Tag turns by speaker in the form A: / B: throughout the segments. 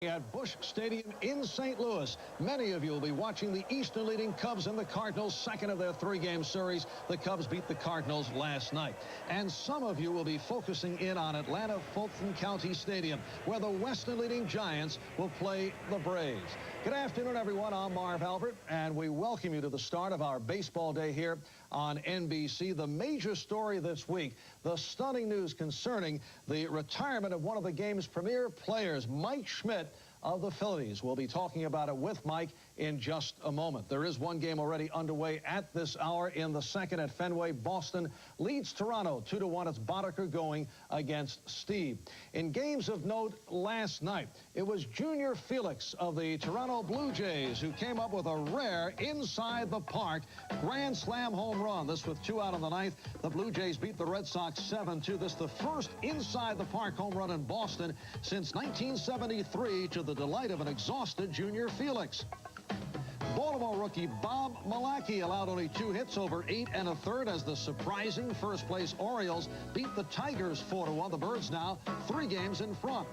A: At Busch Stadium in St. Louis. Many of you will be watching the Eastern leading Cubs and the Cardinals, second of their three-game series. The Cubs beat the Cardinals last night. And some of you will be focusing in on Atlanta Fulton County Stadium, where the Western leading Giants will play the Braves. Good afternoon, everyone. I'm Marv Albert, and we welcome you to the start of our baseball day here on NBC. The major story this week, the stunning news concerning the retirement of one of the game's premier players, Mike Schmidt of the Phillies. We'll be talking about it with Mike in just a moment. There is one game already underway at this hour in the second at Fenway. Boston leads Toronto 2-1. It's Boddicker going against Steve. In games of note last night, it was Junior Felix of the Toronto Blue Jays who came up with a rare inside the park grand slam home run. This with 2 out in the ninth. The Blue Jays beat the Red Sox 7-2. This the first inside the park home run in Boston since 1973, to the delight of an exhausted Junior Felix. Baltimore rookie Bob Malacky allowed only 2 hits over 8 1/3 as the surprising first-place Orioles beat the Tigers 4-1. The Birds now 3 games in front.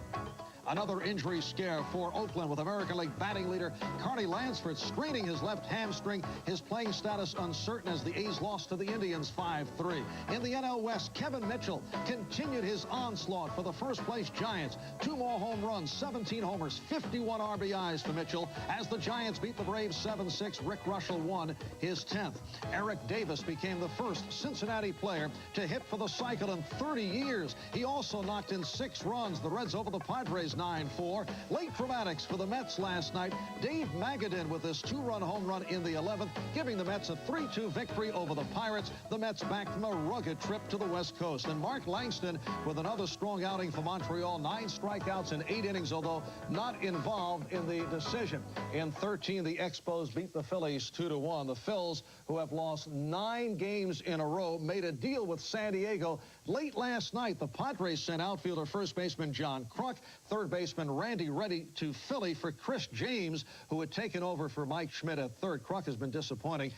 A: Another injury scare for Oakland with American League batting leader Carney Lansford straining his left hamstring. His playing status uncertain as the A's lost to the Indians 5-3. In the NL West, Kevin Mitchell continued his onslaught for the first-place Giants. 2 more home runs, 17 homers, 51 RBIs for Mitchell as the Giants beat the Braves 7-6. Rick Russell won his 10th. Eric Davis became the first Cincinnati player to hit for the cycle in 30 years. He also knocked in 6 runs. The Reds over the Padres 9-4. Late dramatics for the Mets last night. Dave Magadan with this 2-run home run in the 11th, giving the Mets a 3-2 victory over the Pirates. The Mets back from a rugged trip to the West Coast. And Mark Langston with another strong outing for Montreal. 9 strikeouts in 8 innings, although not involved in the decision. In 13, the Expos beat the Phillies 2-1. The Phils, who have lost 9 games in a row, made a deal with San Diego. Late last night, the Padres sent outfielder first baseman John Kruk, third baseman Randy Reddy to Philly for Chris James, who had taken over for Mike Schmidt at third. Kruk has been disappointing,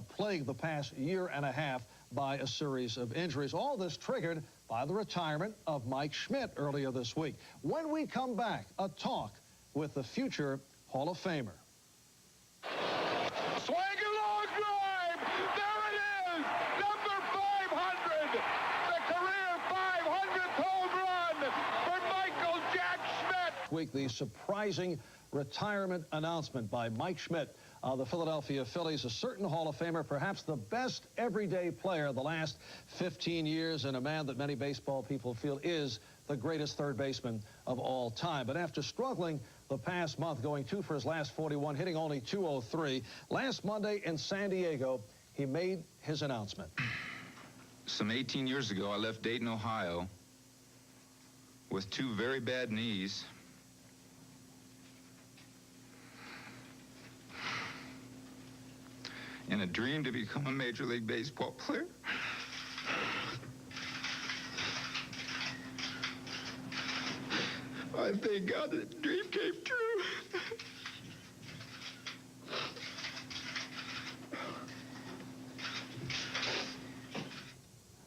A: plagued the past year and a half by a series of injuries. All this triggered by the retirement of Mike Schmidt earlier this week. When we come back, a talk with the future Hall of Famer.
B: Swing a long drive. There it is. Number 500. The career 500th home run for Michael Jack Schmidt.
A: Week, the surprising retirement announcement by Mike Schmidt of the Philadelphia Phillies, a certain Hall of Famer, perhaps the best everyday player of the last 15 years, and a man that many baseball people feel is the greatest third baseman of all time. But after struggling the past month, going 2 for his last 41, hitting only .203, last Monday in San Diego, he made his announcement.
C: Some 18 years ago, I left Dayton, Ohio, with 2 very bad knees. And a dream to become a Major League Baseball player. I thank God that the dream came true.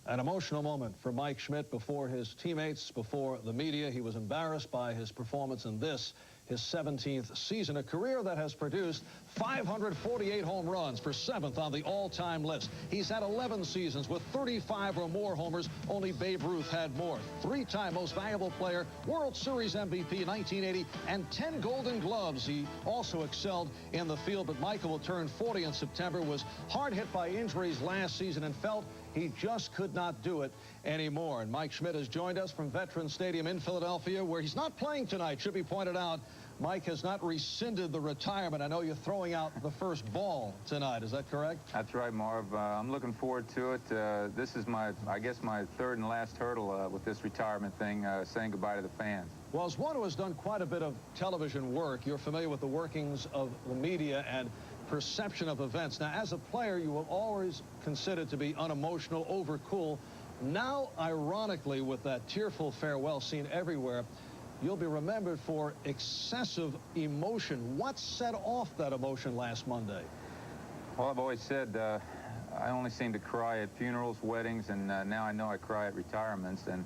A: An emotional moment for Mike Schmidt before his teammates, before the media. He was embarrassed by his performance in this, his 17th season, a career that has produced 548 home runs, for 7th on the all-time list. He's had 11 seasons with 35 or more homers. Only Babe Ruth had more. 3-time most valuable player, World Series MVP 1980, and 10 Golden Gloves. He also excelled in the field, but Michael will turn 40 in September, was hard hit by injuries last season and felt he just could not do it anymore. And Mike Schmidt has joined us from Veterans Stadium in Philadelphia, where he's not playing tonight. Should be pointed out, Mike has not rescinded the retirement. I know you're throwing out the first ball tonight. Is that correct?
D: That's right, Marv. I'm looking forward to it. This is I guess my third and last hurdle with this retirement thing, saying goodbye to the fans.
A: Well, as one who has done quite a bit of television work, you're familiar with the workings of the media and perception of events. Now, as a player, you will always consider to be unemotional, overcool. Now, ironically, with that tearful farewell seen everywhere, you'll be remembered for excessive emotion. What set off that emotion last Monday?
D: Well, I've always said I only seem to cry at funerals, weddings, and now I know I cry at retirements. And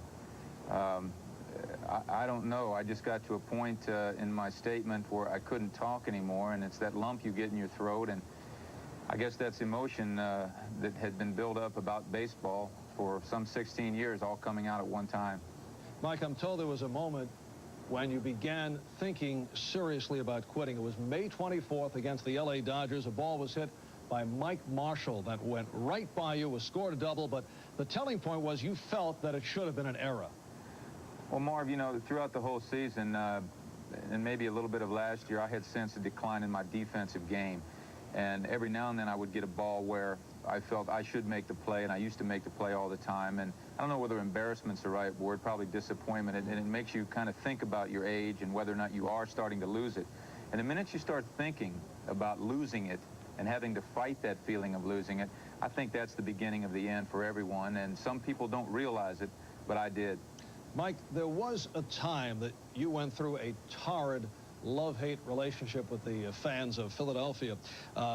D: I don't know. I just got to a point in my statement where I couldn't talk anymore, and it's that lump you get in your throat, and I guess that's emotion that had been built up about baseball for some 16 years, all coming out at one time.
A: Mike, I'm told there was a moment when you began thinking seriously about quitting. It was May 24th against the LA Dodgers. A ball was hit by Mike Marshall that went right by you, was scored a double, but the telling point was you felt that it should have been an error.
D: Well, Marv, you know, throughout the whole season, and maybe a little bit of last year, I had sensed a decline in my defensive game. And every now and then I would get a ball where I felt I should make the play, and I used to make the play all the time. And I don't know whether embarrassment's the right word, probably disappointment. And it makes you kind of think about your age and whether or not you are starting to lose it. And the minute you start thinking about losing it and having to fight that feeling of losing it, I think that's the beginning of the end for everyone. And some people don't realize it, but I did.
A: Mike, there was a time that you went through a torrid love-hate relationship with the fans of Philadelphia.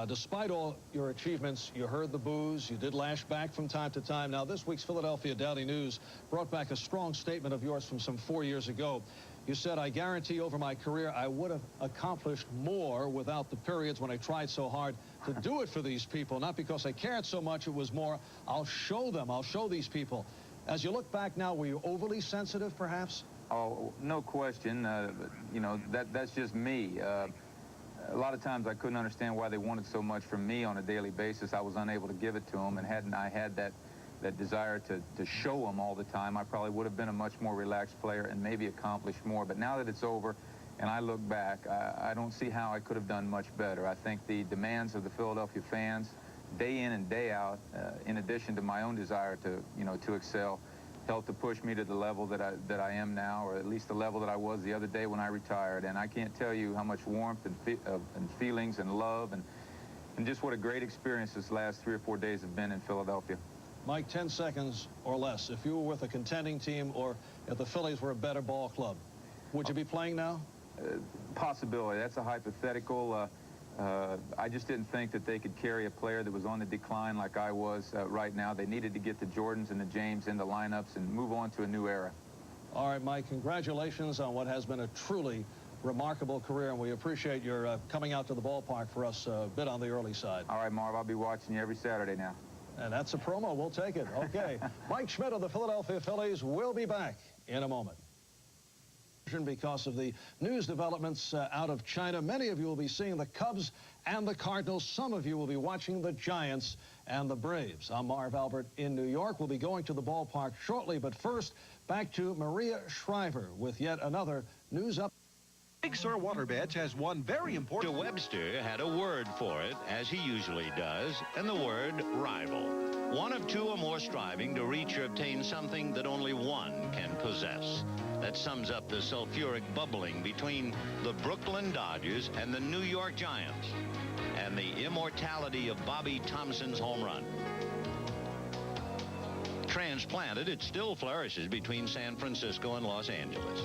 A: Despite all your achievements, you heard the boos, you did lash back from time to time. Now, this week's Philadelphia Daily News brought back a strong statement of yours from some 4 years ago. You said, "I guarantee over my career I would have accomplished more without the periods when I tried so hard to do it for these people. Not because I cared so much, it was more, I'll show them, I'll show these people." As you look back now, were you overly sensitive, perhaps?
D: Oh, no question. You know, that's just me. A lot of times I couldn't understand why they wanted so much from me on a daily basis. I was unable to give it to them, and hadn't I had that desire to show them all the time, I probably would have been a much more relaxed player and maybe accomplished more. But now that it's over and I look back, I don't see how I could have done much better. I think the demands of the Philadelphia fans, day in and day out, in addition to my own desire to, you know, to excel, helped to push me to the level that I am now, or at least the level that I was the other day when I retired. And I can't tell you how much warmth and feelings and love and just what a great experience this last 3 or 4 days have been in Philadelphia.
A: Mike, 10 seconds or less. If you were with a contending team or if the Phillies were a better ball club, would you be playing now?
D: Possibility. That's a hypothetical. I just didn't think that they could carry a player that was on the decline like I was right now. They needed to get the Jordans and the James in the lineups and move on to a new era.
A: All right, Mike, congratulations on what has been a truly remarkable career, and we appreciate your coming out to the ballpark for us a bit on the early side.
D: All right, Marv, I'll be watching you every Saturday now.
A: And that's a promo. We'll take it. Okay. Mike Schmidt of the Philadelphia Phillies will be back in a moment. Because of the news developments out of China, many of you will be seeing the Cubs and the Cardinals. Some of you will be watching the Giants and the Braves. I'm Marv Albert in New York. We'll be going to the ballpark shortly, but first, back to Maria Shriver with yet another news update.
E: Big Sur Waterbeds has one very important...
F: Webster had a word for it, as he usually does, and the word rival. One of two or more striving to reach or obtain something that only one can possess. That sums up the sulfuric bubbling between the Brooklyn Dodgers and the New York Giants, and the immortality of Bobby Thompson's home run. Transplanted, it still flourishes between San Francisco and Los Angeles.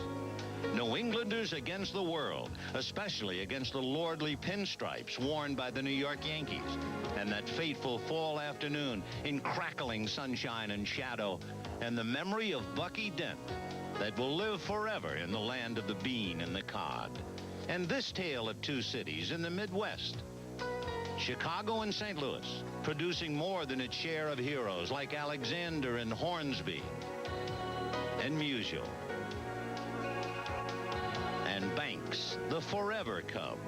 F: New Englanders against the world, especially against the lordly pinstripes worn by the New York Yankees. And that fateful fall afternoon in crackling sunshine and shadow, and the memory of Bucky Dent that will live forever in the land of the bean and the cod. And this tale of two cities in the Midwest, Chicago and St. Louis, producing more than its share of heroes like Alexander and Hornsby and Musial. And Banks, the forever Cub.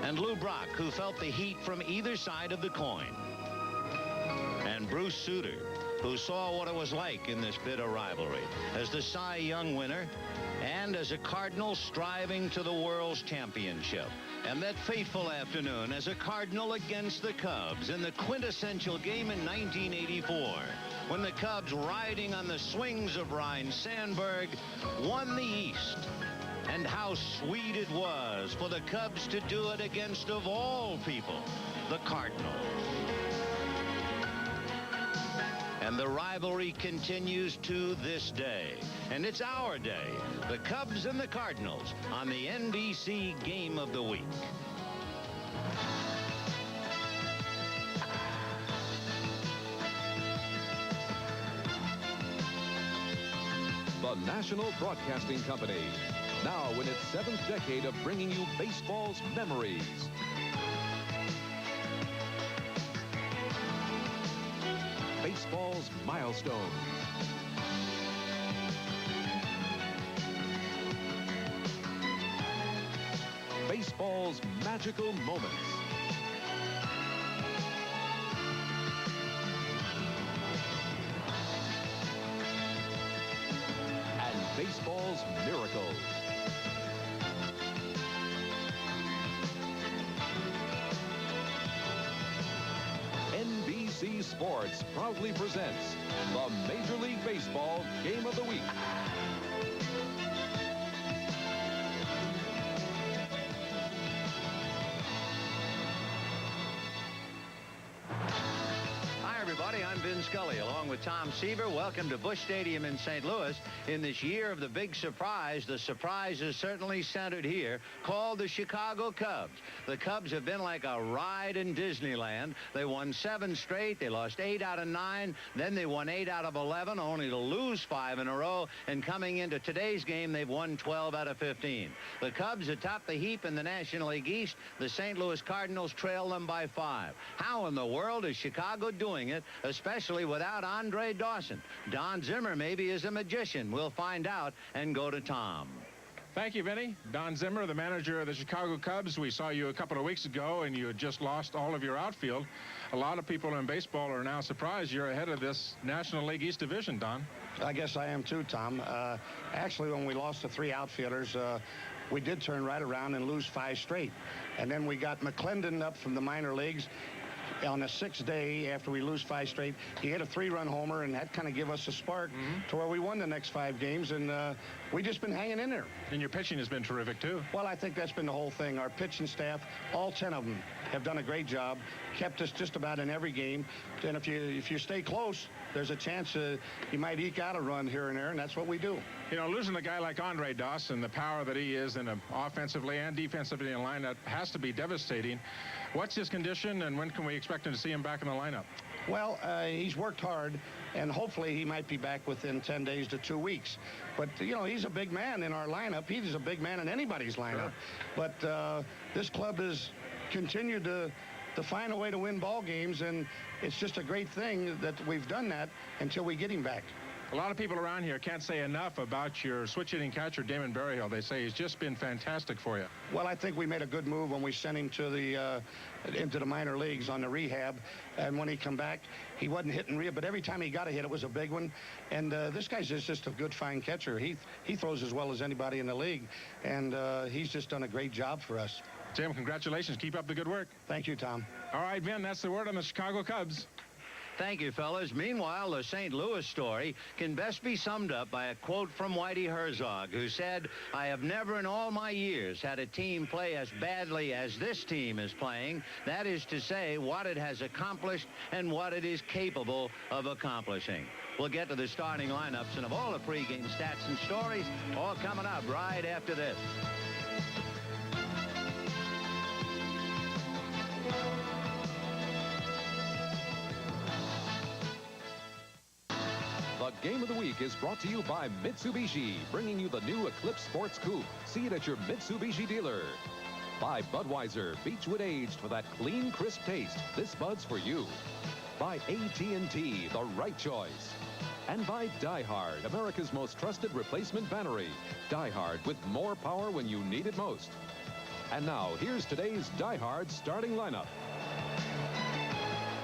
F: And Lou Brock, who felt the heat from either side of the coin. And Bruce Sutter, who saw what it was like in this bitter rivalry as the Cy Young winner and as a Cardinal striving to the World's Championship. And that fateful afternoon as a Cardinal against the Cubs in the quintessential game in 1984, when the Cubs, riding on the swings of Ryne Sandberg, won the East. And how sweet it was for the Cubs to do it against, of all people, the Cardinals. And the rivalry continues to this day. And it's our day, the Cubs and the Cardinals, on the NBC Game of the Week.
G: The the National Broadcasting Company. Now in its 7th decade of bringing you baseball's memories. Baseball's milestones. Baseball's magical moments. And baseball's miracles. NBC Sports proudly presents the Major League Baseball Game of the Week.
F: Everybody, I'm Vin Scully, along with Tom Seaver. Welcome to Busch Stadium in St. Louis. In this year of the big surprise, the surprise is certainly centered here, called the Chicago Cubs. The Cubs have been like a ride in Disneyland. They won 7 straight. They lost 8 out of 9. Then they won 8 out of 11, only to lose 5 in a row. And coming into today's game, they've won 12 out of 15. The Cubs atop the heap in the National League East. The St. Louis Cardinals trail them by 5. How in the world is Chicago doing it, especially without Andre Dawson? Don Zimmer maybe is a magician. We'll find out and go to Tom.
H: Thank you, Vinny. Don Zimmer, the manager of the Chicago Cubs. We saw you a couple of weeks ago, and you had just lost all of your outfield. A lot of people in baseball are now surprised you're ahead of this National League East Division, Don.
I: I guess I am too, Tom. Actually, when we lost the 3 outfielders, we did turn right around and lose 5 straight. And then we got McClendon up from the minor leagues. On the 6th day after we lose 5 straight, he hit a 3-run homer, and that kind of gave us a spark to where we won the next 5 games, and we just been hanging in there.
H: And your pitching has been terrific too.
I: Well, I think that's been the whole thing. Our pitching staff, all 10 of them, have done a great job, kept us just about in every game. And if you stay close, there's a chance you might eke out a run here and there, and that's what we do.
H: You know, losing a guy like Andre Dawson, the power that he is in offensively and defensively in lineup, has to be devastating. What's his condition, and when can we expect him to see him back in the lineup?
I: Well, he's worked hard, and hopefully he might be back within 10 days to 2 weeks. But, you know, he's a big man in our lineup. He's a big man in anybody's lineup. Sure. But this club has continued to find a way to win ball games, and it's just a great thing that we've done that until we get him back.
H: A lot of people around here can't say enough about your switch-hitting catcher, Damon Berryhill. They say he's just been fantastic for you.
I: Well, I think we made a good move when we sent him to into the minor leagues on the rehab. And when he come back, he wasn't hitting rehab, but every time he got a hit, it was a big one. And this guy's just a good, fine catcher. He throws as well as anybody in the league, and he's just done a great job for us.
H: Jim, congratulations. Keep up the good work.
I: Thank you, Tom.
H: All right, Vin, that's the word on the Chicago Cubs.
F: Thank you, fellas. Meanwhile, the St. Louis story can best be summed up by a quote from Whitey Herzog, who said, "I have never in all my years had a team play as badly as this team is playing. That is to say, what it has accomplished and what it is capable of accomplishing." We'll get to the starting lineups and of all the pregame stats and stories, all coming up right after this.
G: The Game of the Week is brought to you by Mitsubishi, bringing you the new Eclipse Sports Coupe. See it at your Mitsubishi dealer. By Budweiser, Beechwood aged for that clean, crisp taste. This Bud's for you. By AT&T, the right choice. And by Die Hard, America's most trusted replacement battery. Die Hard, with more power when you need it most. And now, here's today's Die Hard starting lineup.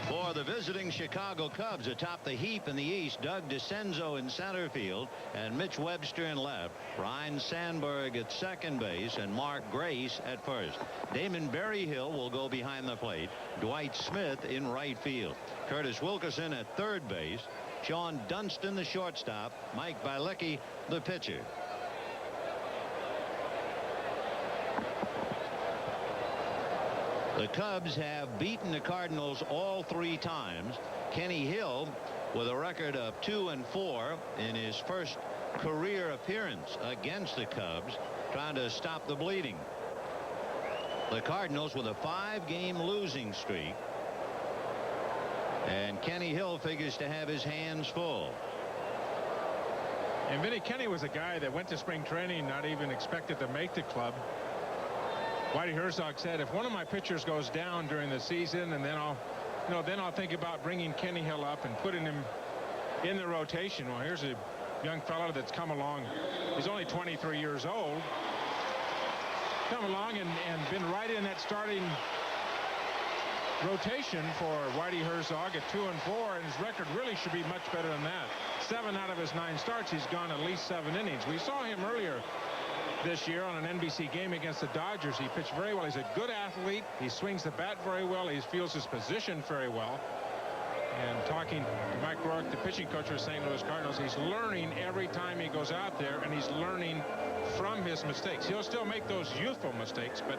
F: For the visiting Chicago Cubs atop the heap in the East, Doug DeCenzo in center field and Mitch Webster in left, Ryne Sandberg at second base, and Mark Grace at first. Damon Berryhill will go behind the plate. Dwight Smith in right field. Curtis Wilkerson at third base. Sean Dunston, the shortstop. Mike Bielicki, the pitcher. The Cubs have beaten the Cardinals all 3 times. Kenny Hill with a record of 2-4 in his first career appearance against the Cubs, trying to stop the bleeding. The Cardinals with a 5-game losing streak. And Kenny Hill figures to have his hands full.
H: And Vinny Kenny was a guy that went to spring training not even expected to make the club. Whitey Herzog said, if one of my pitchers goes down during the season, and then I'll think about bringing Kenny Hill up and putting him in the rotation. Well, here's a young fellow that's come along. He's only 23 years old. Come along and been right in that starting rotation for Whitey Herzog at 2-4, and his record really should be much better than that. 7 out of his 9 starts, he's gone at least 7 innings. We saw him earlier this year on an NBC game against the Dodgers. He pitched very well. He's a good athlete. He swings the bat very well. He feels his position very well. And talking to Mike Rourke, the pitching coach for the St. Louis Cardinals, he's learning every time he goes out there, and he's learning from his mistakes. He'll still make those youthful mistakes, but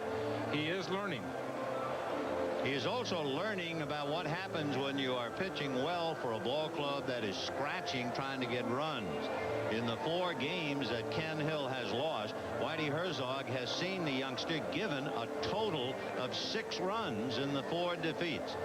H: he is learning.
F: He is also learning about what happens when you are pitching well for a ball club that is scratching, trying to get runs. In the 4 games that Ken Hill has lost, Whitey Herzog has seen the youngster given a total of 6 runs in the 4 defeats.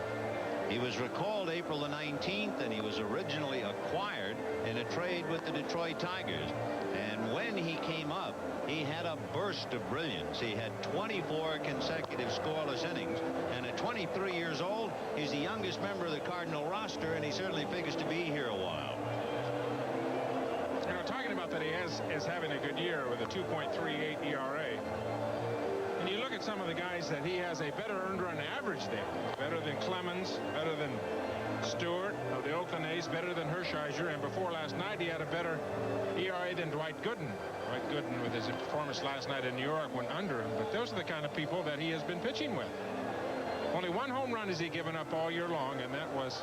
F: He was recalled April the 19th, and he was originally acquired in a trade with the Detroit Tigers. And when he came up, he had a burst of brilliance. He had 24 consecutive scoreless innings, and at 23 years old, he's the youngest member of the Cardinal roster, and he certainly figures to be here a while.
H: You know, talking about that, he is having a good year with a 2.38 ERA. And you look at some of the guys that he has a better earned run average there. Better than Clemens, better than Stewart of the Oakland A's, better than Hershiser, and before last night he had a better ERA than Dwight Gooden. Dwight Gooden, with his performance last night in New York, went under him. But those are the kind of people that he has been pitching with. Only 1 home run has he given up all year long, and that was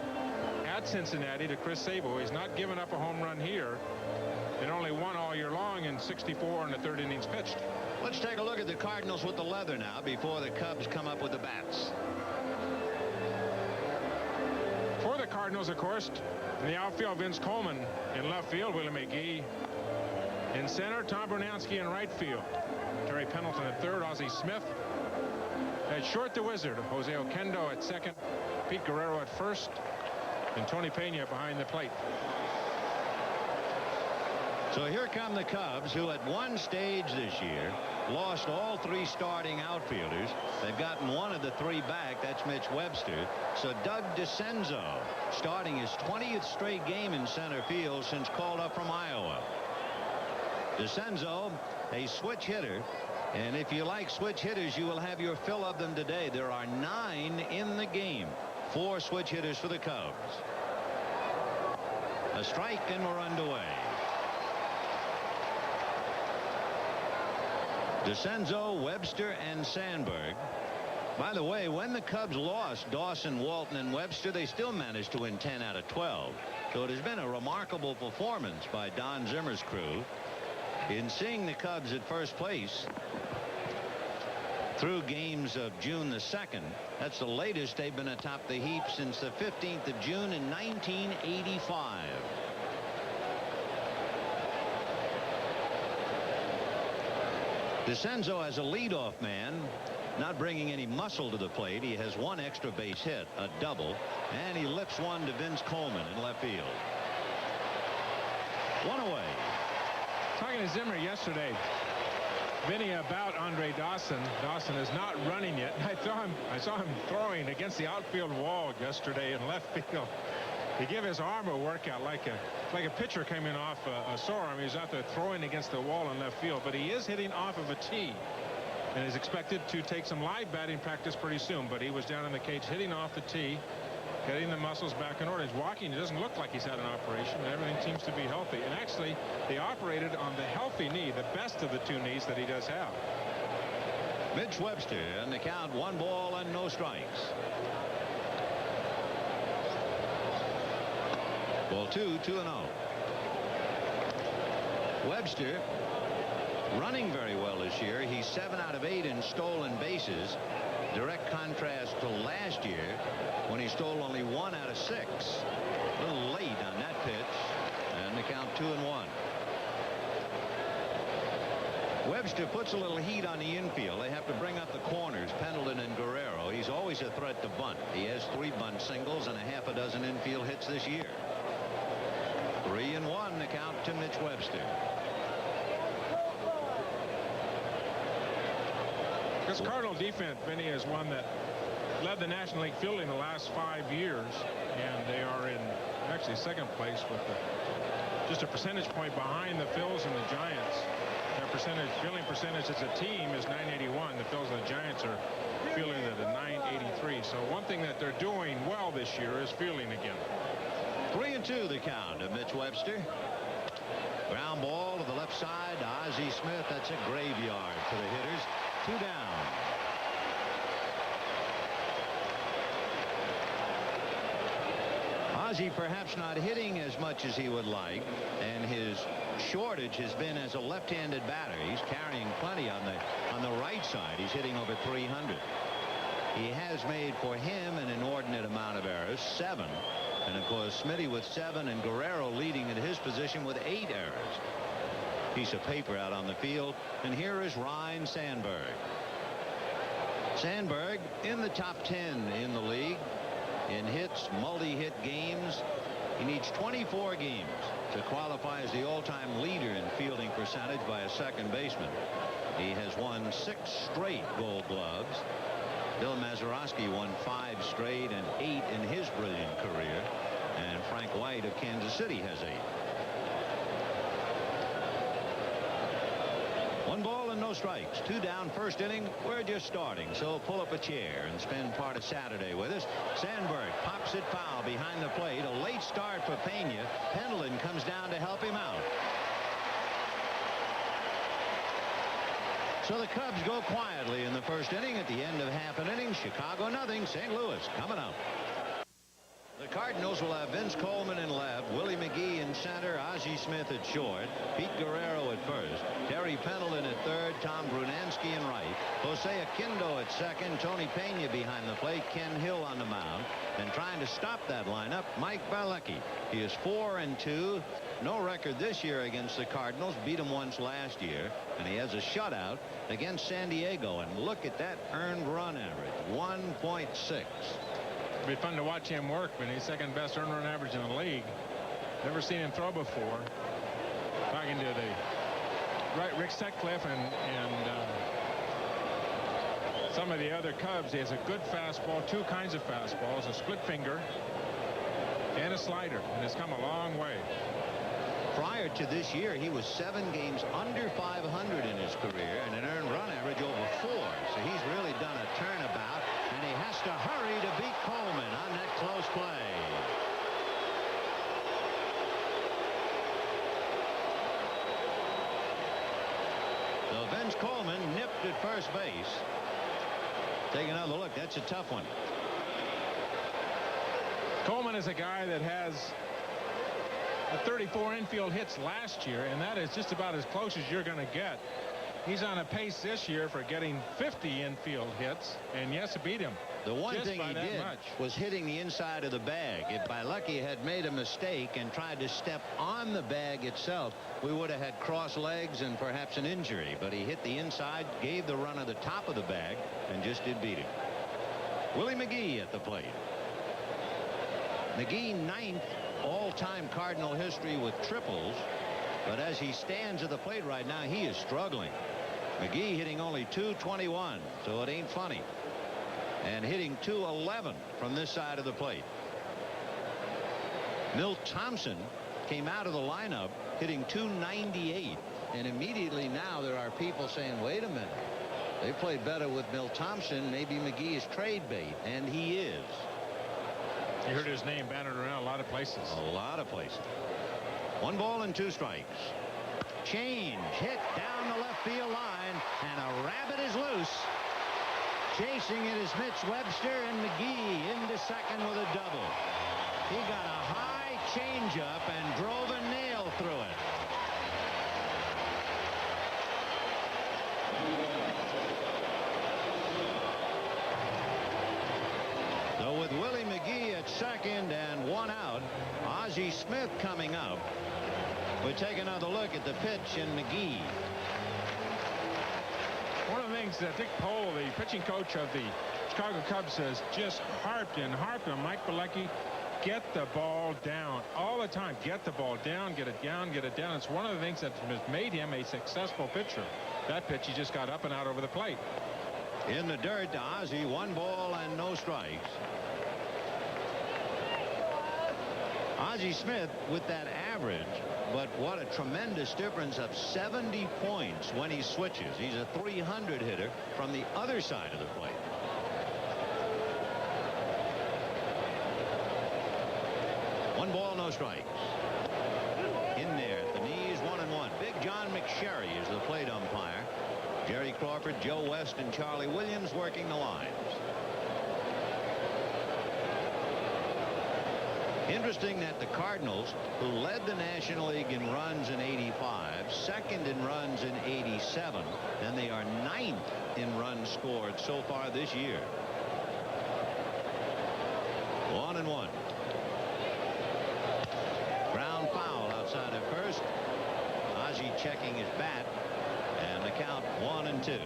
H: at Cincinnati to Chris Sabo. He's not given up a home run here, and only 1 all year long in 64 in the 3rd innings pitched.
F: Let's take a look at the Cardinals with the leather now before the Cubs come up with the bats.
H: For the Cardinals, of course, in the outfield, Vince Coleman. In left field, Willie McGee. In center, Tom Brunowski in right field. Terry Pendleton at 3rd, Ozzie Smith. At short, the Wizard, Jose Oquendo at 2nd, Pete Guerrero at 1st, and Tony Pena behind the plate.
F: So here come the Cubs, who at one stage this year lost all 3 starting outfielders. They've gotten 1 of the 3 back. That's Mitch Webster. So Doug DeCenzo starting his 20th straight game in center field since called up from Iowa. DeCenzo, a switch hitter. And if you like switch hitters, you will have your fill of them today. There are 9 in the game. 4 switch hitters for the Cubs. A strike, and we're underway. DeCenzo, Webster, and Sandberg. By the way, when the Cubs lost Dawson, Walton, and Webster, they still managed to win 10 out of 12. So it has been a remarkable performance by Don Zimmer's crew in seeing the Cubs at first place through games of June the 2nd. That's the latest they've been atop the heap since the 15th of June in 1985. DeCenzo as a leadoff man, not bringing any muscle to the plate. He has 1 extra base hit, a double, and he lifts 1 to Vince Coleman in left field. 1 away.
H: Talking to Zimmer yesterday, Vinny, about Andre Dawson. Dawson is not running yet. I saw him throwing against the outfield wall yesterday in left field. He gave his arm a workout like a pitcher coming off a sore arm. He was out there throwing against the wall in left field, but he is hitting off of a tee and is expected to take some live batting practice pretty soon. But he was down in the cage hitting off the tee, getting the muscles back in order. He's walking. It doesn't look like he's had an operation. Everything seems to be healthy. And actually, they operated on the healthy knee, the best of the 2 knees that he does have.
F: Mitch Webster, and the count 1 ball and no strikes. Ball 2, 2-0. Webster running very well this year. He's 7 out of 8 in stolen bases. Direct contrast to last year when he stole only 1 out of 6. A little late on that pitch, and the count 2-1. Webster puts a little heat on the infield. They have to bring up the corners, Pendleton and Guerrero. He's always a threat to bunt. He has 3 bunt singles and a half a dozen infield hits this year. 3-1 the count to Mitch Webster.
H: This Cardinal defense, Vinny, is one that led the National League fielding the last 5 years, and they are in actually second place with just a percentage point behind the Phils and the Giants. Their fielding percentage as a team is .981. The Phils and the Giants are fielding at a .983. So one thing that they're doing well this year is fielding again.
F: 3-2 the count of Mitch Webster. Ground ball to the left side to Ozzie Smith. That's a graveyard for the hitters. 2 down. Ozzie perhaps not hitting as much as he would like, and his shortage has been as a left-handed batter. He's carrying plenty on the right side. He's hitting over 300. He has made for him an inordinate amount of errors, 7. And of course Smitty with 7 and Guerrero leading at his position with 8 errors. Piece of paper out on the field, and here is Ryne Sandberg. Sandberg in the top 10 in the league in hits, multi-hit games. He needs 24 games to qualify as the all-time leader in fielding percentage by a second baseman. He has won 6 straight Gold Gloves. Bill Mazeroski won 5 straight and 8 in his brilliant career, and Frank White of Kansas City has 8. 1 ball and no strikes. 2 down, first inning. We're just starting, so pull up a chair and spend part of Saturday with us. Sandberg pops it foul behind the plate. A late start for Pena. Pendleton comes down to help him out. So the Cubs go quietly in the first inning. At the end of half an inning, Chicago nothing. St. Louis coming up. The Cardinals will have Vince Coleman in left, Willie McGee in center, Ozzie Smith at short, Pete Guerrero at first, Terry Pendleton at third, Tom Brunansky in right, Jose Aquindo at second, Tony Pena behind the plate, Ken Hill on the mound, and trying to stop that lineup, Mike Bielecki. He is 4-2. No record this year against the Cardinals. Beat them once last year, and he has a shutout against San Diego. And look at that earned run average, 1.6.
H: It'll be fun to watch him work when he's second best earned run average in the league. Never seen him throw before. Talking to the Rick Sutcliffe and some of the other Cubs, he has a good fastball, 2 kinds of fastballs, a split finger and a slider, and it's come a long way.
F: Prior to this year, he was 7 games under 500 in his career and an earned run average over 4. So he's really done a turnabout, and he has to hurry to beat Coleman on that close play. So Vince Coleman nipped at first base. Take another look. That's a tough one.
H: Coleman is a guy that has 34 infield hits last year, and that is just about as close as you're going to get. He's on a pace this year for getting 50 infield hits, and yes, it beat him.
F: The one thing he did was hitting the inside of the bag. If Bielecki had made a mistake and tried to step on the bag itself, we would have had cross legs and perhaps an injury. But he hit the inside, gave the runner the top of the bag, and just did beat him. Willie McGee at the plate. McGee 9th all-time Cardinal history with triples, but as he stands at the plate right now, he is struggling. McGee hitting only .221, so it ain't funny, and hitting .211 from this side of the plate. Milt Thompson came out of the lineup hitting .298, and immediately now there are people saying, wait a minute, they played better with Milt Thompson. Maybe McGee is trade bait, and he is.
H: You heard his name bannered around a lot of places.
F: A lot of places. 1 ball and 2 strikes. Change hit down the left field line, and a rabbit is loose. Chasing it is Mitch Webster, and McGee into second with a double. He got a high changeup and drove a nail through it. So with Willie McGee at second and 1 out, Ozzie Smith coming up. We take another look at the pitch in McGee.
H: One of the things that Dick Pohl, the pitching coach of the Chicago Cubs, has just harped on Mike Bielecki get the ball down all the time. Get the ball down, get it down, get it down. It's one of the things that has made him a successful pitcher. That pitch, he just got up and out over the plate.
F: In the dirt to Ozzie, 1 ball and no strikes. Ozzie Smith with that average, but what a tremendous difference of 70 points when he switches. He's a 300 hitter from the other side of the plate. One ball, no strikes. In there at the knees, 1-1. Big John McSherry is the plate umpire. Jerry Crawford, Joe West, and Charlie Williams working the lines. Interesting that the Cardinals, who led the National League in runs in '85, second in runs in '87, and they are 9th in runs scored so far this year. 1-1. Ground foul outside of first. Ozzie checking his bat, and the count 1-2.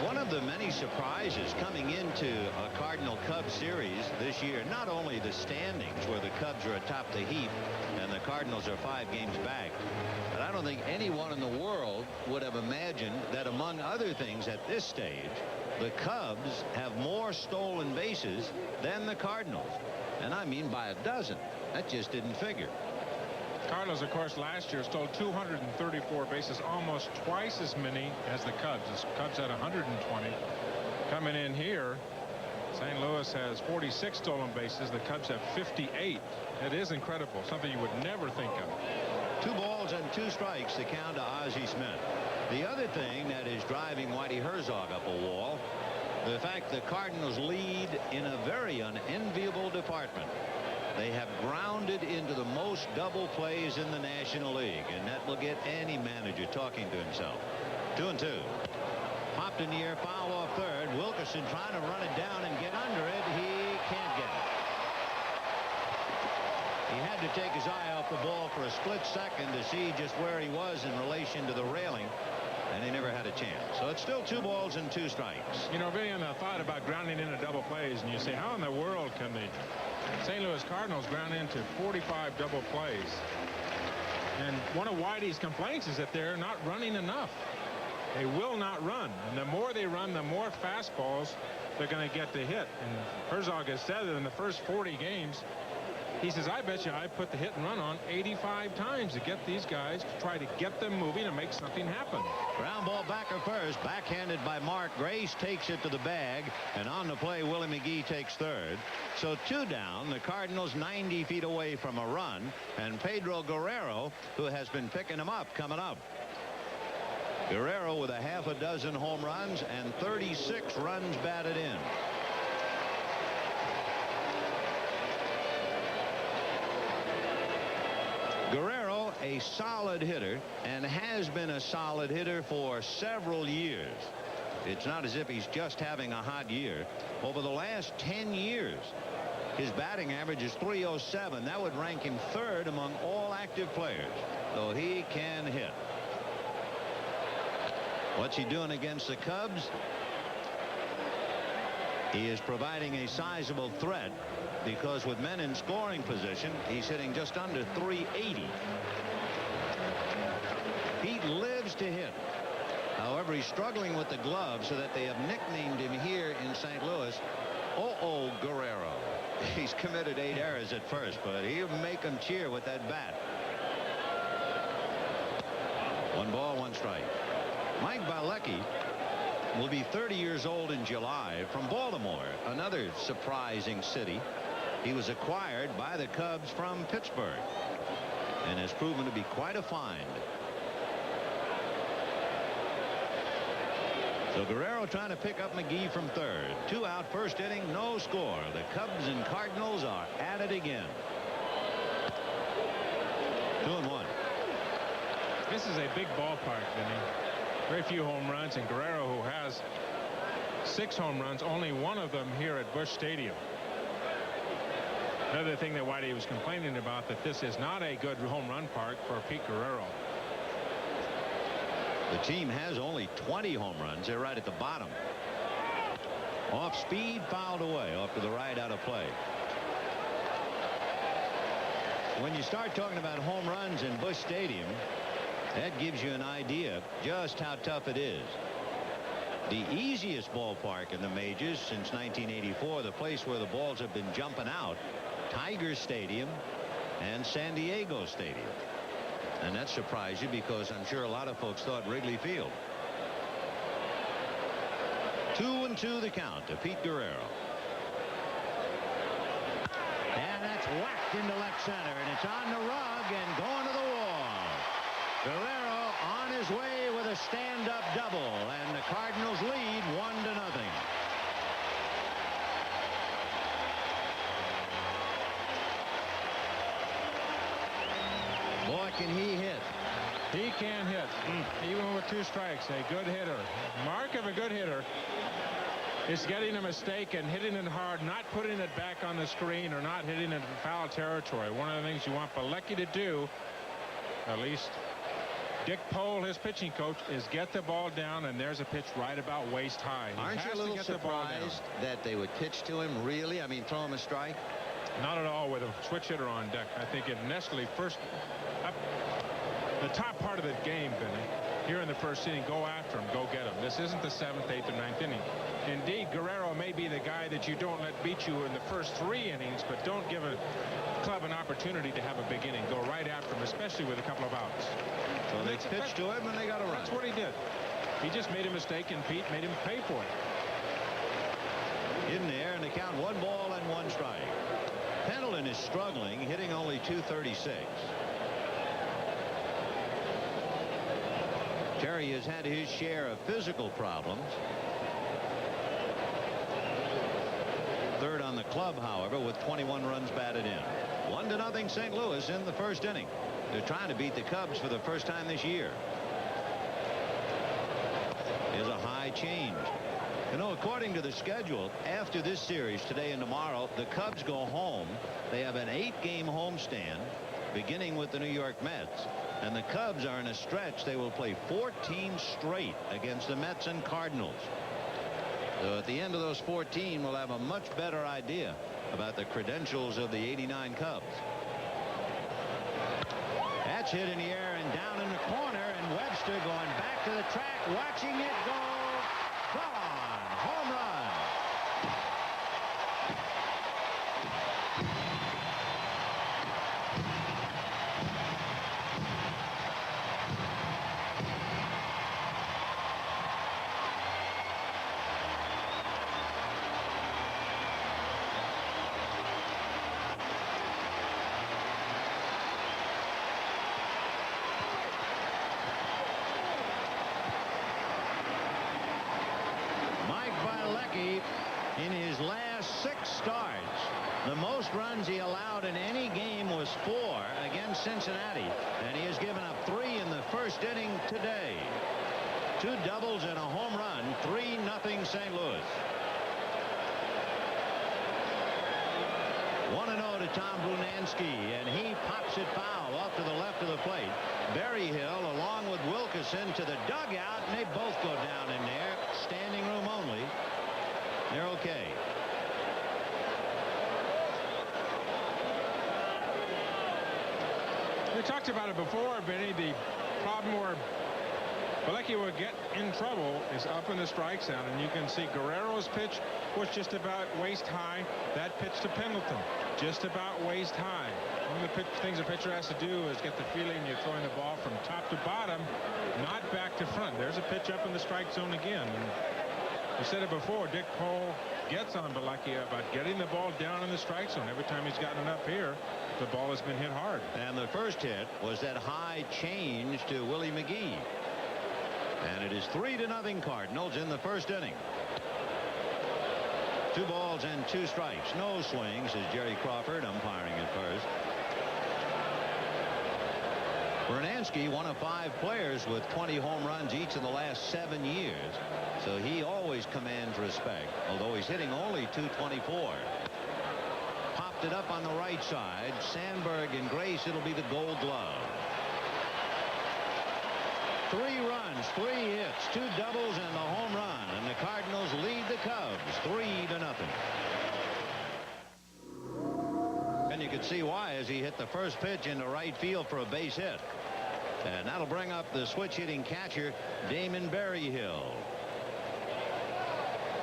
F: One of the many surprises coming into a Cardinal-Cubs series this year, not only the standings where the Cubs are atop the heap and the Cardinals are 5 games back, but I don't think anyone in the world would have imagined that, among other things at this stage, the Cubs have more stolen bases than the Cardinals. And I mean by a dozen. That just didn't figure.
H: Cardinals, of course, last year stole 234 bases, almost twice as many as the Cubs. The Cubs had 120. Coming in here, St. Louis has 46 stolen bases. The Cubs have 58. It is incredible, something you would never think of.
F: 2 balls and 2 strikes, the count to Ozzie Smith. The other thing that is driving Whitey Herzog up a wall, the fact the Cardinals lead in a very unenviable department. They have grounded into the most double plays in the National League, and that will get any manager talking to himself. 2-2. Popped in the air, foul off third. Wilkerson trying to run it down and get under it. He can't get it. He had to take his eye off the ball for a split second to see just where he was in relation to the railing, and he never had a chance. So it's still 2 balls and 2 strikes.
H: You know, Vinny, I thought about grounding into double plays, and you say, how in the world can the St. Louis Cardinals ground into 45 double plays? And one of Whitey's complaints is that they're not running enough. They will not run, and the more they run, the more fastballs they're going to get to hit. And Herzog has said that in the first 40 games, he says, I bet you I put the hit and run on 85 times to get these guys, to try to get them moving and make something happen.
F: Ground ball back at first, backhanded by Mark. Grace takes it to the bag, and on the play, Willie McGee takes third. So 2 down, the Cardinals 90 feet away from a run, and Pedro Guerrero, who has been picking them up, coming up. Guerrero with a half a dozen home runs and 36 runs batted in. Guerrero, a solid hitter, and has been a solid hitter for several years. It's not as if he's just having a hot year. Over the last 10 years, his batting average is .307. That would rank him 3rd among all active players. So he can hit. What's he doing against the Cubs? He is providing a sizable threat, because with men in scoring position, he's hitting just under .380. He lives to hit. However, he's struggling with the glove, so that they have nicknamed him here in St. Louis, Oh Guerrero. He's committed 8 errors at first, but he'll make them cheer with that bat. 1 ball, 1 strike. Mike Balecki will be 30 years old in July, from Baltimore, another surprising city. He was acquired by the Cubs from Pittsburgh and has proven to be quite a find. So Guerrero trying to pick up McGee from 3rd. 2 out, 1st inning, no score. The Cubs and Cardinals are at it again. 2-1.
H: This is a big ballpark, Vinny. Very few home runs, and Guerrero, who has 6 home runs, only 1 of them here at Busch Stadium. Another thing that Whitey was complaining about, that this is not a good home run park for Pete Guerrero.
F: The team has only 20 home runs. They're right at the bottom. Off speed, fouled away, off to the right, out of play. When you start talking about home runs in Busch Stadium, that gives you an idea just how tough it is. The easiest ballpark in the majors since 1984, the place where the balls have been jumping out, Tiger Stadium and San Diego Stadium. And that surprised you because I'm sure a lot of folks thought Wrigley Field. 2-2 the count to Pete Guerrero. And that's whacked into left center, and it's on the rug and going to the wall. Guerrero on his way with a stand-up double, and the Cardinals lead 1-0. Boy, can he hit.
H: He can hit, even with 2 strikes. A good hitter. Mark of a good hitter is getting a mistake and hitting it hard, not putting it back on the screen or not hitting it in foul territory. One of the things you want Bilecki to do, at least Dick Pole, his pitching coach, is get the ball down, and there's a pitch right about waist high.
F: Aren't you a little surprised that they would pitch to him, really? I mean, throw him a strike?
H: Not at all with a switch hitter on deck. I think it necessarily first up the top part of the game, Vinny, here in the first inning, go after him, go get him. This isn't the 7th, 8th, or 9th inning. Indeed, Guerrero may be the guy that you don't let beat you in the first 3 innings, but don't give a club an opportunity to have a big inning. Go right after him, especially with a couple of outs.
F: So they pitched to him and they got a run.
H: That's what he did. He just made a mistake, and Pete made him pay for it.
F: In there, and the count 1 ball and 1 strike. Pendleton is struggling, hitting only .236. Terry has had his share of physical problems. Third on the club, however, with 21 runs batted in. 1-0 St. Louis in the first inning. They're trying to beat the Cubs for the first time this year. Here's a high change. You know, according to the schedule, after this series today and tomorrow, the Cubs go home. They have an 8-game homestand, beginning with the New York Mets. And the Cubs are in a stretch. They will play 14 straight against the Mets and Cardinals. So at the end of those 14, we'll have a much better idea about the credentials of the '89 Cubs. That's hit in the air and down in the corner, and Webster going back to the track, watching it go. Gone. Home run. In his last 6 starts, the most runs he allowed in any game was 4 against Cincinnati, and he has given up 3 in the first inning today. 2 doubles and a home run. 3-0 St. Louis. 1-0 to Tom Brunansky, and he pops it foul off to the left of the plate. Berryhill along with Wilkerson to the dugout, and they both go down in there. Standing room only. They're okay.
H: We talked about it before, Benny. The problem where Bilecki will get in trouble is up in the strike zone, and you can see Guerrero's pitch was just about waist high. That pitch to Pendleton, just about waist high. One of the things a pitcher has to do is get the feeling you're throwing the ball from top to bottom, not back to front. There's a pitch up in the strike zone again. And we said it before, Dick Pole gets on Bilecki about getting the ball down in the strike zone. Every time he's gotten it up here, the ball has been hit hard.
F: And the first hit was that high change to Willie McGee. And it is 3-0 Cardinals in the first inning. 2 balls and 2 strikes. No swings, as Jerry Crawford umpiring at first. Brunansky, one of 5 players with 20 home runs each in the last 7 years. So he always commands respect, although he's hitting only .224. Popped it up on the right side. Sandberg and Grace, it'll be the Gold Glove. 3 runs, 3 hits, 2 doubles, and the home run. And the Cardinals lead the Cubs 3-0. see why as he hit the first pitch into right field for a base hit. And that'll bring up the switch hitting catcher, Damon Berryhill.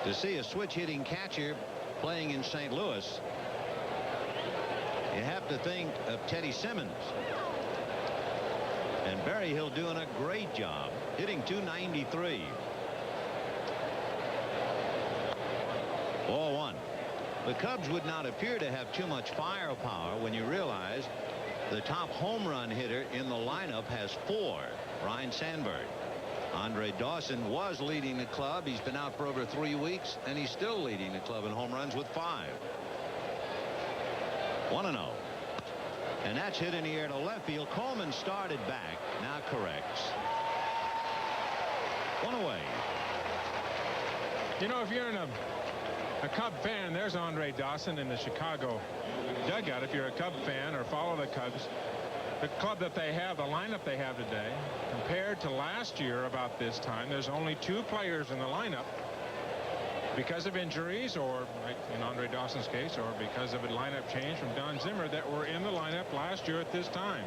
F: To see a switch hitting catcher playing in St. Louis, you have to think of Teddy Simmons. And Berryhill doing a great job, hitting .293. Ball one. The Cubs would not appear to have too much firepower when you realize the top home run hitter in the lineup has 4, Ryne Sandberg. Andre Dawson was leading the club. He's been out for over 3 weeks, and he's still leading the club in home runs with 5. 1-0. And that's hit in the air to left field. Coleman started back, now corrects. 1 away.
H: You know, if you're in a Cub fan, there's Andre Dawson in the Chicago dugout. If you're a Cub fan or follow the Cubs, the club that they have, the lineup they have today, compared to last year about this time, there's only 2 players in the lineup because of injuries, or like in Andre Dawson's case, or because of a lineup change from Don Zimmer, that were in the lineup last year at this time.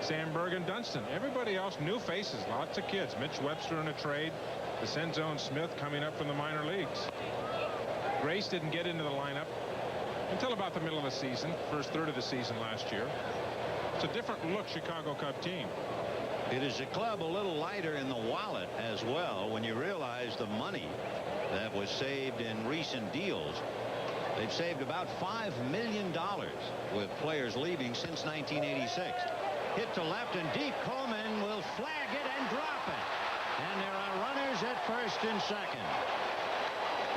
H: Sandberg and Dunston. Everybody else, new faces, lots of kids. Mitch Webster in a trade. The Senzone Smith coming up from the minor leagues. Grace didn't get into the lineup until about the middle of the season, first third of the season last year. It's a different look Chicago Cub team.
F: It is a club a little lighter in the wallet as well when you realize the money that was saved in recent deals. They've saved about $5 million with players leaving since 1986. Hit to left and deep. Coleman will flag it and drop it. And there are runners at first and second.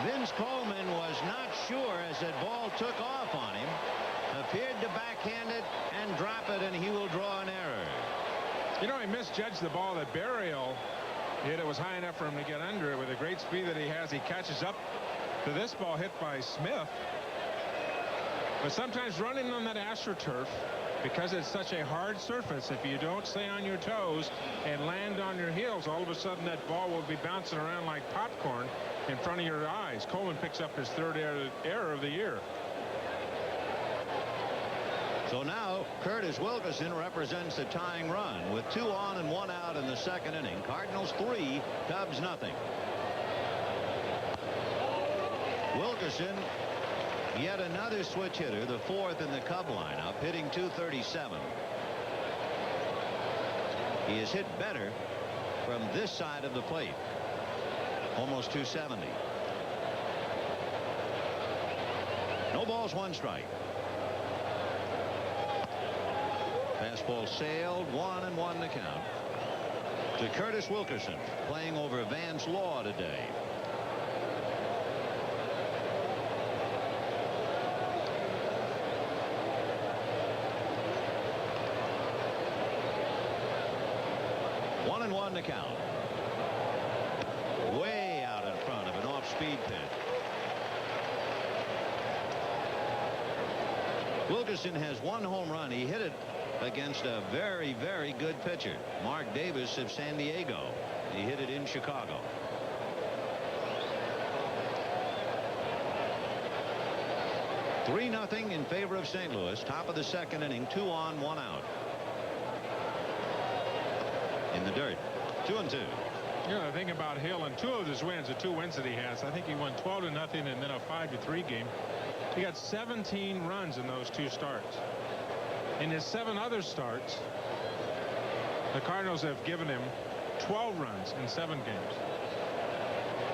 F: Vince Coleman was not sure as that ball took off on him. Appeared to backhand it and drop it, and he will draw an error.
H: You know, he misjudged the ball that Berryhill hit. It was high enough for him to get under it. With the great speed that he has, he catches up to this ball hit by Smith. But sometimes running on that AstroTurf, because it's such a hard surface, if you don't stay on your toes and land on your heels, all of a sudden that ball will be bouncing around like popcorn in front of your eyes. Coleman picks up his 3rd error of the year.
F: So now Curtis Wilkerson represents the tying run with 2 on and 1 out in the second inning. Cardinals 3, Cubs nothing. Wilkerson, yet another switch hitter, the 4th in the Cub lineup, hitting .237. He has hit better from this side of the plate, almost .270. No balls, 1 strike. Fastball sailed, 1-1 the count to Curtis Wilkerson, playing over Vance Law today. One and one to count. Way out in front of an off-speed pitch. Wilkerson has 1 home run. He hit it against a very, very good pitcher, Mark Davis of San Diego. He hit it in Chicago. (3-0) in favor of St. Louis. Top of the second inning, 2 on, 1 out. In the dirt, 2-2.
H: You know, the thing about Hill and 2 of his wins, the 2 wins that he has, I think he won 12-0 and then a 5-3 game. He got 17 runs in those 2 starts. In his 7 other starts, the Cardinals have given him 12 runs in 7 games.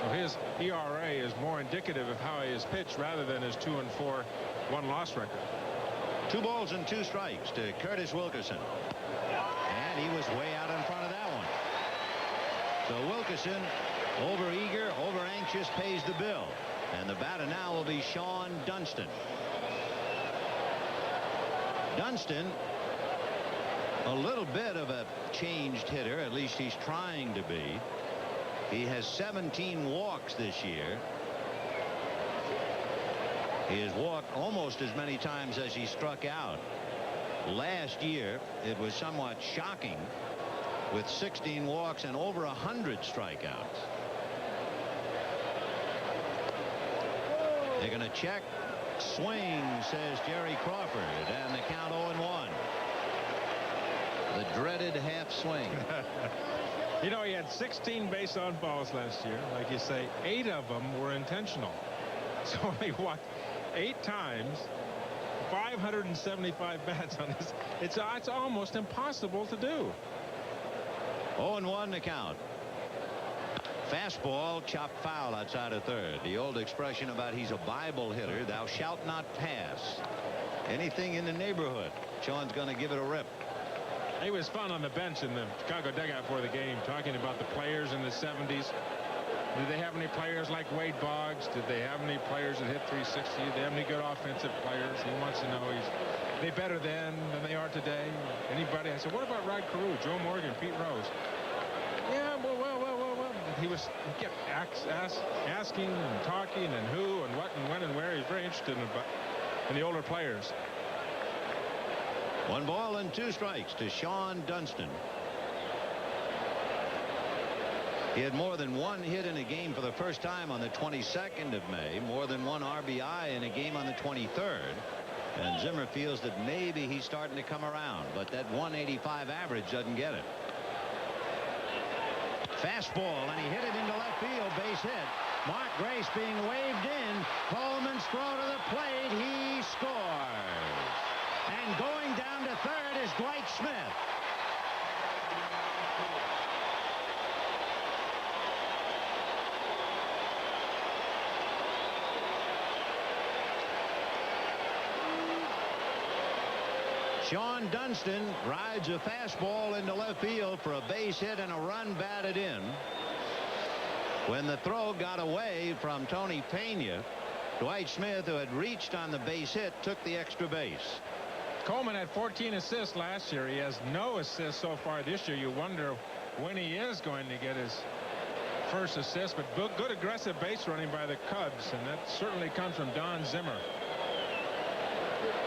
H: So his ERA is more indicative of how he has pitched rather than his 2-4 1-loss record.
F: 2 balls and 2 strikes to Curtis Wilkerson. And he was way out in front of that one. So Wilkerson, over-eager, over-anxious, pays the bill. And the batter now will be Sean Dunston. Dunston, a little bit of a changed hitter, at least he's trying to be. He has 17 walks this year. He has walked almost as many times as he struck out. Last year, it was somewhat shocking with 16 walks and over 100 strikeouts. They're going to check Swing, says Jerry Crawford, and the count 0-1. The dreaded half swing.
H: You know, he had 16 base on balls last year. Like you say, 8 of them were intentional. So he walked 8 times, 575 bats on this. It's almost impossible to do.
F: 0-1 the count. Fastball chopped foul outside of third. The old expression about he's a Bible hitter, thou shalt not pass. Anything in the neighborhood, Sean's going to give it a rip.
H: It was fun on the bench in the Chicago dugout before the game, talking about the players in the 70s. Did they have any players like Wade Boggs? Did they have any players that hit 360? Did they have any good offensive players? He wants to know, are they better then than they are today? Anybody? I said, what about Rod Carew, Joe Morgan, Pete Rose? Yeah, well. He kept asking and talking and who and what and when and where. He's very interested in the older players.
F: 1 ball and 2 strikes to Sean Dunston. He had more than 1 hit in a game for the first time on the 22nd of May, more than 1 RBI in a game on the 23rd. And Zimmer feels that maybe he's starting to come around, but that 185 average doesn't get it. Fastball, and he hit it into left field, base hit. Mark Grace being waved in. Coleman's throw to the plate. He scores. And going down to third is Dwight Smith. Sean Dunston rides a fastball into left field for a base hit and a run batted in. When the throw got away from Tony Pena, Dwight Smith, who had reached on the base hit, took the extra base.
H: Coleman had 14 assists last year. He has no assists so far this year. You wonder when he is going to get his first assist, but good aggressive base running by the Cubs, and that certainly comes from Don Zimmer.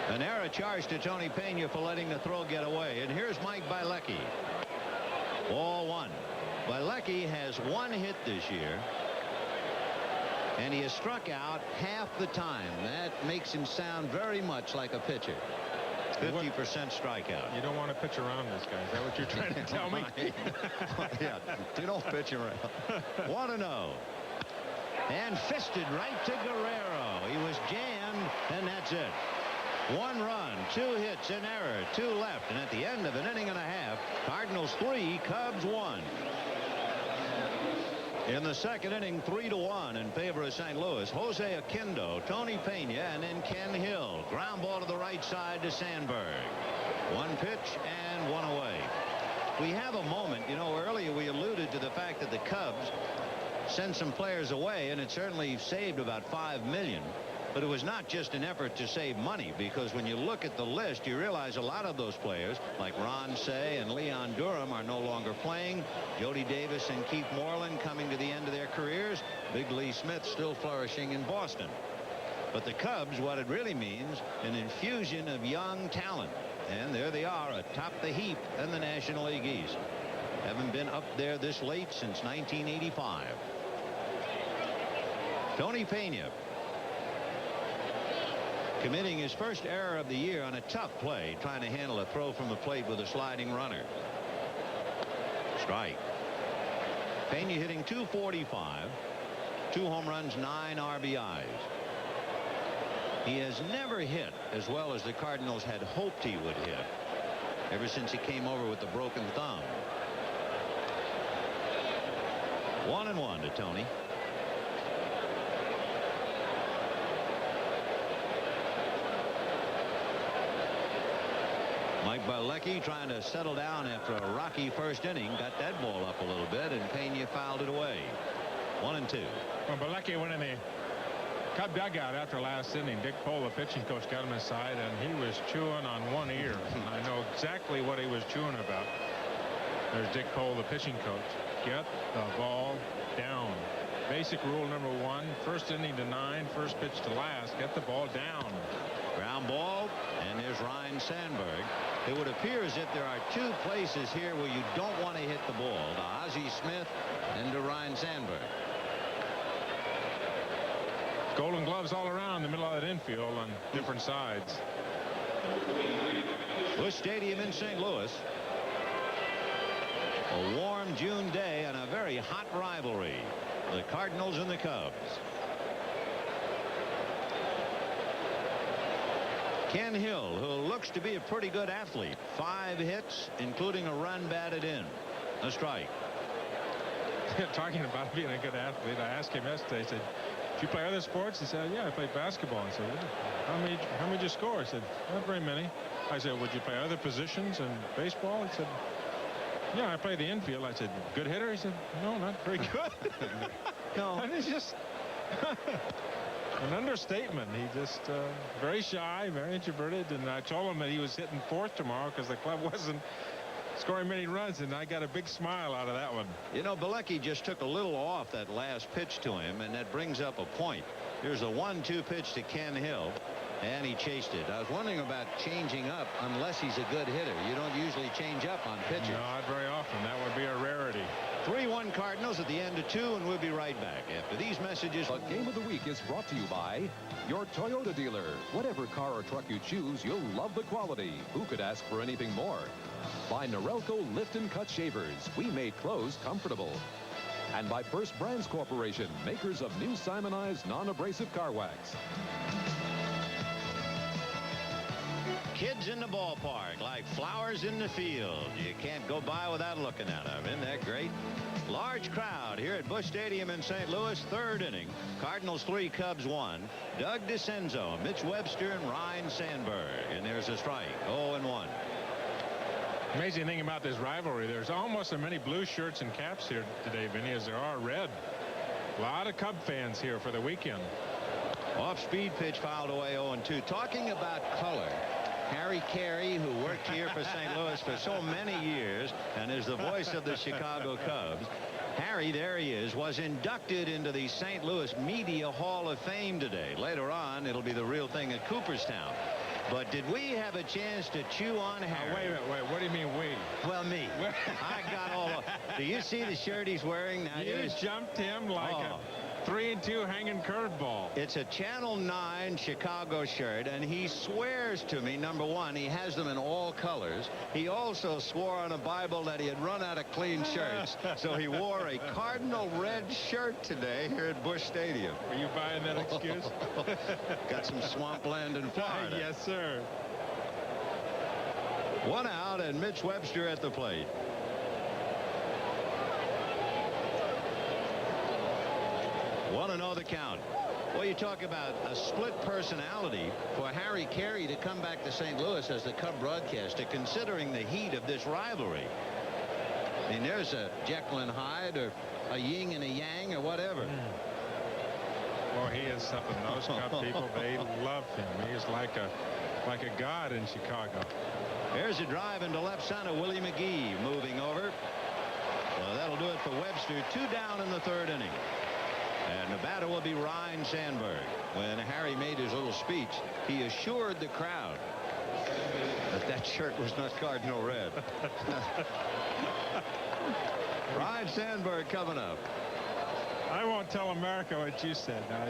F: An error charge to Tony Pena for letting the throw get away. And here's Mike Bilecki. Ball 1. Bilecki has 1 hit this year, and he has struck out half the time. That makes him sound very much like a pitcher. 50% strikeout.
H: You don't want to pitch around this guy. Is that what you're trying to tell me?
F: Yeah, you don't pitch around. 1-0. And fisted right to Guerrero. He was jammed, and that's it. 1 run, 2 hits, an error, 2 left, and at the end of an inning and a half, Cardinals 3, Cubs 1. In the second inning, 3-1 in favor of St. Louis. Jose Aquindo, Tony Pena, and then Ken Hill. Ground ball to the right side to Sandberg. 1 pitch and 1 away. We have a moment, you know, earlier we alluded to the fact that the Cubs sent some players away, and it certainly saved about $5 million. But it was not just an effort to save money, because when you look at the list, you realize a lot of those players, like Ron Cey and Leon Durham, are no longer playing. Jody Davis and Keith Moreland coming to the end of their careers. Big Lee Smith still flourishing in Boston. But the Cubs, what it really means, an infusion of young talent. And there they are atop the heap in the National League East. Haven't been up there this late since 1985. Tony Pena committing his first error of the year on a tough play, trying to handle a throw from the plate with a sliding runner. Strike. Pena hitting .245, 2 home runs, 9 RBIs. He has never hit as well as the Cardinals had hoped he would hit ever since he came over with the broken thumb. 1-1 to Tony. Mike Bilecki trying to settle down after a rocky first inning. Got that ball up a little bit, and Pena fouled it away. 1-2.
H: When Bilecki went in the Cub dugout after last inning, Dick Pole, the pitching coach, got him aside, and he was chewing on one ear. I know exactly what he was chewing about. There's Dick Pole, the pitching coach. Get the ball down. Basic rule number 1, first inning to 9, first pitch to last. Get the ball down.
F: Ground ball, and there's Ryne Sandberg. It would appear as if there are 2 places here where you don't want to hit the ball, to Ozzie Smith and to Ryne Sandberg.
H: Golden gloves all around the middle of that infield on different sides.
F: Busch Stadium in St. Louis. A warm June day and a very hot rivalry. The Cardinals and the Cubs. Ken Hill, who looks to be a pretty good athlete. 5 hits, including a run batted in. A strike.
H: Talking about being a good athlete, I asked him yesterday, I said, "Do you play other sports?" He said, "Yeah, I play basketball." I said, how many did you score?" I said, "Not very many." I said, "Would you play other positions in baseball?" He said, "Yeah, I play the infield." I said, "Good hitter?" He said, "No, not very good."
F: No.
H: And it's just an understatement. He just very shy, very introverted, and I told him that he was hitting 4th tomorrow because the club wasn't scoring many runs, and I got a big smile out of that one.
F: You know, Bilecki just took a little off that last pitch to him, and that brings up a point. Here's a 1-2 pitch to Ken Hill, and he chased it. I was wondering about changing up unless he's a good hitter. You don't usually change up on pitchers.
H: No, not very often. That would be a rarity.
F: 3-1 Cardinals at the end of 2, and we'll be right back after these messages.
G: The Game of the Week is brought to you by your Toyota dealer. Whatever car or truck you choose, you'll love the quality. Who could ask for anything more? By Norelco Lift and Cut Shavers. We made clothes comfortable. And by First Brands Corporation, makers of new Simonized non-abrasive car wax.
F: Kids in the ballpark like flowers in the field. You can't go by without looking at them. Isn't that great? Large crowd here at Busch Stadium in St. Louis. 3rd inning. Cardinals 3, Cubs 1. Doug DeCenzo, Mitch Webster, and Ryan Sandberg. And there's a strike. 0-1.
H: Amazing thing about this rivalry, there's almost as many blue shirts and caps here today, Vinny, as there are red. A lot of Cub fans here for the weekend.
F: Off-speed pitch fouled away 0-2. Talking about color, Harry Carey, who worked here for St. Louis for so many years and is the voice of the Chicago Cubs. Harry, there he is, was inducted into the St. Louis Media Hall of Fame today. Later on, it'll be the real thing at Cooperstown. But did we have a chance to chew on Harry?
H: Wait a minute, wait. What do you mean we?
F: Well, me. I got all of... Do you see the shirt he's wearing? Now,
H: you jumped him like a 3-2 hanging curveball.
F: It's a Channel 9 Chicago shirt, and he swears to me, number one, he has them in all colors. He also swore on a Bible that he had run out of clean shirts, so he wore a cardinal red shirt today here at Busch Stadium.
H: Are you buying that excuse?
F: Got some swampland in Florida.
H: Yes, sir.
F: 1 out, and Mitch Webster at the plate. Want to know the count. Well, you talk about a split personality for Harry Carey to come back to St. Louis as the Cub broadcaster, considering the heat of this rivalry. I mean, there's a Jekyll and Hyde or a yin and a yang or whatever.
H: Well, he is something. Those Cub people, they love him. He's like a god in Chicago.
F: There's a drive into left center. Willie McGee moving over. Well, that'll do it for Webster. 2 down in the 3rd inning. And the batter will be Ryan Sandberg. When Harry made his little speech, he assured the crowd that that shirt was not cardinal red. Ryan Sandberg coming up.
H: I won't tell America what you said. Now,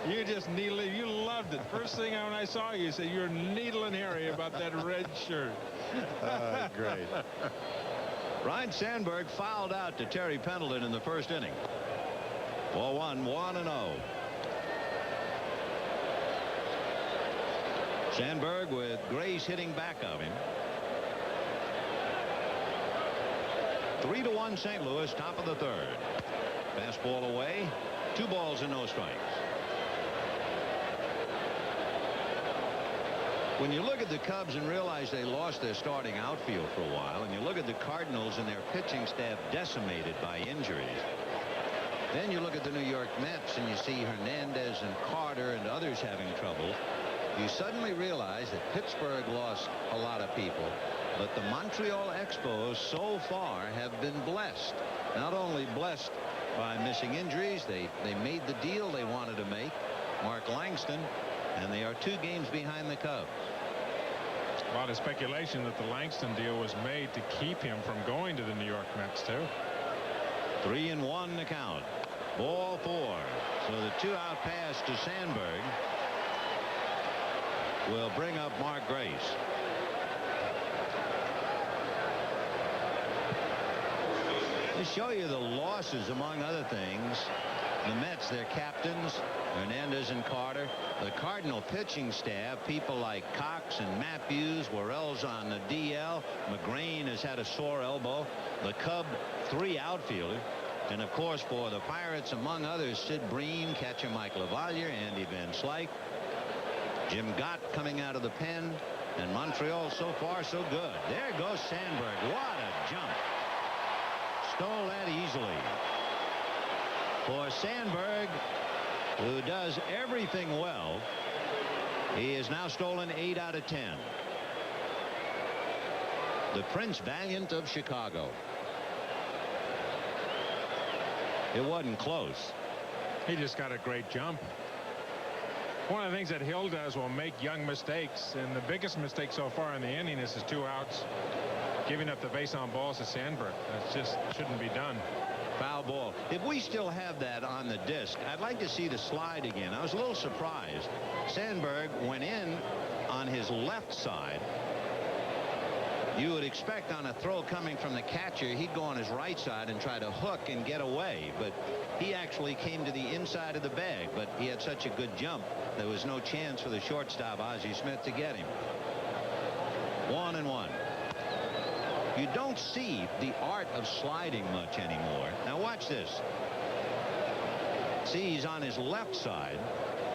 H: you just needled, you loved it. First thing when I saw you, said you're needling Harry about that red shirt.
F: Great. Ryan Sandberg fouled out to Terry Pendleton in the 1st inning. 1-1, 1-0. Sandberg with Grace hitting back of him. 3-1 St. Louis, top of the 3rd. Fastball away. 2 balls and no strikes. When you look at the Cubs and realize they lost their starting outfield for a while, and you look at the Cardinals and their pitching staff decimated by injuries, then you look at the New York Mets and you see Hernandez and Carter and others having trouble. You suddenly realize that Pittsburgh lost a lot of people, but the Montreal Expos so far have been blessed. Not only blessed by missing injuries, they made the deal they wanted to make, Mark Langston, and they are 2 games behind the Cubs.
H: A lot of speculation that the Langston deal was made to keep him from going to the New York Mets, too.
F: 3-1 the count. Ball 4. So the 2-out pass to Sandberg will bring up Mark Grace. To show you the losses, among other things, the Mets, their captains, Hernandez and Carter, the Cardinal pitching staff, people like Cox and Matthews, Worrell's on the DL, McGrain has had a sore elbow, the Cub 3 outfielders, and of course for the Pirates, among others, Sid Breen, catcher Mike LaValliere, Andy Van Slyke, Jim Gott coming out of the pen, and Montreal so far so good. There goes Sandberg. What a jump. Stole that easily. For Sandberg, who does everything well, he has now stolen 8 out of 10. The Prince Valiant of Chicago. It wasn't close.
H: He just got a great jump. One of the things that Hill does will make young mistakes, and the biggest mistake so far in the inning is his 2 outs, giving up the base on balls to Sandberg. That just shouldn't be done.
F: Foul ball. If we still have that on the disc, I'd like to see the slide again. I was a little surprised. Sandberg went in on his left side. You would expect on a throw coming from the catcher, he'd go on his right side and try to hook and get away. But he actually came to the inside of the bag. But he had such a good jump, there was no chance for the shortstop, Ozzie Smith, to get him. 1-1. You don't see the art of sliding much anymore. Now watch this. See, he's on his left side,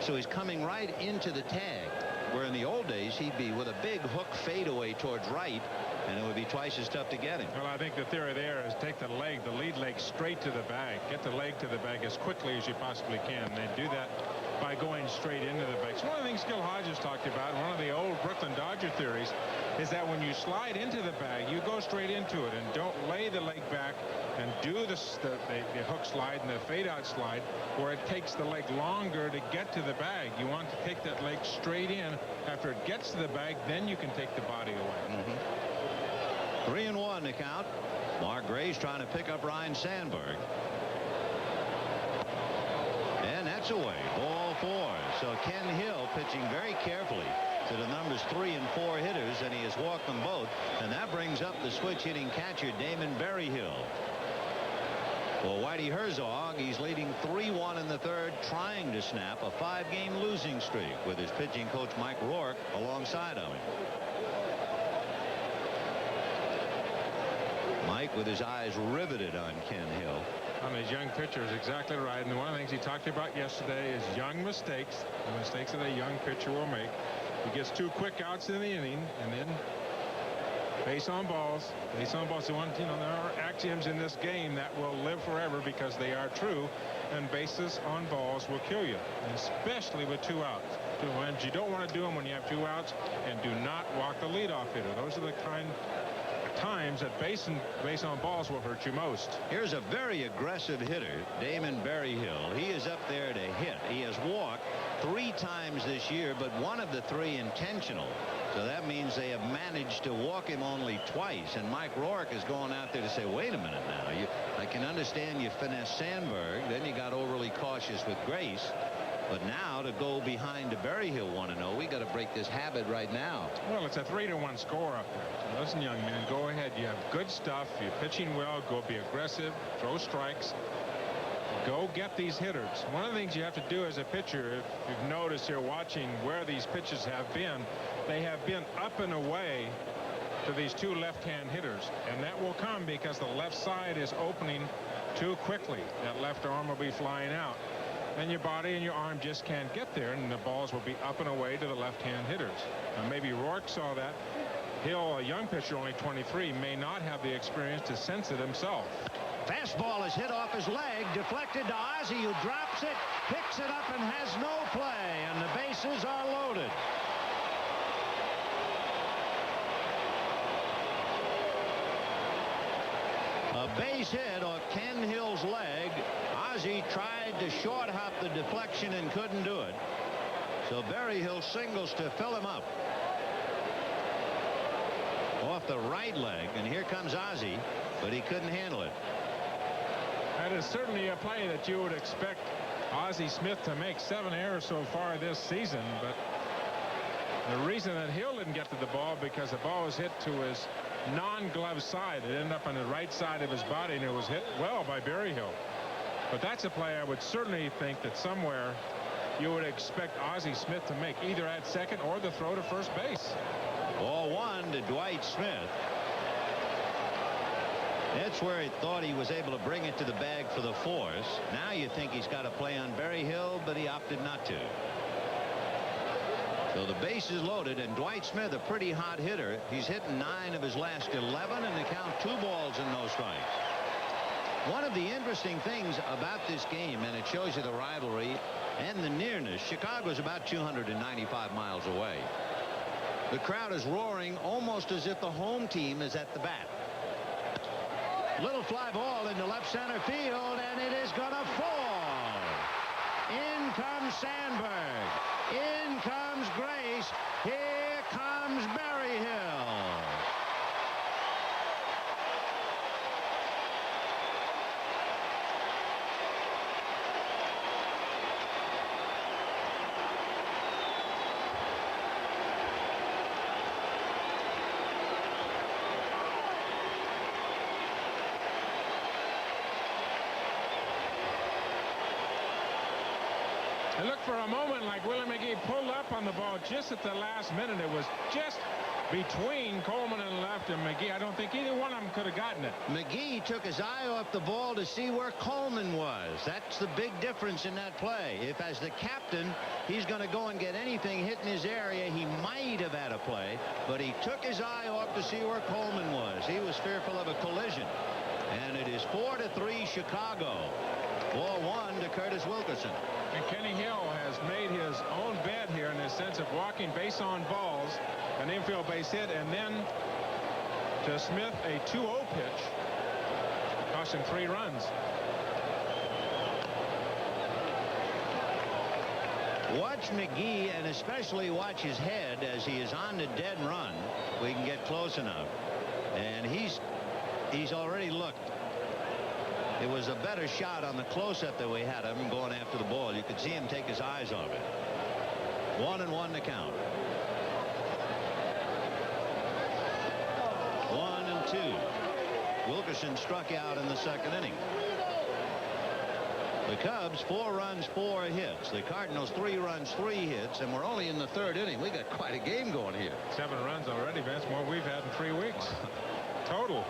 F: so he's coming right into the tag, where in the old days he'd be with a big hook fadeaway towards right, and it would be twice as tough to get him.
H: Well, I think the theory there is take the lead leg straight to the bag. Get the leg to the bag as quickly as you possibly can. They do that by going straight into the bag. So one of the things Gil Hodges talked about, one of the old Brooklyn Dodger theories, is that when you slide into the bag, you go straight into it and don't lay the leg back and do the hook slide and the fade out slide, where it takes the leg longer to get to the bag. You want to take that leg straight in. After it gets to the bag, then you can take the body away.
F: 3-1 the count. Mark Grace trying to pick up Ryne Sandberg. And that's away. Ball 4. So Ken Hill pitching very carefully to the numbers 3 and 4 hitters, and he has walked them both. And that brings up the switch hitting catcher Damon Berryhill. Well, Whitey Herzog, he's leading 3-1 in the third, trying to snap a 5-game losing streak with his pitching coach Mike Rourke alongside of him. Mike with his eyes riveted on Ken Hill.
H: On his young pitcher is exactly right. And one of the things he talked about yesterday is young mistakes, the mistakes that a young pitcher will make. He gets 2 quick outs in the inning, and then base on balls. Base on balls. There are axioms in this game that will live forever because they are true, and bases on balls will kill you, and especially with 2 outs. And you don't want to do them when you have 2 outs, and do not walk the leadoff hitter. Those are the kind times that base on balls will hurt you most.
F: Here's a very aggressive hitter, Damon Berryhill. He is up there to hit. He has walked 3 times this year, but 1 of the 3 intentional. So that means they have managed to walk him only twice. And Mike Rourke is going out there to say, wait a minute now. I can understand you finesse Sandberg. Then you got overly cautious with Grace. But now to go behind to Berryhill 1-0, we got to break this habit right now.
H: Well, it's a 3-1 score up there. So listen, young man, go ahead. You have good stuff. You're pitching well. Go be aggressive. Throw strikes. Go get these hitters. One of the things you have to do as a pitcher, if you've noticed here watching where these pitches have been, they have been up and away to these 2 left-hand hitters. And that will come because the left side is opening too quickly. That left arm will be flying out. Then your body and your arm just can't get there, and the balls will be up and away to the left-hand hitters. Now, maybe Rourke saw that. Hill, a young pitcher, only 23, may not have the experience to sense it himself.
F: Fastball is hit off his leg, deflected to Ozzie, who drops it, picks it up, and has no play, and the bases are loaded. A base hit on Ken Hill's leg. Ozzie tried to short hop the deflection and couldn't do it. So Berryhill singles to fill him up. Off the right leg, and here comes Ozzie, but he couldn't handle it.
H: That is certainly a play that you would expect Ozzie Smith to make. 7 errors so far this season, but the reason that Hill didn't get to the ball because the ball was hit to his non-glove side. It ended up on the right side of his body, and it was hit well by Berryhill. But that's a play I would certainly think that somewhere you would expect Ozzie Smith to make, either at second or the throw to first base.
F: Ball 1 to Dwight Smith. That's where he thought he was able to bring it to the bag for the force. Now you think he's got a play on Berryhill, but he opted not to. So the base is loaded, and Dwight Smith, a pretty hot hitter. He's hitting 9 of his last 11, and they count 2 balls and no strikes. One of the interesting things about this game, and it shows you the rivalry and the nearness, Chicago's about 295 miles away. The crowd is roaring almost as if the home team is at the bat. Little fly ball into left center field, and it is going to fall. In comes Sandberg. In comes Grace. Here comes Berryhill.
H: It looked for a moment like Willie McGee pulled up on the ball just at the last minute. It was just between Coleman and left and McGee. I don't think either one of them could have gotten it.
F: McGee took his eye off the ball to see where Coleman was. That's the big difference in that play. If, as the captain, he's going to go and get anything hit in his area, he might have had a play, but he took his eye off to see where Coleman was. He was fearful of a collision. And it is 4-3 Chicago. Ball 1 to Curtis Wilkerson.
H: And Kenny Hill has made his own bed here in the sense of walking base on balls, an infield base hit, and then to Smith a 2-0 pitch. Cost him 3 runs.
F: Watch McGee, and especially watch his head as he is on the dead run. We can get close enough. And he's already looked. It was a better shot on the close-up that we had him going after the ball. You could see him take his eyes off it. 1-1 to count. 1-2. Wilkerson struck out in the second inning. The Cubs 4 runs, 4 hits. The Cardinals 3 runs, 3 hits, and we're only in the third inning. We got quite a game going here.
H: 7 runs already, Vince. More we've had in 3 weeks total.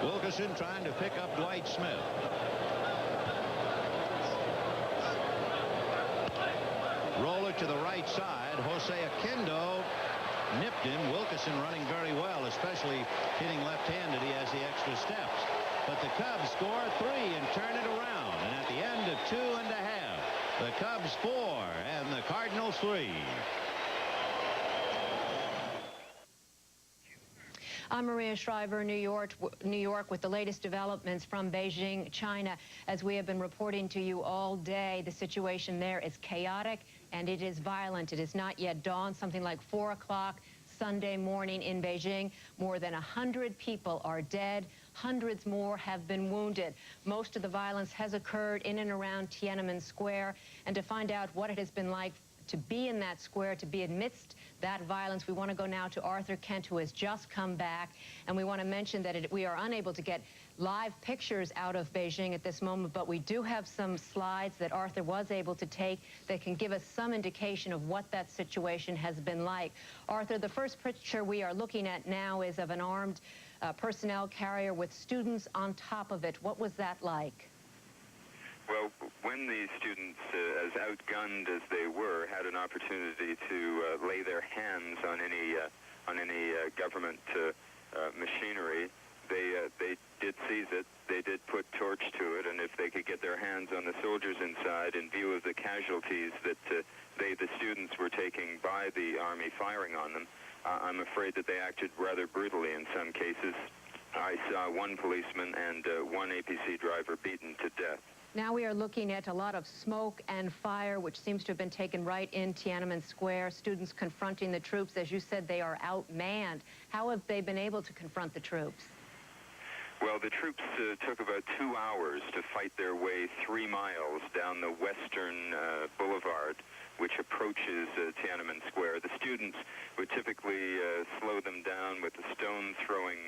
F: Wilkerson trying to pick up Dwight Smith. Roller to the right side. Jose Oquendo nipped him. Wilkerson running very well, especially hitting left-handed. He has the extra steps. But the Cubs score 3 and turn it around. And at the end of 2 1/2, the Cubs 4 and the Cardinals 3.
J: I'm Maria Shriver, New York, with the latest developments from Beijing, China. As we have been reporting to you all day, the situation there is chaotic and it is violent. It is not yet dawn, something like 4 o'clock Sunday morning in Beijing. More than 100 people are dead. Hundreds more have been wounded. Most of the violence has occurred in and around Tiananmen Square. And to find out what it has been like to be in that square, to be amidst that violence, we want to go now to Arthur Kent, who has just come back. And we want to mention that we are unable to get live pictures out of Beijing at this moment, but we do have some slides that Arthur was able to take that can give us some indication of what that situation has been like. Arthur, the first picture we are looking at now is of an armed personnel carrier with students on top of it. What was that like?
K: Well, when the students, as outgunned as they were, had an opportunity to lay their hands on any government machinery, they did seize it. They did put torch to it, and if they could get their hands on the soldiers inside, in view of the casualties that the students were taking by the army firing on them, I'm afraid that they acted rather brutally in some cases. I saw 1 policeman and 1 APC driver beaten to death.
J: Now we are looking at a lot of smoke and fire, which seems to have been taken right in Tiananmen Square. Students confronting the troops. As you said, they are outmanned. How have they been able to confront the troops?
K: Well, the troops took about 2 hours to fight their way 3 miles down the western boulevard, which approaches Tiananmen Square. The students would typically slow them down with a stone-throwing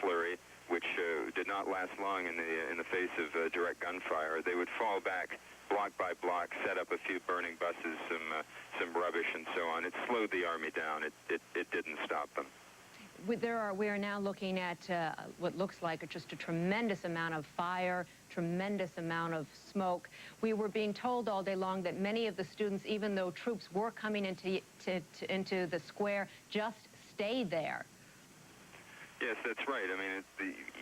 K: flurry, which did not last long in the face of direct gunfire. They would fall back block by block, set up a few burning buses, some rubbish, and so on. It slowed the army down. It didn't stop them.
J: We are now looking at what looks like just a tremendous amount of fire, tremendous amount of smoke. We were being told all day long that many of the students, even though troops were coming into the square, just stayed there.
K: Yes, that's right. I mean,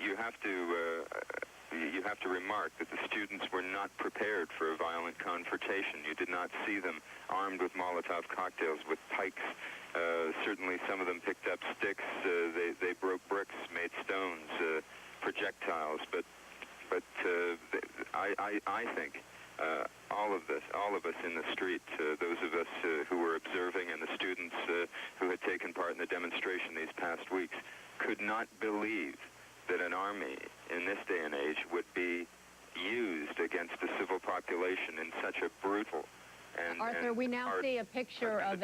K: you have to remark that the students were not prepared for a violent confrontation. You did not see them armed with Molotov cocktails, with pikes. Certainly some of them picked up sticks. They broke bricks, made stones, projectiles. But I think all of us in the street, those of us who were observing, and the students who had taken part in the demonstration these past weeks, could not believe that an army in this day and age would be used against the civil population in such a brutal and
J: Arthur, we now see a picture of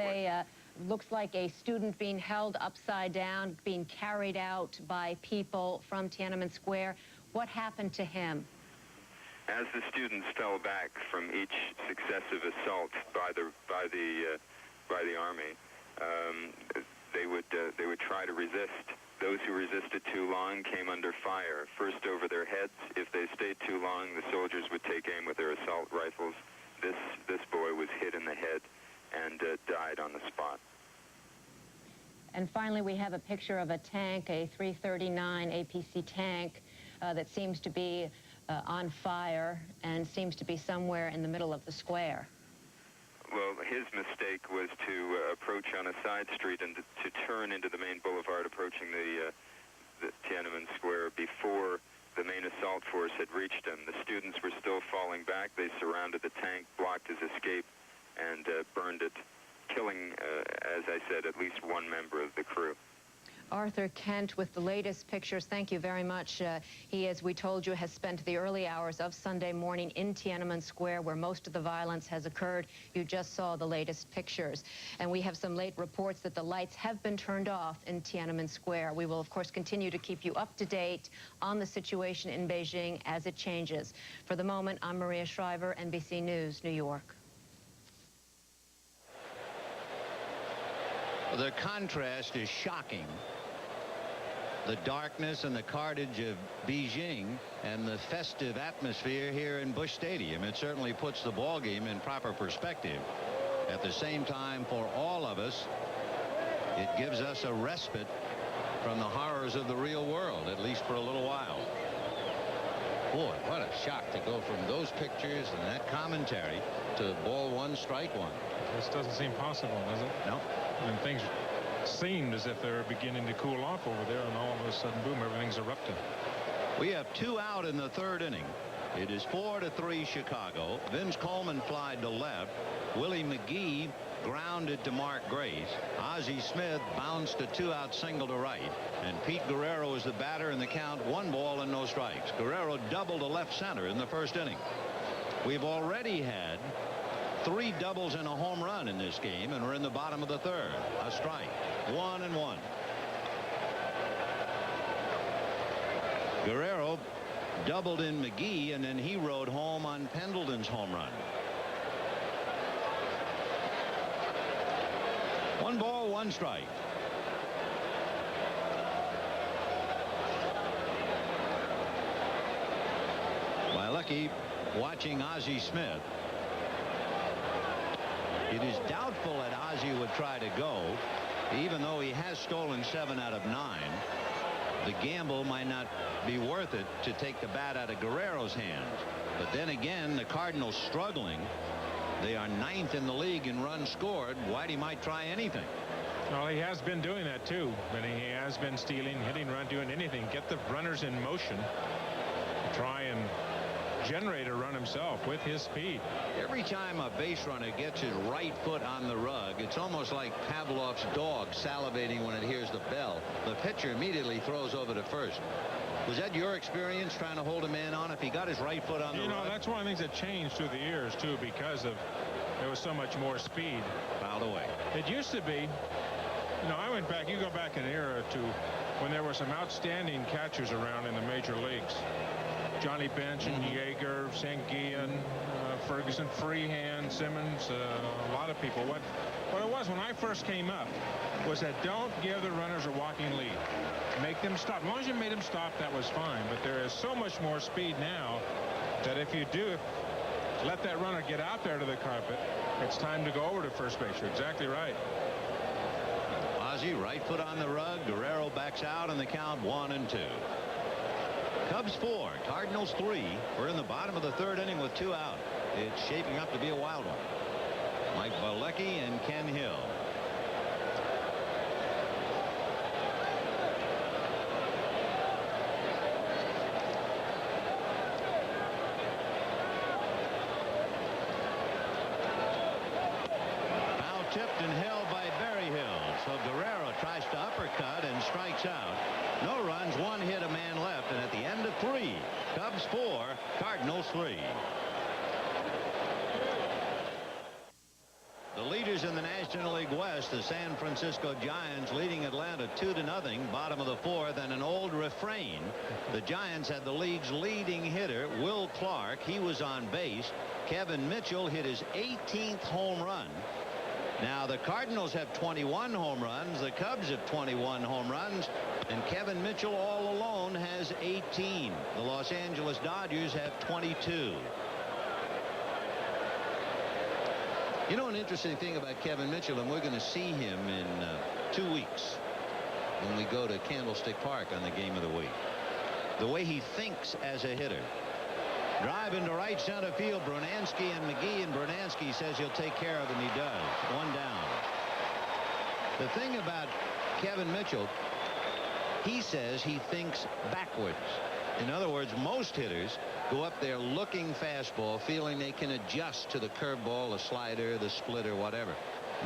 J: looks like a student being held upside down, being carried out by people from Tiananmen Square. What happened to him?
K: As the students fell back from each successive assault by the army, they would try to resist. Those who resisted too long came under fire, first over their heads. If they stayed too long, the soldiers would take aim with their assault rifles. This boy was hit in the head and died on the spot.
J: And finally, we have a picture of a tank, a 339 APC tank that seems to be on fire and seems to be somewhere in the middle of the square.
K: Well, his mistake was to approach on a side street and to turn into the main boulevard, approaching the Tiananmen Square before the main assault force had reached him. The students were still falling back. They surrounded the tank, blocked his escape, and burned it, killing, as I said, at least one member of the crew.
J: Arthur Kent with the latest pictures. Thank you very much. He, as we told you, has spent the early hours of Sunday morning in Tiananmen Square, where most of the violence has occurred. You just saw the latest pictures. And we have some late reports that the lights have been turned off in Tiananmen Square. We will, of course, continue to keep you up to date on the situation in Beijing as it changes. For the moment, I'm Maria Shriver, NBC News, New York.
F: The contrast is shocking. The darkness and the carnage of Beijing and the festive atmosphere here in Busch Stadium. It certainly puts the ball game in proper perspective. At the same time, for all of us, it gives us a respite from the horrors of the real world, at least for a little while. Boy, what a shock to go from those pictures and that commentary to ball one, strike one.
H: This doesn't seem possible, does it?
F: No.
H: And things seemed as if they were beginning to cool off over there, and all of a sudden, boom, everything's erupting.
F: We have 2 out in the 3rd inning. It is 4-3 Chicago. Vince Coleman flied to left. Willie McGee grounded to Mark Grace. Ozzie Smith bounced a 2-out single to right. And Pete Guerrero is the batter in the count, 1 ball and no strikes. Guerrero doubled to left center in the 1st inning. We've already had 3 doubles and a home run in this game, and we're in the bottom of the 3rd. A strike. 1-1. Guerrero doubled in McGee, and then he rode home on Pendleton's home run. 1 ball, 1 strike. By lucky, watching Ozzie Smith. It is doubtful that Ozzie would try to go, even though he has stolen 7 out of 9. The gamble might not be worth it to take the bat out of Guerrero's hands. But then again, the Cardinals struggling. They are 9th in the league in runs scored. Whitey might try anything.
H: Well, he has been doing that too, but he has been stealing, hitting, run, doing anything. Get the runners in motion. Try and generate a run himself with his speed.
F: Every time a base runner gets his right foot on the rug, it's almost like Pavlov's dog salivating when it hears the bell. The pitcher immediately throws over to first. Was that your experience trying to hold a man on if he got his right foot on the rug?
H: You know, that's one of the things that changed through the years, too, because of there was so much more speed.
F: Fouled away.
H: It used to be, you know, I went back, you go back an era to when there were some outstanding catchers around in the major leagues. Johnny Bench and Yeager, St. Gian, Ferguson, Freehand, Simmons, a lot of people. What it was when I first came up was that don't give the runners a walking lead. Make them stop. As long as you made them stop, that was fine. But there is so much more speed now that if you do let that runner get out there to the carpet, it's time to go over to first base. You're exactly right.
F: Ozzie, right foot on the rug. Guerrero backs out and the count 1-2. Cubs 4, Cardinals 3. We're in the bottom of the third inning with 2 out. It's shaping up to be a wild one. Mike Valecki and Ken Hill. Foul tipped and held by Berryhill. So Guerrero tries to uppercut and strikes out. No runs, 1 hit, a man left, and at the end of 3, Cubs 4, Cardinals 3. The leaders in the National League West, the San Francisco Giants, leading Atlanta 2-0, bottom of the 4th, and an old refrain. The Giants had the league's leading hitter, Will Clark. He was on base. Kevin Mitchell hit his 18th home run. Now the Cardinals have 21 home runs. The Cubs have 21 home runs. And Kevin Mitchell all alone has 18. The Los Angeles Dodgers have 22. You know, an interesting thing about Kevin Mitchell, and we're going to see him in 2 weeks when we go to Candlestick Park on the game of the week. The way he thinks as a hitter. Drive into right center field. Brunansky and McGee, and Brunansky says he'll take care of him. He does. 1 down. The thing about Kevin Mitchell, he says he thinks backwards. In other words, most hitters go up there looking fastball, feeling they can adjust to the curveball, the slider, the splitter, whatever.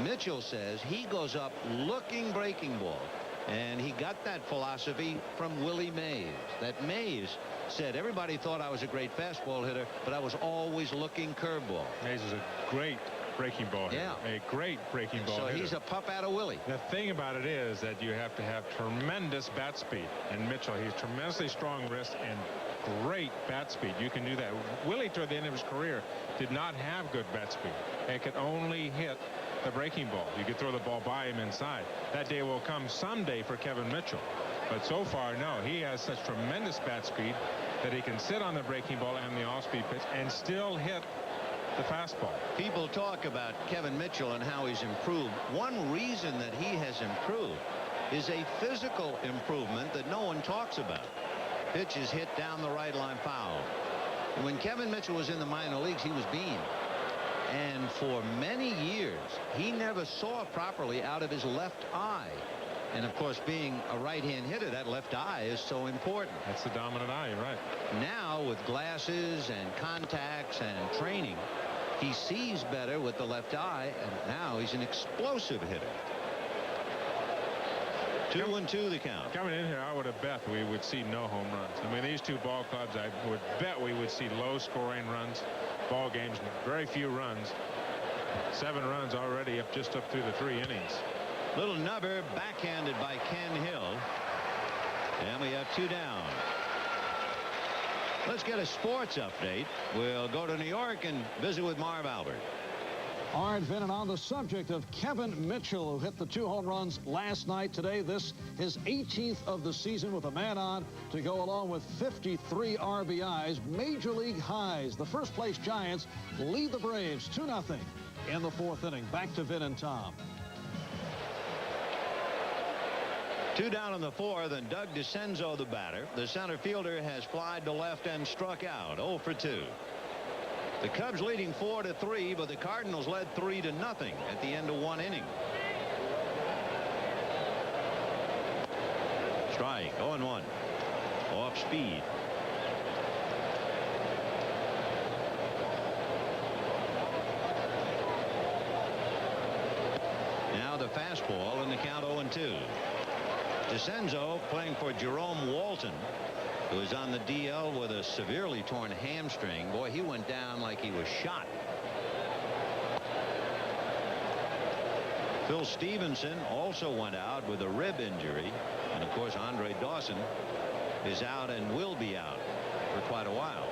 F: Mitchell says he goes up looking breaking ball. And he got that philosophy from Willie Mays. That Mays said everybody thought I was a great fastball hitter, but I was always looking curveball.
H: Mays is a great breaking ball hitter.
F: Yeah.
H: A great breaking ball hitter.
F: So he's a pup out of Willie.
H: The thing about it is that you have to have tremendous bat speed. And Mitchell, he's tremendously strong wrist and great bat speed. You can do that. Willie, toward the end of his career, did not have good bat speed. And could only hit the breaking ball. You could throw the ball by him inside. That day will come someday for Kevin Mitchell. But so far, no. He has such tremendous bat speed that he can sit on the breaking ball and the off-speed pitch and still hit the fastball.
F: People talk about Kevin Mitchell and how he's improved. One reason that he has improved is a physical improvement that no one talks about. Pitches hit down the right line, foul. When Kevin Mitchell was in the minor leagues, he was beamed. And for many years, he never saw properly out of his left eye. And of course, being a right-hand hitter, that left eye is so important.
H: That's the dominant eye, you're right.
F: Now, with glasses and contacts and training, he sees better with the left eye, and now he's an explosive hitter. 2-2 the count.
H: Coming in here, I would have bet we would see no home runs. I mean, these two ball clubs, I would bet we would see low-scoring runs, ball games, very few runs. 7 runs already just up through the 3 innings.
F: Little nubber backhanded by Ken Hill. And we have 2 down. Let's get a sports update. We'll go to New York and visit with Marv Albert.
A: All right, Vin, and on the subject of Kevin Mitchell, who hit the 2 home runs last night, today, this his 18th of the season with a man on to go along with 53 RBIs, major league highs. The first-place Giants lead the Braves 2-0 in the 4th inning. Back to Vin and Tom.
F: 2 down in the 4th, and Doug DeCenzo, the batter. The center fielder has flied to left and struck out. 0 for 2. The Cubs leading 4-3, but the Cardinals led 3-0 at the end of 1 inning. Strike, 0-1. Off speed. Another fastball and the count 0-2. DeCenzo playing for Jerome Walton, who is on the DL with a severely torn hamstring. Boy, he went down like he was shot. Phil Stevenson also went out with a rib injury. And of course, Andre Dawson is out and will be out for quite a while.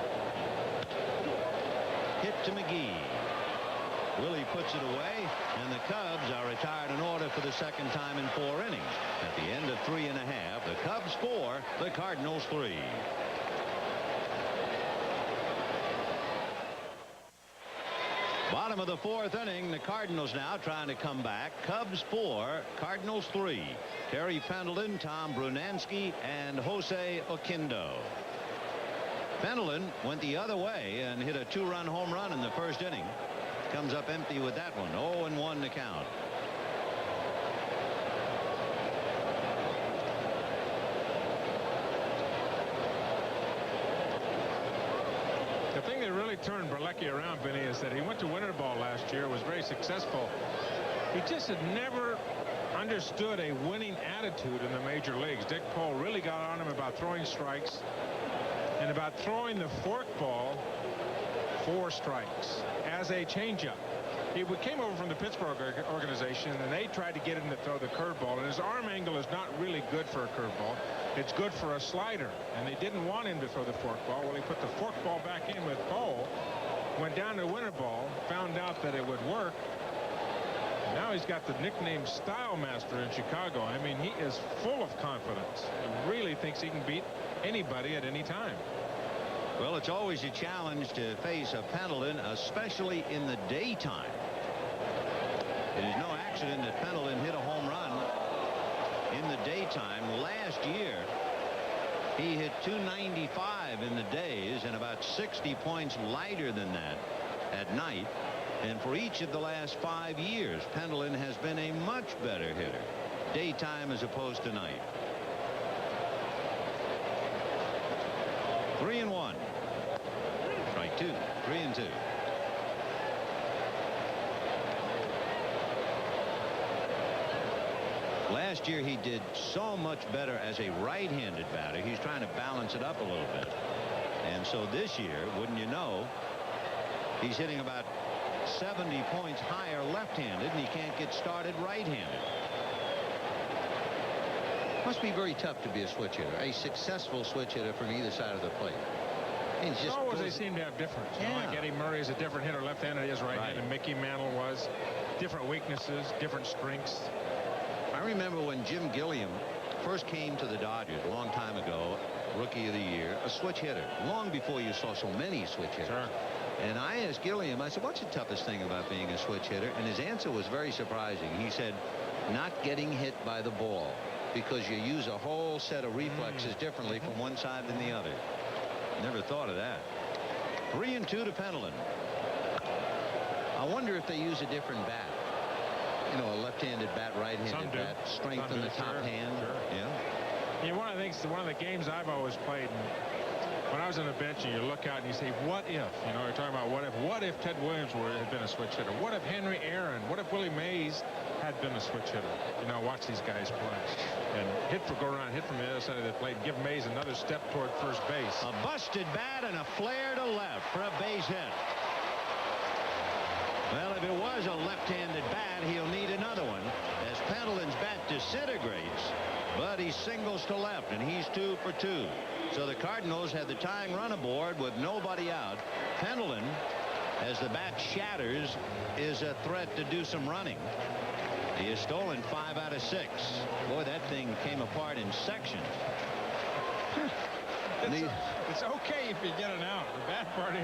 F: Hit to McGee. Willie puts it away, and the Cubs are retired in order for the second time in 4 innings. At the end of 3 1/2, the Cubs 4, the Cardinals 3. Bottom of the 4th inning, the Cardinals now trying to come back. Cubs 4, Cardinals 3. Terry Pendleton, Tom Brunansky, and Jose Oquendo. Pendleton went the other way and hit a 2-run home run in the 1st inning. Comes up empty with that one. 0-1 to count.
H: The thing that really turned Berlecki around, Vinny, is that he went to winter ball last year, was very successful. He just had never understood a winning attitude in the major leagues. Dick Pohl really got on him about throwing strikes and about throwing the forkball 4 strikes as a changeup. He came over from the Pittsburgh organization, and they tried to get him to throw the curveball, and his arm angle is not really good for a curveball. It's good for a slider, and they didn't want him to throw the forkball. Well, he put the forkball back in with Pohl, went down to winter ball, found out that it would work. Now he's got the nickname Style Master in Chicago. I mean, he is full of confidence. He really thinks he can beat anybody at any time.
F: Well, it's always a challenge to face a Pendleton, especially in the daytime. It is no accident that Pendleton hit a home run in the daytime. Last year, he hit .295 in the days and about 60 points lighter than that at night. And for each of the last 5 years, Pendleton has been a much better hitter, daytime as opposed to night. 3-1. Strike 2. 3-2. Last year he did so much better as a right-handed batter. He's trying to balance it up a little bit. And so this year, wouldn't you know, he's hitting about 70 points higher left-handed, and he can't get started right-handed. Must be very tough to be a switch hitter, a successful switch hitter from either side of the plate.
H: It's just always they seem to have difference.
F: Yeah.
H: You know, like Eddie Murray is a different hitter left-handed, he is right-handed.
F: Right.
H: Mickey Mantle was. Different weaknesses, different strengths.
F: I remember when Jim Gilliam first came to the Dodgers a long time ago, Rookie of the Year, a switch hitter, long before you saw so many switch hitters.
H: Sure.
F: And I asked Gilliam, I said, what's the toughest thing about being a switch hitter? And his answer was very surprising. He said, not getting hit by the ball, because you use a whole set of reflexes differently from one side than the other. Never thought of that. 3-2 to Pendleton. I wonder if they use a different bat. You know, a left-handed bat, right-handed bat, strength in the top hand.
H: Sure.
F: Yeah.
H: You know, one of the things, one of the games I've always played, when I was on the bench and you look out and you say, what if? You know, you're talking about what if Ted Williams had been a switch hitter? What if Henry Aaron? What if Willie Mays had been a switch hitter? You know, watch these guys play. And go around, hit from the other side of the plate, and give Mays another step toward first base.
F: A busted bat and a flare to left for a base hit. Well, if it was a left-handed bat, he'll need another one as Pendleton's bat disintegrates. But he singles to left, and he's 2 for 2. So the Cardinals had the tying run aboard with nobody out. Pendleton, as the bat shatters, is a threat to do some running. He has stolen 5 out of 6. Boy, that thing came apart in sections.
H: It's okay if you get it out. The bad part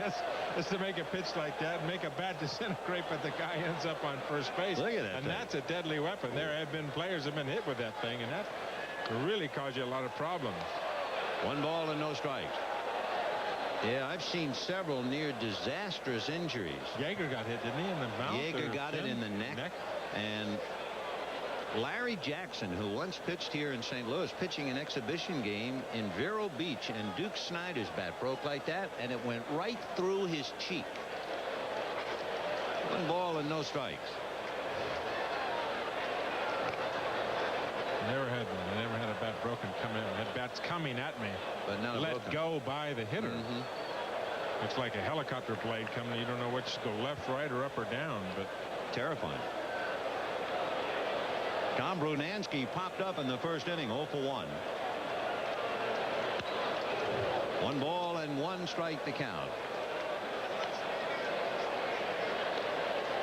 H: is to make a pitch like that and make a bat disintegrate, but the guy ends up on first base.
F: Look at that
H: and
F: thing.
H: That's a deadly weapon. There have been players that have been hit with that thing, and that really caused you a lot of problems.
F: 1 ball and no strikes. Yeah, I've seen several near disastrous injuries.
H: Yeager got hit, didn't he, in the mouth?
F: Yeager got it in the neck. And Larry Jackson, who once pitched here in St. Louis, pitching an exhibition game in Vero Beach, and Duke Snyder's bat broke like that, and it went right through his cheek. 1 ball and no strikes.
H: Never had one. I never had a bat broken coming in. I had bats coming at me,
F: but not
H: let
F: broken.
H: Go by the hitter. It's like a helicopter blade coming. You don't know which to go left, right, or up or down, but
F: terrifying. Tom Brunansky popped up in the first inning, 0 for 1. 1 ball and 1 strike to count.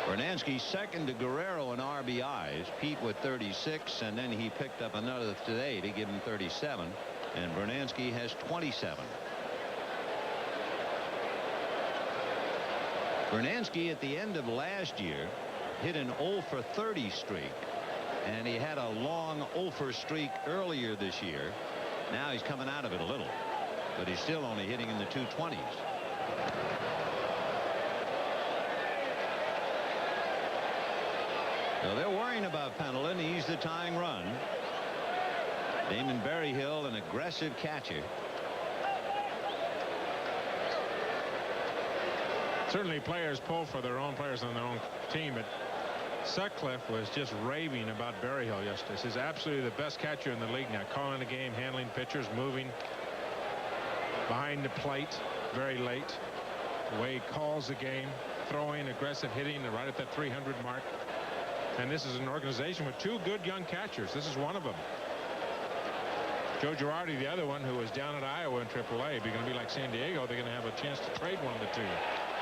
F: Brunansky second to Guerrero in RBIs. Pete with 36, and then he picked up another today to give him 37. And Brunansky has 27. Brunansky at the end of last year hit an 0 for 30 streak. And he had a long 0 for streak earlier this year. Now he's coming out of it a little. But he's still only hitting in the 220s. So they're worrying about Pendleton. He's the tying run. Damon Berryhill, an aggressive catcher.
H: Certainly players pull for their own players on their own team, but Sutcliffe was just raving about Berryhill yesterday. He's absolutely the best catcher in the league now, calling the game, handling pitchers, moving behind the plate very late. The way he calls the game, throwing, aggressive hitting, right at that 300 mark. And this is an organization with 2 good young catchers. This is one of them. Joe Girardi, the other one, who was down at Iowa in AAA. If you're going to be like San Diego, they're going to have a chance to trade one of the 2.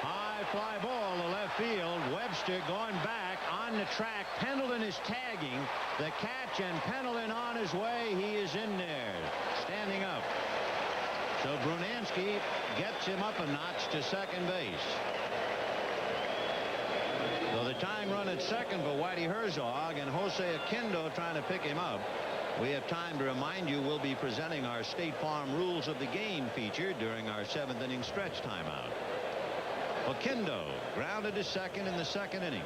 F: High fly ball to left field. Webster going back on the track. Pendleton is tagging the catch, and Pendleton on his way. He is in there, standing up. So Brunansky gets him up a notch to second base. So the tying run at second for Whitey Herzog, and Jose Oquendo trying to pick him up. We have time to remind you we'll be presenting our State Farm Rules of the Game feature during our 7th inning stretch timeout. Oquendo grounded to second in the second inning.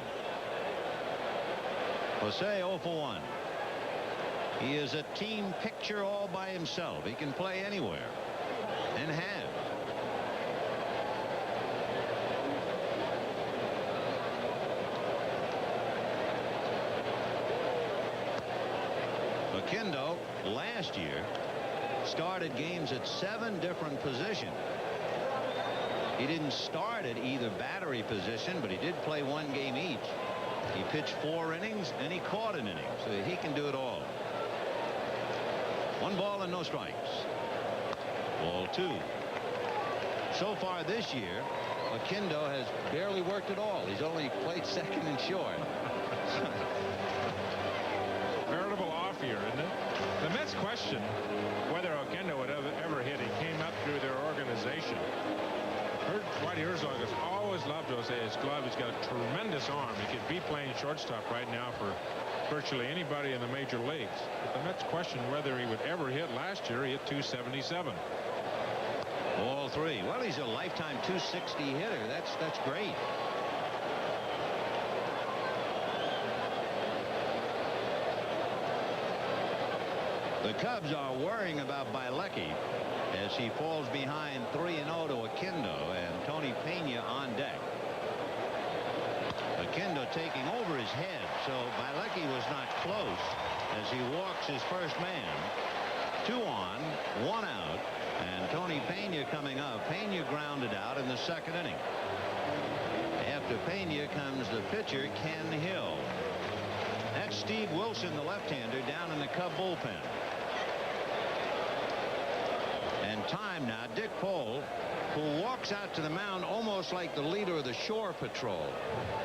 F: Jose 0 for 1. He is a team picture all by himself. He can play anywhere, and has. Oquendo last year started games at 7 different positions. He didn't start at either battery position, but he did play 1 game each. He pitched 4 innings and he caught an inning, so he can do it all. 1 ball and no strikes. Ball 2. So far this year, Oquendo has barely worked at all. He's only played second and short.
H: Veritable off year, isn't it? The Mets question whether Oquendo would ever hit. He came up through their organization. Whitey Herzog has always loved Jose's glove. He's got a tremendous arm. He could be playing shortstop right now for virtually anybody in the major leagues. But the Mets question whether he would ever hit. Last year he hit 277.
F: Ball 3. Well, he's a lifetime 260 hitter. That's great. The Cubs are worrying about Bielecki as he falls behind 3-0 to Oquendo, and Tony Pena on deck. Oquendo taking over his head, so Bielecki was not close as he walks his first man. 2 on, 1 out, and Tony Pena coming up. Pena grounded out in the second inning. After Pena comes the pitcher, Ken Hill. That's Steve Wilson, the left-hander, down in the Cub bullpen. And time now, Dick Pohl, who walks out to the mound almost like the leader of the Shore Patrol.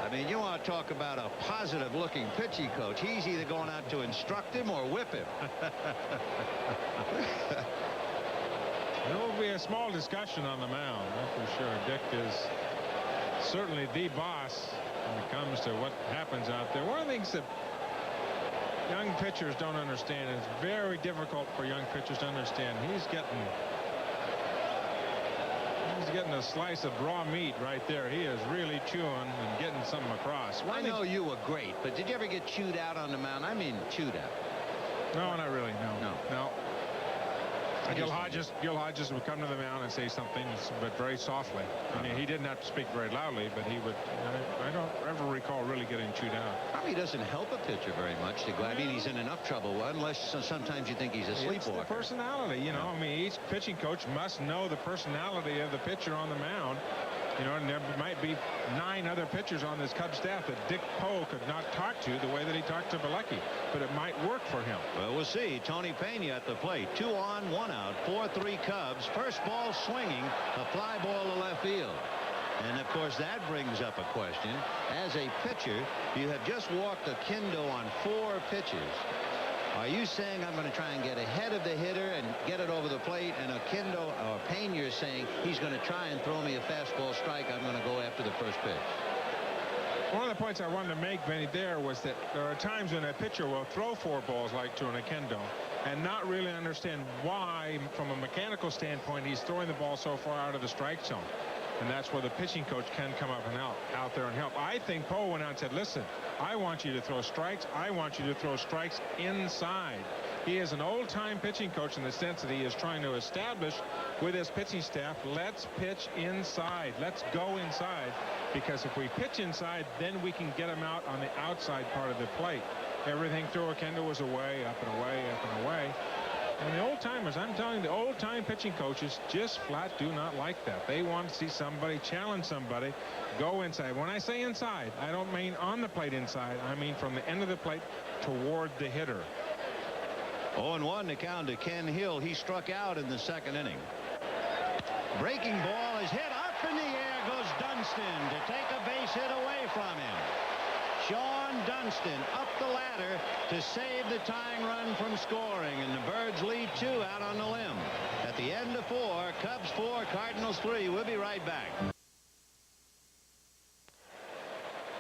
F: I mean, you want to talk about a positive-looking pitching coach. He's either going out to instruct him or whip him.
H: There will be a small discussion on the mound, that's for sure. Dick is certainly the boss when it comes to what happens out there. One of the things that young pitchers don't understand, it's very difficult for young pitchers to understand. He's getting a slice of raw meat right there. He is really chewing and getting something across.
F: I know you were great, but did you ever get chewed out on the mound? I mean, chewed out.
H: No, not really. No. Gil Hodges would come to the mound and say something, but very softly. I mean, he didn't have to speak very loudly, but he would. I don't ever recall really getting chewed out.
F: Probably doesn't help a pitcher very much to go. I mean, he's in enough trouble, unless sometimes you think he's a sleepwalker.
H: It's the personality, you know. I mean, each pitching coach must know the personality of the pitcher on the mound. You know, and there might be 9 other pitchers on this Cubs staff that Dick Poe could not talk to the way that he talked to Bilecki, but it might work for him.
F: Well, we'll see. Tony Pena at the plate. 2 on, 1 out. 4-3 Cubs. First ball swinging. A fly ball to left field. And, of course, that brings up a question. As a pitcher, you have just walked a Kendo on 4 pitches. Are you saying I'm going to try and get ahead of the hitter and get it over the plate, and Kendo or Pena is saying he's going to try and throw me a fastball strike, I'm going to go after the first pitch?
H: One of the points I wanted to make, Benny, there was that there are times when a pitcher will throw 4 balls like to an Kendo and not really understand why, from a mechanical standpoint, he's throwing the ball so far out of the strike zone. And that's where the pitching coach can come up and out there and help. I think Poe went out and said, listen, I want you to throw strikes. I want you to throw strikes inside. He is an old-time pitching coach in the sense that he is trying to establish with his pitching staff, let's pitch inside. Let's go inside. Because if we pitch inside, then we can get him out on the outside part of the plate. Everything through Kendo was away, up and away, up and away. And the old-timers, I'm telling you, the old-time pitching coaches just flat do not like that. They want to see somebody challenge somebody, go inside. When I say inside, I don't mean on the plate inside. I mean from the end of the plate toward the hitter.
F: 0-1 to count to Ken Hill. He struck out in the 2nd inning. Breaking ball is hit up in the air. Goes Dunston to take a base hit away from him. Sean Dunston up the ladder to save the tying run from scoring, and the Birds lead 2 out on the limb. At the end of 4, Cubs 4, Cardinals 3. We'll be right back.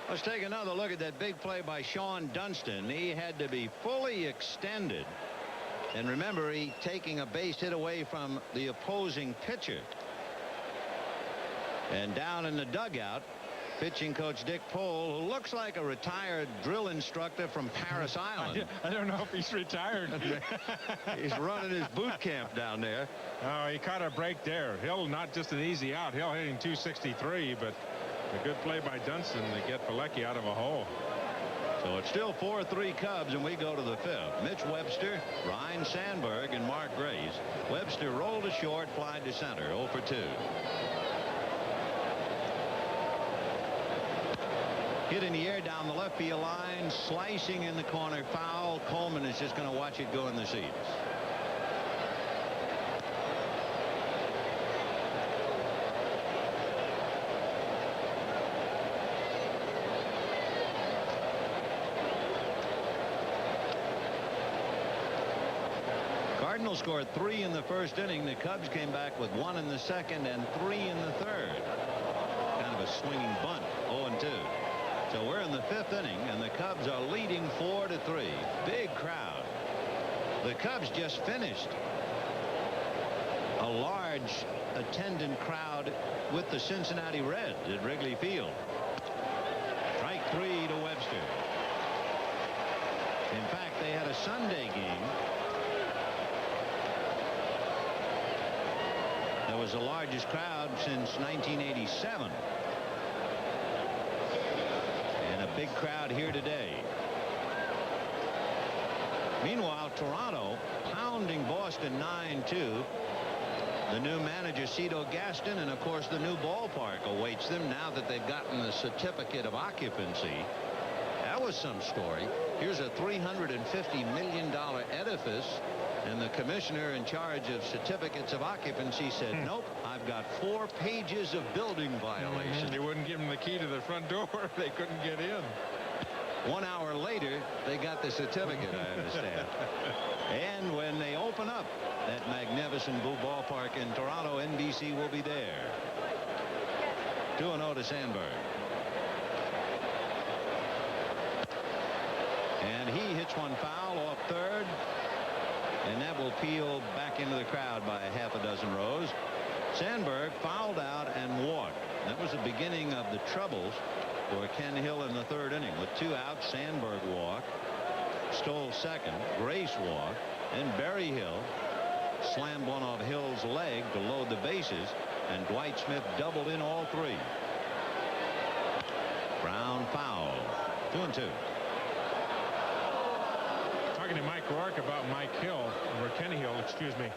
F: Let's take another look at that big play by Sean Dunston. He had to be fully extended. And remember, he taking a base hit away from the opposing pitcher. And down in the dugout, pitching coach Dick Pohl, who looks like a retired drill instructor from Paris Island.
H: I don't know if he's retired.
F: He's running his boot camp down there.
H: Oh, he caught a break there. Hill, not just an easy out. Hill hitting 263, but a good play by Dunston to get Bilecki out of a hole.
F: So it's still 4-3 Cubs, and we go to the 5th. Mitch Webster, Ryan Sandberg, and Mark Grace. Webster rolled to short, fly to center, 0 for 2. Hit in the air down the left field line, slicing in the corner, foul. Coleman is just going to watch it go in the seats. Cardinals scored 3 in the 1st inning. The Cubs came back with 1 in the 2nd and 3 in the 3rd. Kind of a swinging bunt, 0-2. So we're in the 5th inning, and the Cubs are leading 4-3. Big crowd. The Cubs just finished a large attendant crowd with the Cincinnati Reds at Wrigley Field. Strike 3 to Webster. In fact, they had a Sunday game. That was the largest crowd since 1987. Big crowd here today. Meanwhile, Toronto pounding Boston 9-2. The new manager, Cito Gaston, and of course the new ballpark awaits them now that they've gotten the certificate of occupancy. That was some story. Here's a $350 million edifice, and the commissioner in charge of certificates of occupancy said, nope, I've got 4 pages of building violations.
H: They wouldn't give them the key to the front door. They couldn't get in.
F: 1 hour later, they got the certificate, I understand. And when they open up that magnificent blue ballpark in Toronto, NBC will be there. 2-0 to Sandberg. And he hits one foul off third. And that will peel back into the crowd by a half a dozen rows. Sandberg fouled out and walked. That was the beginning of the troubles for Ken Hill in the 3rd inning. With 2 outs, Sandberg walked, Stoll second, Grace walked, and Berryhill slammed one off Hill's leg to load the bases, and Dwight Smith doubled in all three. Ground foul. 2-2.
H: Talking to Mike Rourke about Mike Hill, or Kenny Hill, excuse me.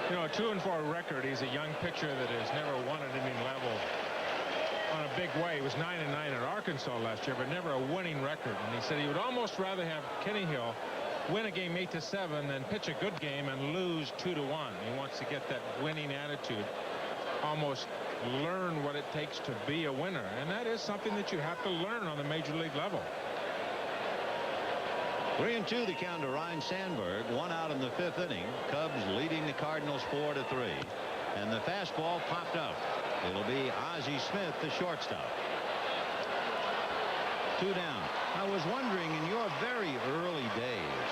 H: You know, a 2-4 record. He's a young pitcher that has never won at any level on a big way. He was 9-9 at Arkansas last year, but never a winning record. And he said he would almost rather have Kenny Hill win a game 8-7 than pitch a good game and lose 2-1. He wants to get that winning attitude, almost learn what it takes to be a winner. And that is something that you have to learn on the major league level.
F: 3-2 the count to Ryan Sandberg. 1 out in the 5th inning. Cubs leading the Cardinals 4-3. And the fastball popped up. It'll be Ozzie Smith, the shortstop. 2 down. I was wondering, in your very early days,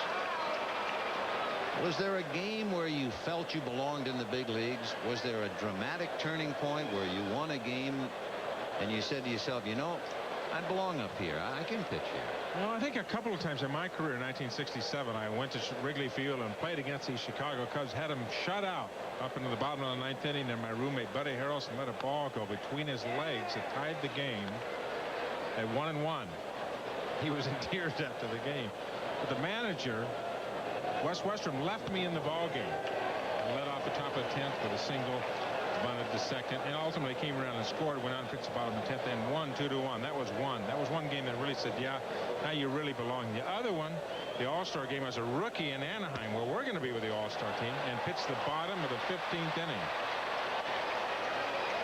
F: was there a game where you felt you belonged in the big leagues? Was there a dramatic turning point where you won a game and you said to yourself, you know, I belong up here. I can pitch here.
H: Well, I think a couple of times in my career in 1967, I went to Wrigley Field and played against the Chicago Cubs, had them shut out up into the bottom of the 9th inning, and my roommate Buddy Harrelson let a ball go between his legs. It tied the game at 1-1. He was in tears after the game. But the manager, Wes Westrom, left me in the ball game. Led off the top of the 10th with a single, bunted the second, and ultimately came around and scored, went out and pitched the bottom of the 10th and won 2-1. That was one. That was one game that really said, yeah, now you really belong. The other one, the All-Star game, as a rookie in Anaheim, where we're going to be with the All-Star team, and pitched the bottom of the 15th inning.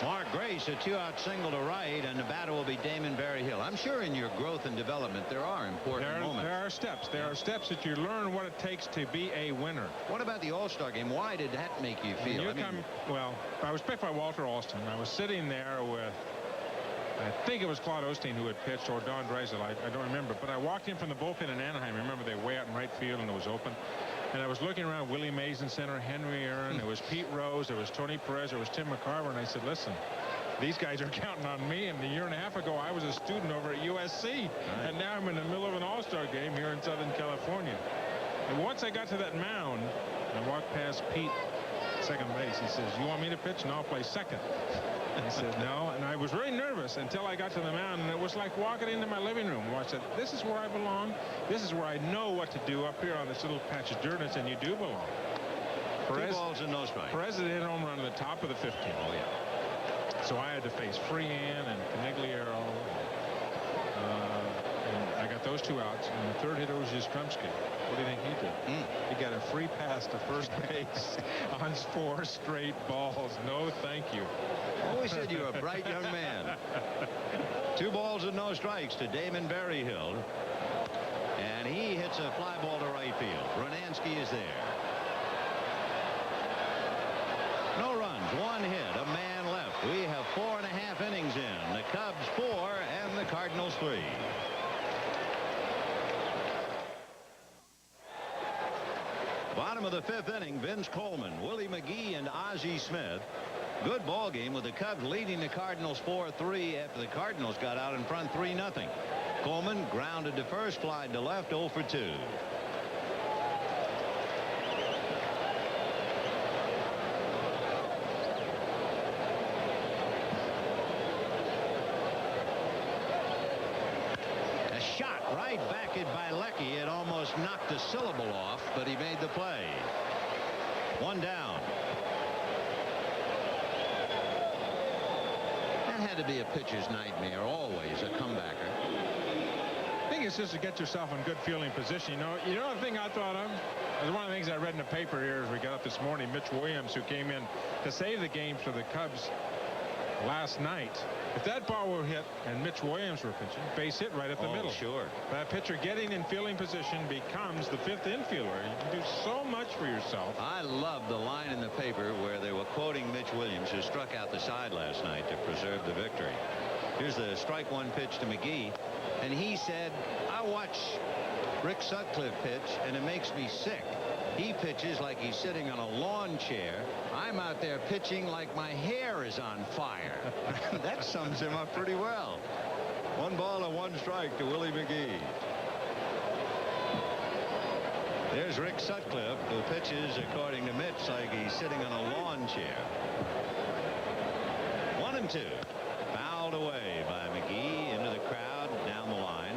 F: Mark Grace, a 2-out single to right, and the batter will be Damon Berryhill. I'm sure in your growth and development there are important moments.
H: There are steps. There are steps that you learn what it takes to be a winner.
F: What about the All-Star game? Why did that make you feel?
H: Well, I was picked by Walter Alston. I was sitting there with, I think it was Claude Osteen who had pitched, or Don Drysdale. I don't remember. But I walked in from the bullpen in Anaheim. Remember, they were way out in right field and it was open. And I was looking around. Willie Mays in center, Henry Aaron, there was Pete Rose, there was Tony Perez, there was Tim McCarver, and I said, listen, these guys are counting on me. And a year and a half ago, I was a student over at USC, and now I'm in the middle of an All-Star game here in Southern California. And once I got to that mound, I walked past Pete, second base. He says, you want me to pitch? And I'll play second. I said, no. And I was really nervous until I got to the mound, and it was like walking into my living room where I said, this is where I belong. This is where I know what to do up here on this little patch of dirt. And you do belong.
F: Perez, 2 balls and no strikes.
H: Perez hit a home run at the top of the 15th.
F: Oh, yeah.
H: So I had to face Freehan and Canigliaro. And I got those 2 outs. And the third hitter was Yastrzemski. What do you think he did? He got a free pass to first base on 4 straight balls. No, thank you.
F: Always said you were a bright young man. 2 balls and no strikes to Damon Berryhill. And he hits a fly ball to right field. Brunansky is there. No runs, 1 hit, a man left. We have 4.5 innings in. The Cubs 4 and the Cardinals 3. Bottom of the 5th inning, Vince Coleman, Willie McGee, and Ozzie Smith. Good ball game with the Cubs leading the Cardinals 4-3 after the Cardinals got out in front 3-0. Coleman grounded to first, flied to left, 0 for 2. A shot right back at Bilecki. It almost knocked a syllable off, but he made the play. 1 down. That had to be a pitcher's nightmare, always a comebacker.
H: I think it's just to get yourself in good fielding position. You know the thing I thought of? It was one of the things I read in the paper here as we got up this morning. Mitch Williams, who came in to save the game for the Cubs last night. If that ball were hit and Mitch Williams were pitching, base hit right up the middle.
F: Sure.
H: That pitcher getting in fielding position becomes the 5th infielder. You can do so much for yourself.
F: I love the line in the paper where they were quoting Mitch Williams, who struck out the side last night to preserve the victory. Here's the strike 1 pitch to McGee, and he said, I watch Rick Sutcliffe pitch and it makes me sick. He pitches like he's sitting on a lawn chair. I'm out there pitching like my hair is on fire. That sums him up pretty well. 1 ball and 1 strike to Willie McGee. There's Rick Sutcliffe, who pitches, according to Mitch, like he's sitting on a lawn chair. 1-2. Fouled away by McGee into the crowd, down the line.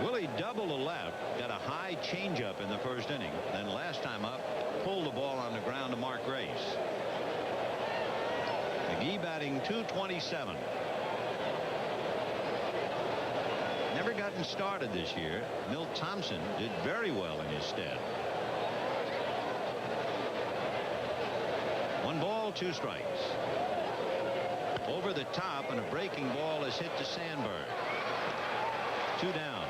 F: Willie doubled to left, got a high changeup in the first inning. Then last time up, pulled the ball on the ground to Mark Grace. McGee batting .227. Never gotten started this year. Milt Thompson did very well in his stead. 1 ball, 2 strikes. Over the top, and a breaking ball is hit to Sandberg. 2 down.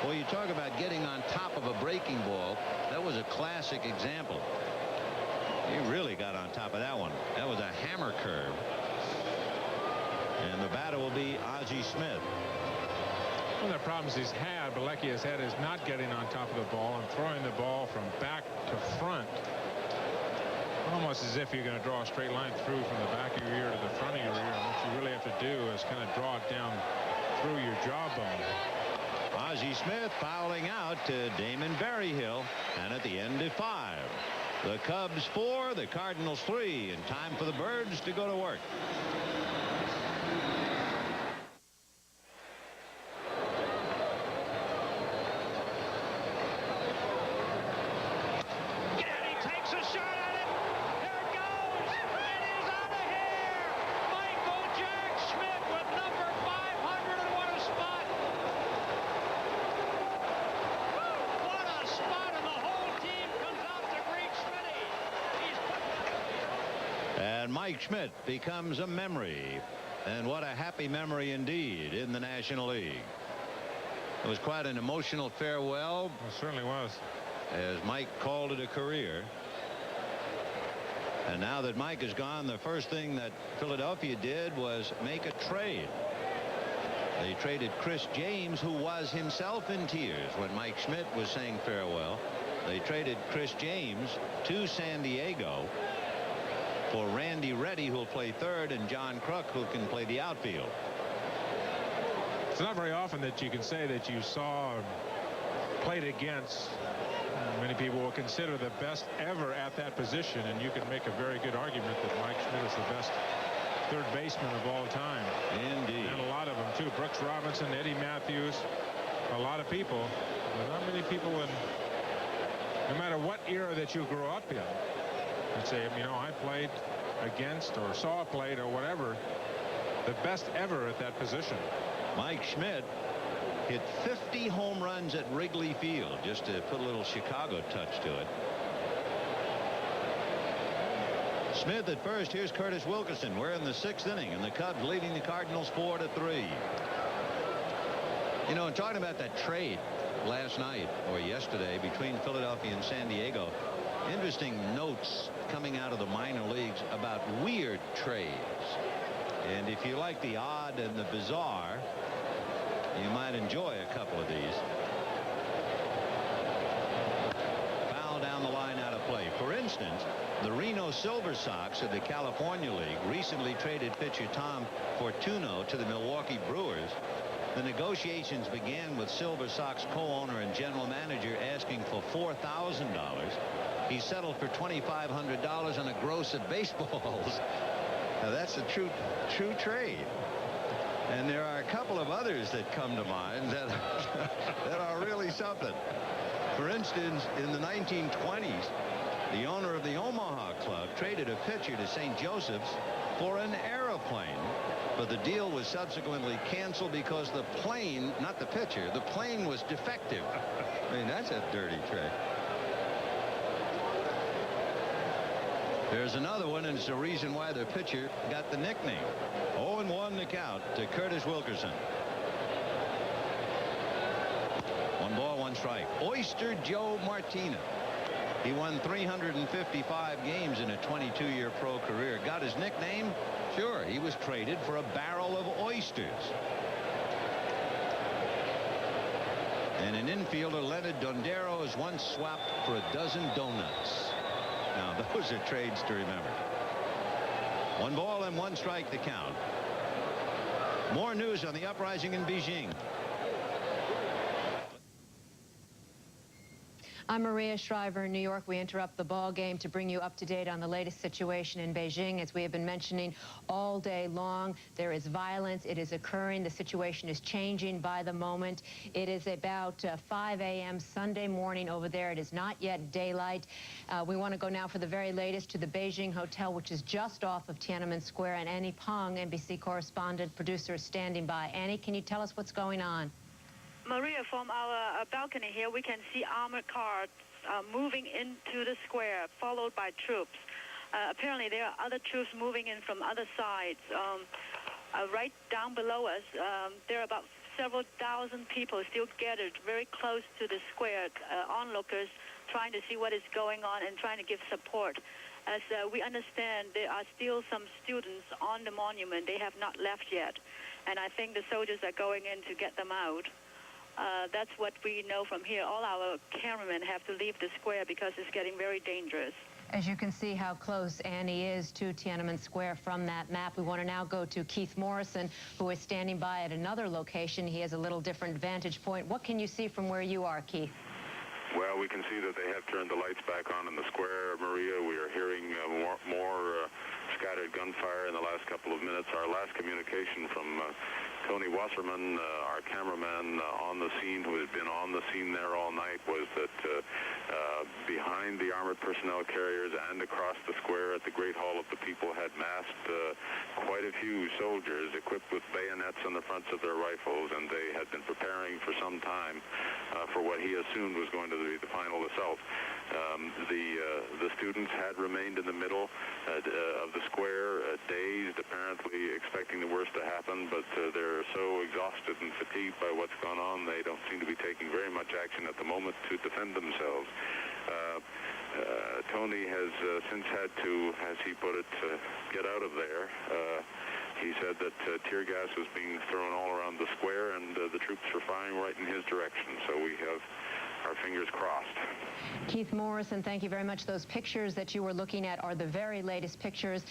F: Well, you talk about getting on top of a breaking ball. That was a classic example. He really got on top of that one. That was a hammer curve. And the batter will be Ozzie Smith.
H: One of the problems he's had, Bilecki has had, is not getting on top of the ball and throwing the ball from back to front. Almost as if you're going to draw a straight line through from the back of your ear to the front of your ear. And what you really have to do is kind of draw it down through your jawbone.
F: Ozzie Smith fouling out to Damon Berryhill, and at the end of 5. The Cubs 4, the Cardinals 3, and time for the Birds to go to work. Mike Schmidt becomes a memory, and what a happy memory indeed in the National League. It was quite an emotional farewell.
H: It certainly was.
F: As Mike called it a career. And now that Mike is gone, the first thing that Philadelphia did was make a trade. They traded Chris James, who was himself in tears when Mike Schmidt was saying farewell. They traded Chris James to San Diego for Randy Reddy, who'll play third, and John Kruk, who can play the outfield.
H: It's not very often that you can say that you saw played against. Many people will consider the best ever at that position, and you can make a very good argument that Mike Schmidt is the best third baseman of all time.
F: Indeed.
H: And a lot of them too. Brooks Robinson, Eddie Matthews, a lot of people, but not many people in, no matter what era that you grew up in, and say, you know, I played against or saw played or whatever, the best ever at that position.
F: Mike Schmidt hit 50 home runs at Wrigley Field, just to put a little Chicago touch to it. Smith at first. Here's Curtis Wilkerson. We're in the 6th inning, and the Cubs leading the Cardinals 4-3. You know, talking about that trade last night or yesterday between Philadelphia and San Diego, interesting notes coming out of the minor leagues about weird trades. And if you like the odd and the bizarre, you might enjoy a couple of these. Foul down the line, out of play. For instance, the Reno Silver Sox of the California League recently traded pitcher Tom Fortuno to the Milwaukee Brewers. The negotiations began with Silver Sox co-owner and general manager asking for $4,000. He settled for $2,500 on a gross of baseballs. Now that's a true trade. And there are a couple of others that come to mind that that are really something. For instance, in the 1920s, the owner of the Omaha Club traded a pitcher to St. Joseph's for an airplane, but the deal was subsequently canceled because the plane, not the pitcher, the plane was defective. I mean, that's a dirty trade. There's another one, and it's the reason why the pitcher got the nickname. 0-1 the count to Curtis Wilkerson. 1 ball, 1 strike. Oyster Joe Martinez. He won 355 games in a 22-year pro career. Got his nickname? Sure, he was traded for a barrel of oysters. And an infielder, Leonard Dondero, is once swapped for a dozen donuts. Now, those are trades to remember. 1 ball and 1 strike to count. More news on the uprising in Beijing.
J: I'm Maria Shriver in New York. We interrupt the ball game to bring you up to date on the latest situation in Beijing. As we have been mentioning all day long, there is violence. It is occurring. The situation is changing by the moment. It is about 5 a.m. Sunday morning over there. It is not yet daylight. We want to go now for the very latest to the Beijing Hotel, which is just off of Tiananmen Square. And Annie Peng, NBC correspondent, producer, is standing by. Annie, can you tell us what's going on?
L: Maria, from our balcony here, we can see armored cars moving into the square, followed by troops. Apparently, there are other troops moving in from other sides. Right down below us, there are about several thousand people still gathered very close to the square, onlookers trying to see what is going on and trying to give support. As we understand, there are still some students on the monument. They have not left yet, and I think the soldiers are going in to get them out. That's what we know from here. All our cameramen have to leave the square because it's getting very dangerous.
J: As you can see how close Annie is to Tiananmen Square from that map. We want to now go to Keith Morrison, who is standing by at another location. He has a little different vantage point. What can you see from where you are, Keith?
M: Well, we can see that they have turned the lights back on in the square, Maria. We are hearing more scattered gunfire in the last couple of minutes. Our last communication from Tony Wasserman, our cameraman on the scene, who has been on the scene there all night, was that behind the armored personnel carriers and across the square at the Great Hall of the People had massed quite a few soldiers equipped with bayonets on the fronts of their rifles, and they had been preparing for some time for what he assumed was going to be the final assault. The students had remained in the middle of the square, dazed, apparently expecting the worst to happen, but they're so exhausted and fatigued by what's gone on, they don't seem to be taking very much action at the moment to defend themselves. Tony has since had to, as he put it, get out of there. He said that tear gas was being thrown all around the square, and the troops were firing right in his direction, so we have our fingers crossed.
J: Keith Morrison, thank you very much. Those pictures that you were looking at are the very latest pictures.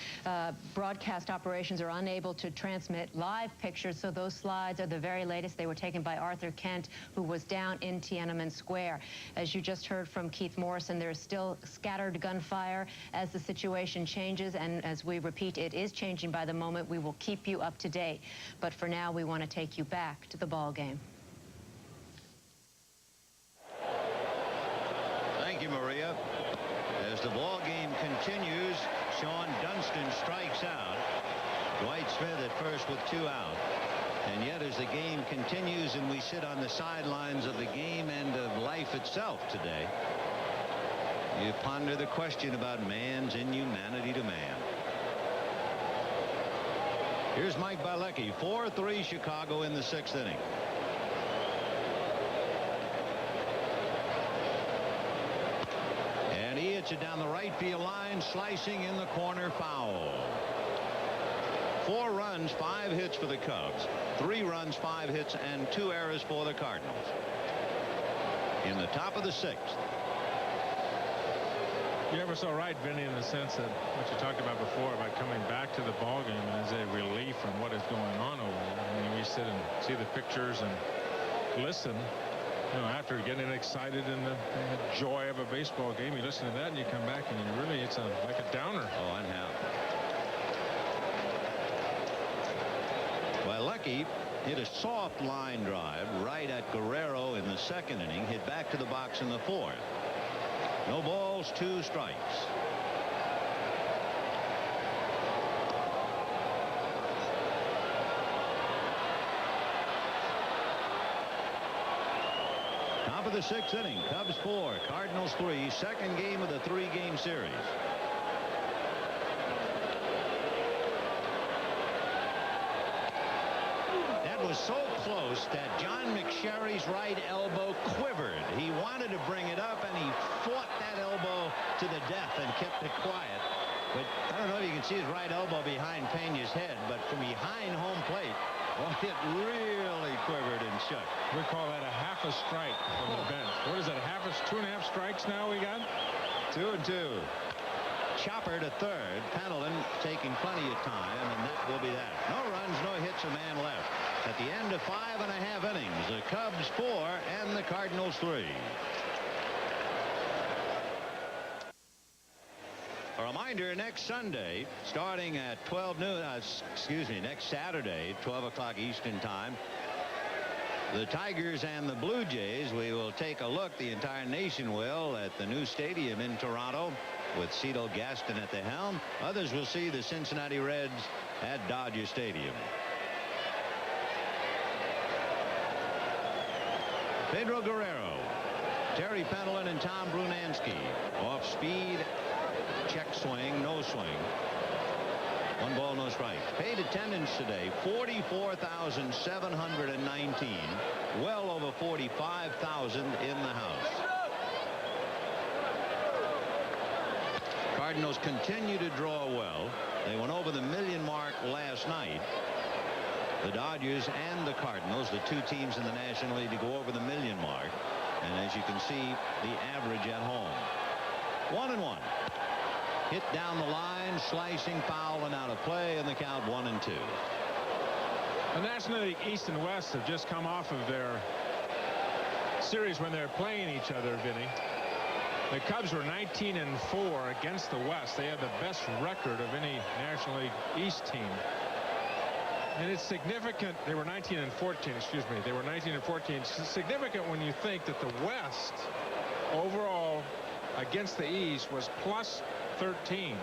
J: Broadcast operations are unable to transmit live pictures, so those slides are the very latest. They were taken by Arthur Kent, who was down in Tiananmen Square. As you just heard from Keith Morrison, there is still scattered gunfire as the situation changes, and as we repeat, it is changing by the moment. We will keep you up to date. But for now, we want to take you back to the ball game.
F: Thank you, Maria. As the ball game continues, Sean Dunston strikes out. Dwight Smith at first with 2 out. And yet as the game continues and we sit on the sidelines of the game and of life itself today, you ponder the question about man's inhumanity to man. Here's Mike Bilecki, 4-3 Chicago in the 6th inning. He hits it down the right field line, slicing in the corner, foul. 4 runs, 5 hits for the Cubs. 3 runs, 5 hits, and 2 errors for the Cardinals. In the top of the 6th.
H: You're ever so right, Vinny, in the sense that what you talked about before about coming back to the ball game as a relief from what is going on over there. I mean, we sit and see the pictures and listen. You know, after getting excited in the joy of a baseball game, you listen to that and you come back and you really, it's like a downer.
F: Oh, unhappy. Well, Lucky hit a soft line drive right at Guerrero in the 2nd inning, hit back to the box in the 4th. No balls, 2 strikes. Top of the 6th inning, Cubs 4, Cardinals 3, 2nd game of the 3-game series. That was so close that John McSherry's right elbow quivered. He wanted to bring it up, and he fought that elbow to the death and kept it quiet. But I don't know if you can see his right elbow behind Pena's head, but from behind home plate, well, it really quivered and shook.
H: We call that a half a strike from the bench. What is that, 2.5 strikes now we got?
F: 2 and 2. Chopper to 3rd. Pendleton taking plenty of time, and that will be that. No runs, no hits, a man left. At the end of 5.5 innings, the Cubs 4 and the Cardinals 3. reminder, next Sunday, starting at 12 noon, next Saturday, 12 o'clock Eastern time, the Tigers and the Blue Jays, we will take a look, the entire nation will, at the new stadium in Toronto with Cito Gaston at the helm. Others will see the Cincinnati Reds at Dodger Stadium. Pedro Guerrero, Terry Pendleton, and Tom Brunansky. Off speed, check swing, no swing. 1 ball, no strike. Paid attendance today, 44,719. Well over 45,000 in the house. Cardinals continue to draw well. They went over the million mark last night. The Dodgers and the Cardinals, the two teams in the National League to go over the million mark. And as you can see, the average at home. 1-1. Hit down the line, slicing, foul, and out of play, and the count 1-2.
H: The National League East and West have just come off of their series when they're playing each other, Vinny. The Cubs were 19-4 against the West. They had the best record of any National League East team. And it's significant. They were 19-14, excuse me. They were 19-14. It's significant when you think that the West overall against the East was +13.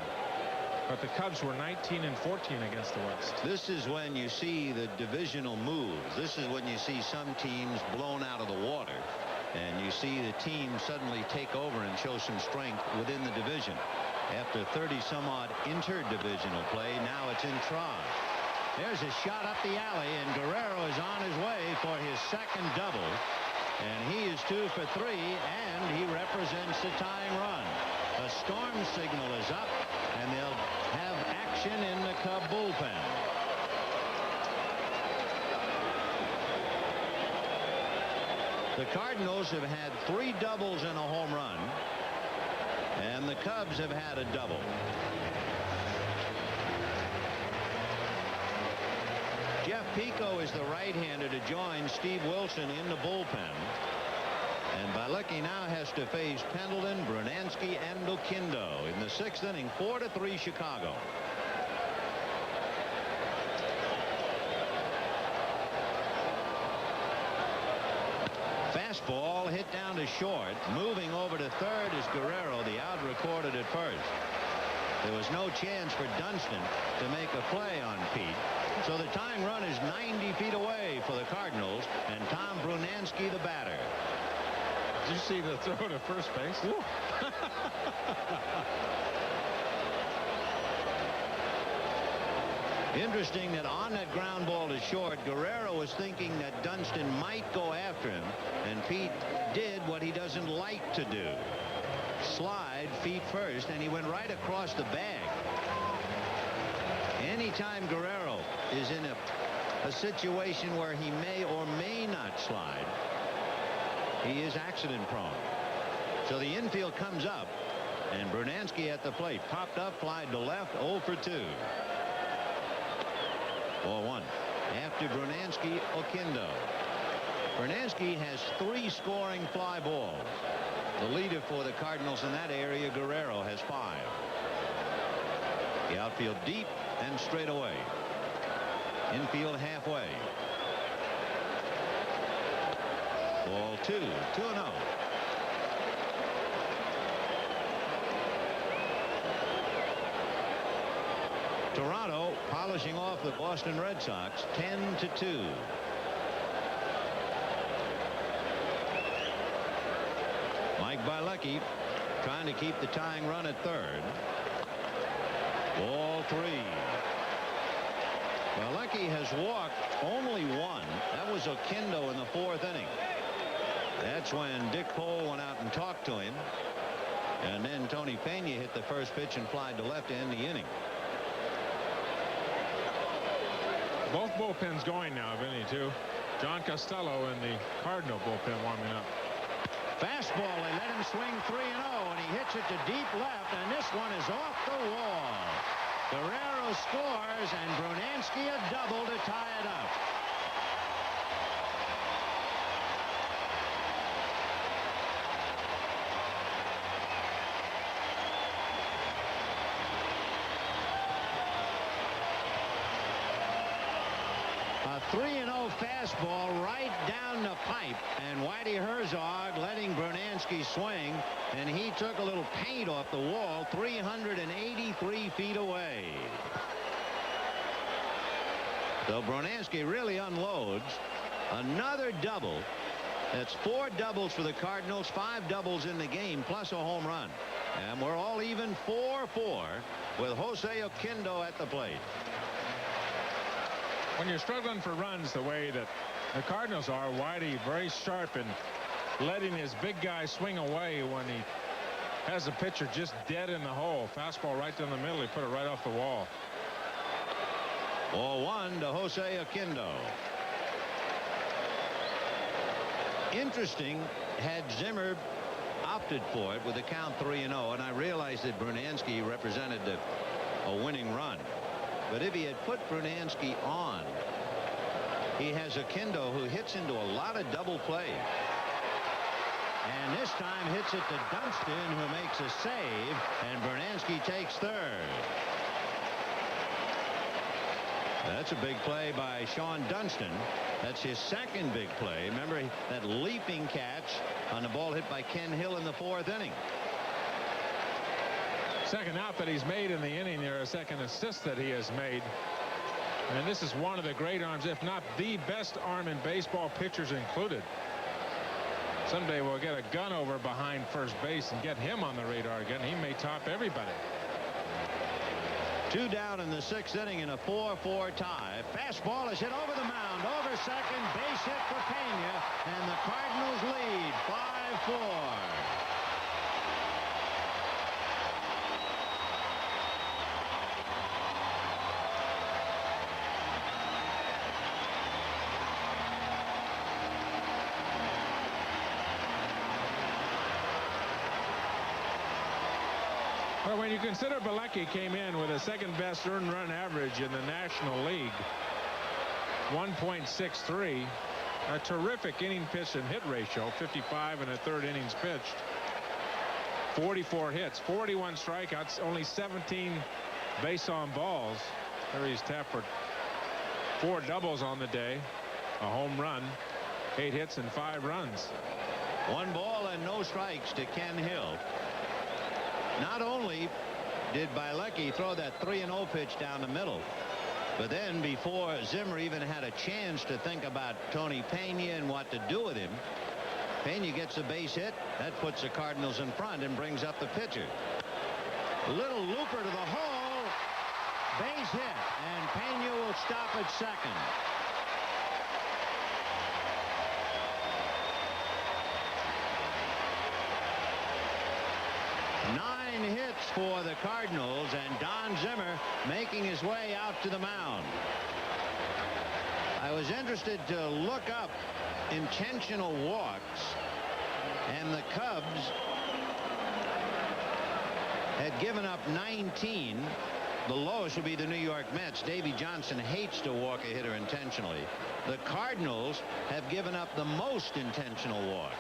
H: But the Cubs were 19-14 against the West.
F: This is when you see the divisional moves. This is when you see some teams blown out of the water. And you see the team suddenly take over and show some strength within the division. After 30-some-odd interdivisional play, now it's intra. There's a shot up the alley, and Guerrero is on his way for his second double. And he is 2 for 3, and he represents the tying run. A storm signal is up, and they'll have action in the Cub bullpen. The Cardinals have had 3 doubles and a home run, and the Cubs have had a double. Jeff Pico is the right-hander to join Steve Wilson in the bullpen. And Bilecki now has to face Pendleton, Brunansky, and Oquendo in the 6th inning, 4-3 Chicago. Fastball hit down to short. Moving over to third is Guerrero. The out recorded at first. There was no chance for Dunston to make a play on Pete. So the tying run is 90 feet away for the Cardinals, and Tom Brunansky the batter.
H: Did you see the throw to first base?
F: Interesting that on that ground ball to short, Guerrero was thinking that Dunston might go after him, and Pete did what he doesn't like to do. Slide feet first, and he went right across the bag. Anytime Guerrero is in a situation where he may or may not slide, he is accident prone. So the infield comes up, and Brunansky at the plate. Popped up, fly to left, 0 for 2. Ball 1. After Brunansky, Oquendo. Brunansky has 3 scoring fly balls. The leader for the Cardinals in that area, Guerrero, has 5. The outfield deep and straight away. Infield halfway. Ball 2. 2-0. Toronto polishing off the Boston Red Sox 10-2. Mike Bilecki trying to keep the tying run at third. Ball 3. Bilecki has walked only 1. That was Oquendo in the 4th inning. That's when Dick Cole went out and talked to him. And then Tony Pena hit the first pitch and flied to left to end the inning.
H: Both bullpens going now, Vinny, too. John Costello and the Cardinal bullpen warming up.
F: Fastball, they let him swing 3-0, and he hits it to deep left, and this one is off the wall. Guerrero scores, and Brunansky a double to tie it up.
N: 3-0 fastball right down the pipe, and Whitey Herzog letting Brunansky swing, and he took a little paint off the wall 383 feet away. So Brunansky really unloads. Another double. That's 4 doubles for the Cardinals, 5 doubles in the game, plus a home run. And we're all even 4-4 with Jose Oquendo at the plate.
H: When you're struggling for runs the way that the Cardinals are, Whitey very sharp in letting his big guy swing away when he has the pitcher just dead in the hole. Fastball right down the middle. He put it right off the wall.
N: 0-1 to Jose Oquendo. Interesting, had Zimmer opted for it with the count 3-0, and I realized that Brunansky represented a winning run. But if he had put Brunansky on, he has Oquendo, who hits into a lot of double play. And this time hits it to Dunston, who makes a save, and Brunansky takes third. That's a big play by Sean Dunston. That's his second big play. Remember that leaping catch on the ball hit by Ken Hill in the 4th inning.
H: Second out that he's made in the inning there, a second assist that he has made. And this is one of the great arms, if not the best arm in baseball, pitchers included. Someday we'll get a gun over behind first base and get him on the radar again. He may top everybody.
N: 2 down in the 6th inning in a 4-4 tie. Fastball is hit over the mound, over second, base hit for Pena, and the Cardinals lead 5-4.
H: Well, when you consider Bilecki came in with a second-best earned run average in the National League, 1.63, a terrific inning pitch and hit ratio, 55 and a third innings pitched, 44 hits, 41 strikeouts, only 17 base on balls. There he's tapped for 4 doubles on the day, a home run, 8 hits and 5 runs.
N: 1 ball and no strikes to Ken Hill. Not only did Bilecki throw that 3-0 pitch down the middle, but then before Zimmer even had a chance to think about Tony Pena and what to do with him, Pena gets a base hit. That puts the Cardinals in front and brings up the pitcher. A little looper to the hole. Base hit, and Pena will stop at second. Hits for the Cardinals, and Don Zimmer making his way out to the mound. I was interested to look up intentional walks, and the Cubs had given up 19. The lowest would be the New York Mets. Davey Johnson hates to walk a hitter intentionally. The Cardinals have given up the most intentional walks.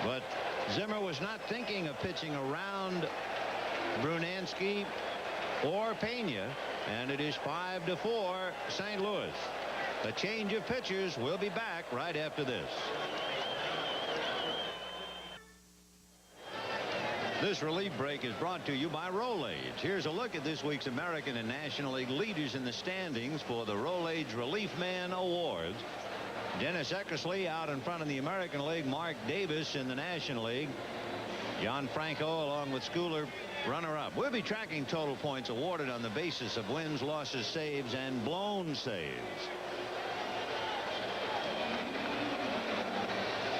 N: But Zimmer was not thinking of pitching around Brunansky or Pena, and it is 5-4 St. Louis. A change of pitchers. We'll be back right after this. This relief break is brought to you by Rolaids. Here's a look at this week's American and National League leaders in the standings for the Rolaids Relief Man Awards. Dennis Eckersley out in front of the American League. Mark Davis in the National League. John Franco along with Schooler runner-up. We'll be tracking total points awarded on the basis of wins, losses, saves, and blown saves.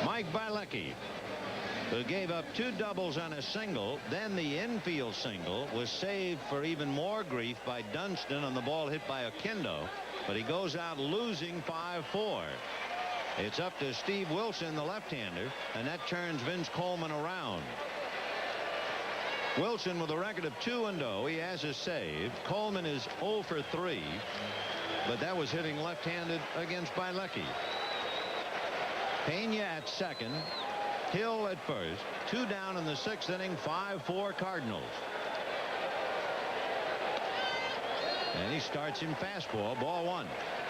N: Mike Bilecki, who gave up 2 doubles and a single, then the infield single, was saved for even more grief by Dunston on the ball hit by Oquendo, but he goes out losing 5-4. It's up to Steve Wilson, the left-hander, and that turns Vince Coleman around. Wilson with a record of 2-0. He has a save. Coleman is 0 for 3, but that was hitting left-handed against Bilecki. Pena at second. Hill at first. 2 down in the 6th inning. 5-4 Cardinals.
F: And he starts in fastball, ball 1.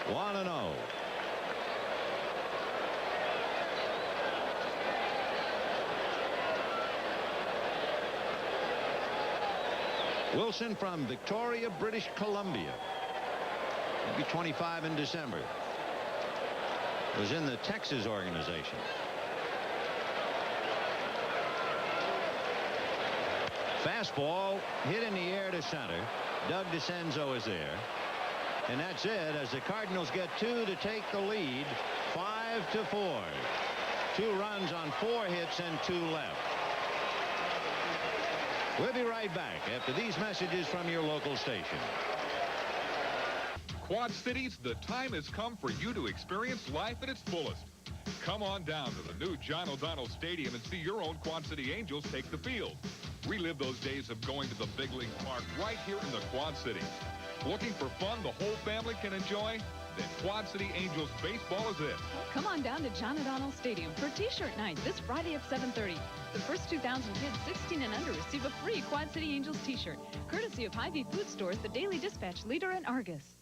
F: 1-0. Wilson from Victoria, British Columbia. He'll be 25 in December. Was in the Texas organization. Fastball hit in the air to center. Doug DeCenzo is there. And that's it as the Cardinals get 2 to take the lead. 5-4. 2 runs on 4 hits and 2 left. We'll be right back after these messages from your local station.
O: Quad Cities, the time has come for you to experience life at its fullest. Come on down to the new John O'Donnell Stadium and see your own Quad City Angels take the field. Relive those days of going to the Big League Park right here in the Quad Cities. Looking for fun the whole family can enjoy? Then Quad City Angels baseball is it.
P: Come on down to John O'Donnell Stadium for T-shirt night this Friday at 7:30. The first 2,000 kids 16 and under receive a free Quad City Angels T-shirt, courtesy of Hy-Vee Food Stores, the Daily Dispatch, Leader, and Argus.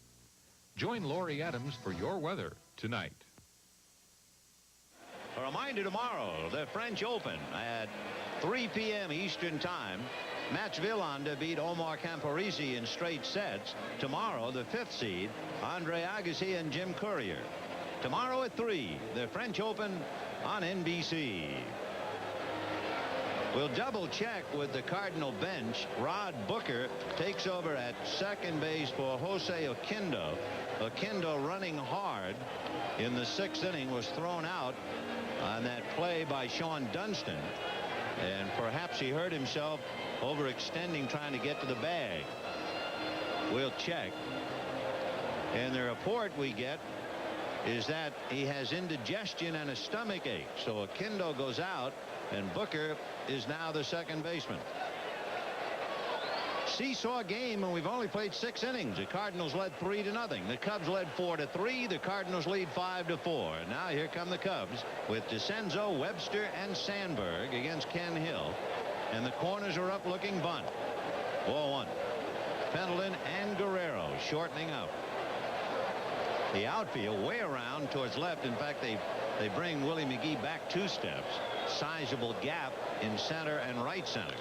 O: Join Lori Adams for your weather tonight.
F: A reminder tomorrow, the French Open at 3 p.m. Eastern Time. Mats Wilander beat Omar Camporisi in straight sets. Tomorrow, the 5th seed, Andre Agassi and Jim Courier. Tomorrow at 3, the French Open on NBC. We'll double check with the Cardinal bench. Rod Booker takes over at second base for Jose Oquendo. Oquendo running hard in the 6th inning was thrown out on that play by Sean Dunston. And perhaps he hurt himself overextending trying to get to the bag. We'll check. And the report we get is that he has indigestion and a stomach ache. So Oquendo goes out and Booker is now the second baseman. Seesaw game, and we've only played 6 innings. The Cardinals led 3-0. The Cubs led 4-3. The Cardinals lead 5-4. Now here come the Cubs with DeCenzo, Webster, and Sandberg against Ken Hill. And the corners are up looking bunt. Ball 1. Pendleton and Guerrero shortening up. The outfield way around towards left. In fact, they bring Willie McGee back 2 steps. Sizable gap in center and right center.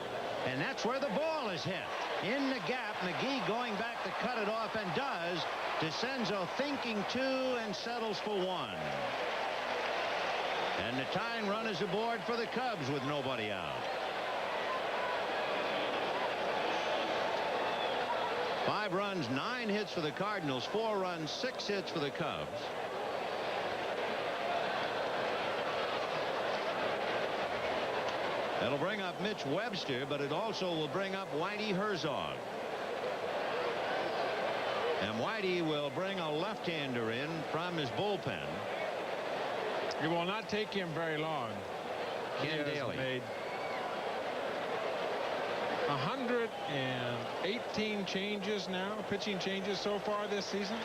F: And that's where the ball is hit. In the gap, McGee going back to cut it off and does. DeCenzo thinking 2 and settles for 1. And the tying run is aboard for the Cubs with nobody out. 5 runs, 9 hits for the Cardinals, 4 runs, 6 hits for the Cubs. That'll bring up Mitch Webster, but it also will bring up Whitey Herzog. And Whitey will bring a left-hander in from his bullpen.
H: It will not take him very long.
F: Ken Daly
H: made 118 changes now, pitching changes so far this season.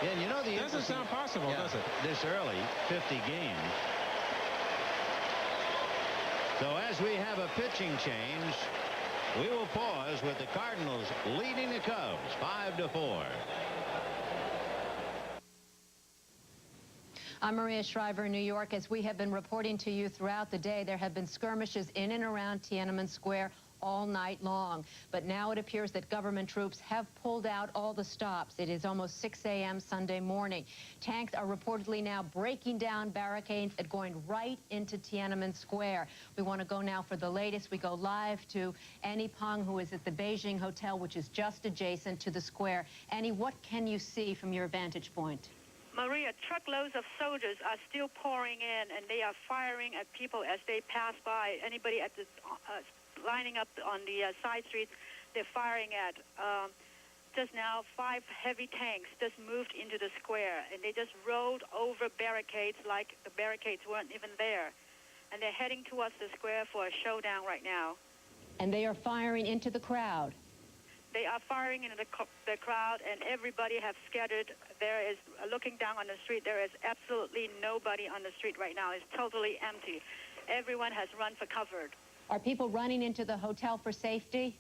F: Yeah, and you know the
H: doesn't sound possible, does it?
F: This early, 50 games. So as we have a pitching change, we will pause with the Cardinals leading the Cubs 5-4.
J: I'm Maria Shriver in New York. As we have been reporting to you throughout the day, there have been skirmishes in and around Tiananmen Square all night long. But now it appears that government troops have pulled out all the stops. It is almost 6 a.m. Sunday morning. Tanks are reportedly now breaking down barricades and going right into Tiananmen Square. We want to go now for the latest. We go live to Annie Peng, who is at the Beijing Hotel, which is just adjacent to the square. Annie, what can you see from your vantage point?
L: Maria, truckloads of soldiers are still pouring in, and they are firing at people as they pass by. Anybody at the lining up on the side streets, they're firing at. Just now, 5 heavy tanks just moved into the square, and they just rolled over barricades like the barricades weren't even there. And they're heading towards the square for a showdown right now.
J: And they are firing into the crowd.
L: They are firing into the crowd, and everybody has scattered. There is, looking down on the street, there is absolutely nobody on the street right now. It's totally empty. Everyone has run for cover.
J: Are people running into the hotel for safety?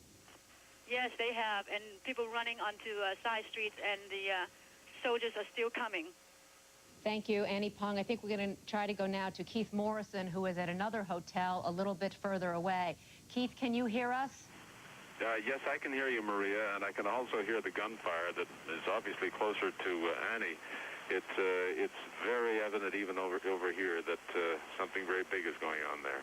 L: Yes, they have, and people running onto side streets, and the soldiers are still coming.
J: Thank you, Annie Pong. I think we're going to try to go now to Keith Morrison, who is at another hotel a little bit further away. Keith, can you hear us?
M: Yes, I can hear you, Maria, and I can also hear the gunfire that is obviously closer to Annie. It's very evident even over here that something very big is going on there.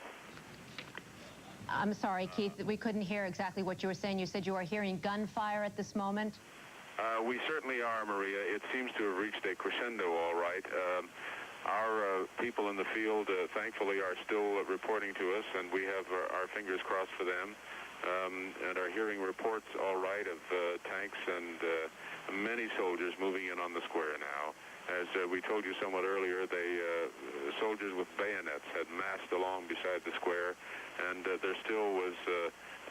J: I'm sorry, Keith, we couldn't hear exactly what you were saying. You said you are hearing gunfire at this moment?
M: We certainly are, Maria. It seems to have reached a crescendo, all right. Our people in the field, thankfully, are still reporting to us, and we have our fingers crossed for them, and are hearing reports, all right, of tanks and many soldiers moving in on the square now. As we told you somewhat earlier, soldiers with bayonets had massed along beside the square, and there still was,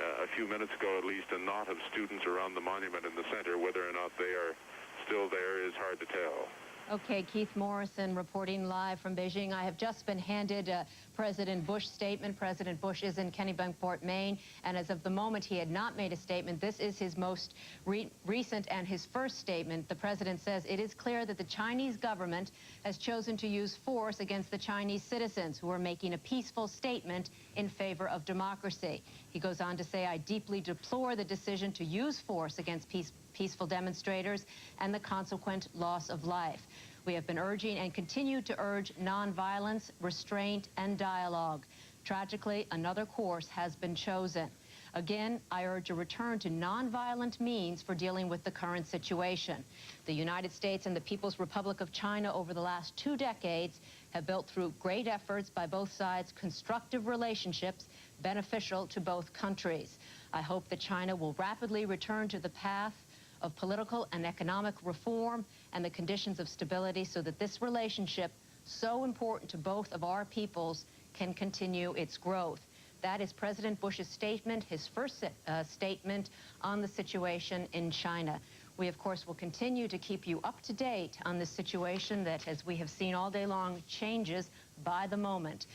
M: a few minutes ago at least, a knot of students around the monument in the center. Whether or not they are still there is hard to tell.
J: Okay, Keith Morrison reporting live from Beijing. I have just been handed President Bush's statement. President Bush is in Kennebunkport, Maine, and as of the moment he had not made a statement. This is his most recent and his first statement. The president says it is clear that the Chinese government has chosen to use force against the Chinese citizens who are making a peaceful statement in favor of democracy. He goes on to say, I deeply deplore the decision to use force against peaceful demonstrators and the consequent loss of life. We have been urging and continue to urge nonviolence, restraint, and dialogue. Tragically, another course has been chosen. Again, I urge a return to nonviolent means for dealing with the current situation. The United States and the People's Republic of China over the last 2 decades have built through great efforts by both sides constructive relationships beneficial to both countries. I hope that China will rapidly return to the path of political and economic reform and the conditions of stability so that this relationship, so important to both of our peoples, can continue its growth. That is President Bush's statement, his first statement on the situation in China. We, of course, will continue to keep you up to date on this situation that, as we have seen all day long, changes by the moment.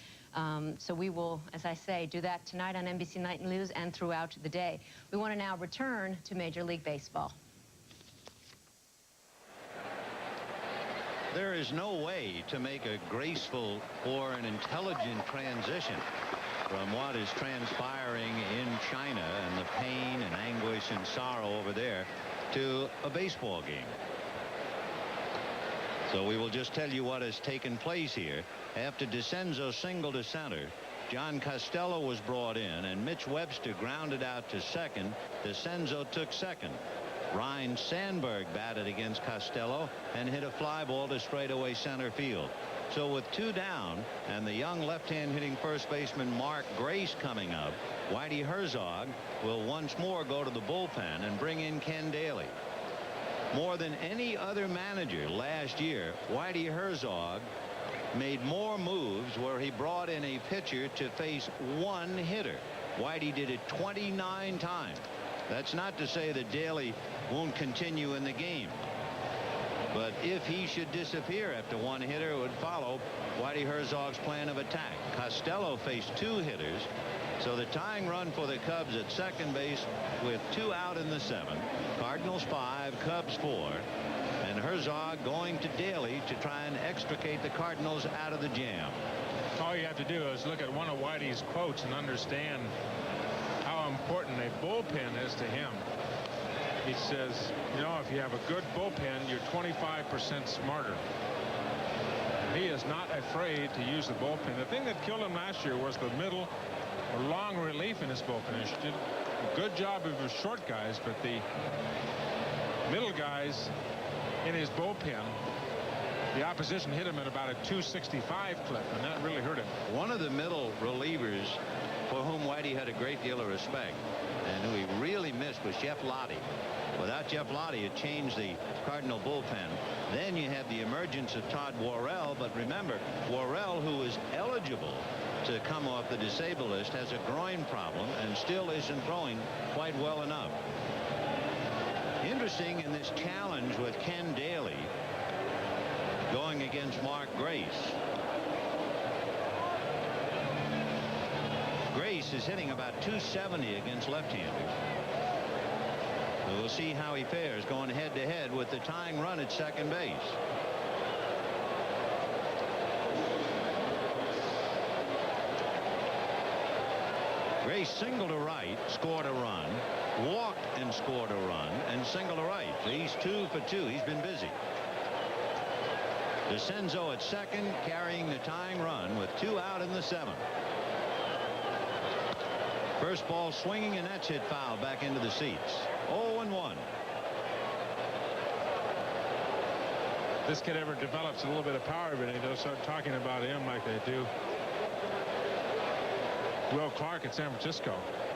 J: So we will, as I say, do that tonight on NBC Night News and throughout the day. We want to now return to Major League Baseball.
F: There is no way to make a graceful or an intelligent transition from what is transpiring in China and the pain and anguish and sorrow over there to a baseball game. So we will just tell you what has taken place here. After DeCenzo singled to center, John Costello was brought in, and Mitch Webster grounded out to second. DeCenzo took second. Ryan Sandberg batted against Costello and hit a fly ball to straightaway center field. So with 2 down and the young left-hand hitting first baseman Mark Grace coming up, Whitey Herzog will once more go to the bullpen and bring in Ken Daly. More than any other manager last year, Whitey Herzog made more moves where he brought in a pitcher to face 1 hitter. Whitey did it 29 times. That's not to say that Daly won't continue in the game. But if he should disappear after 1 hitter, it would follow Whitey Herzog's plan of attack. Costello faced 2 hitters. So the tying run for the Cubs at second base with 2 out in the 7th. Cardinals 5, Cubs 4. And Herzog going to Daly to try and extricate the Cardinals out of the jam.
H: All you have to do is look at one of Whitey's quotes and understand how important a bullpen is to him. He says, you know, if you have a good bullpen, you're 25% smarter. He is not afraid to use the bullpen. The thing that killed him last year was the middle or long relief in his bullpen. He did a good job of his short guys, but the middle guys in his bullpen, the opposition hit him at about a 265 clip, and that really hurt him.
F: One of the middle relievers for whom Whitey had a great deal of respect and who he really missed was Jeff Lottie. Without Jeff Lottie, it changed the Cardinal bullpen. Then you had the emergence of Todd Worrell, but remember, Worrell, who is eligible to come off the disabled list, has a groin problem and still isn't throwing quite well enough. Interesting in this challenge with Ken Daly going against Mark Grace. Grace is hitting about 270 against left-handers.
N: We'll see how he fares going head-to-head with the tying run at second base. Grace singled to right, scored a run, walked and scored a run, and singled to right. So he's 2 for 2. He's been busy. DeCenzo at second, carrying the tying run with 2 out in the 7th. First ball swinging, and that's hit foul back into the seats. 0-1.
H: This kid ever develops a little bit of power, but they don't start talking about him like they do Will Clark at San Francisco.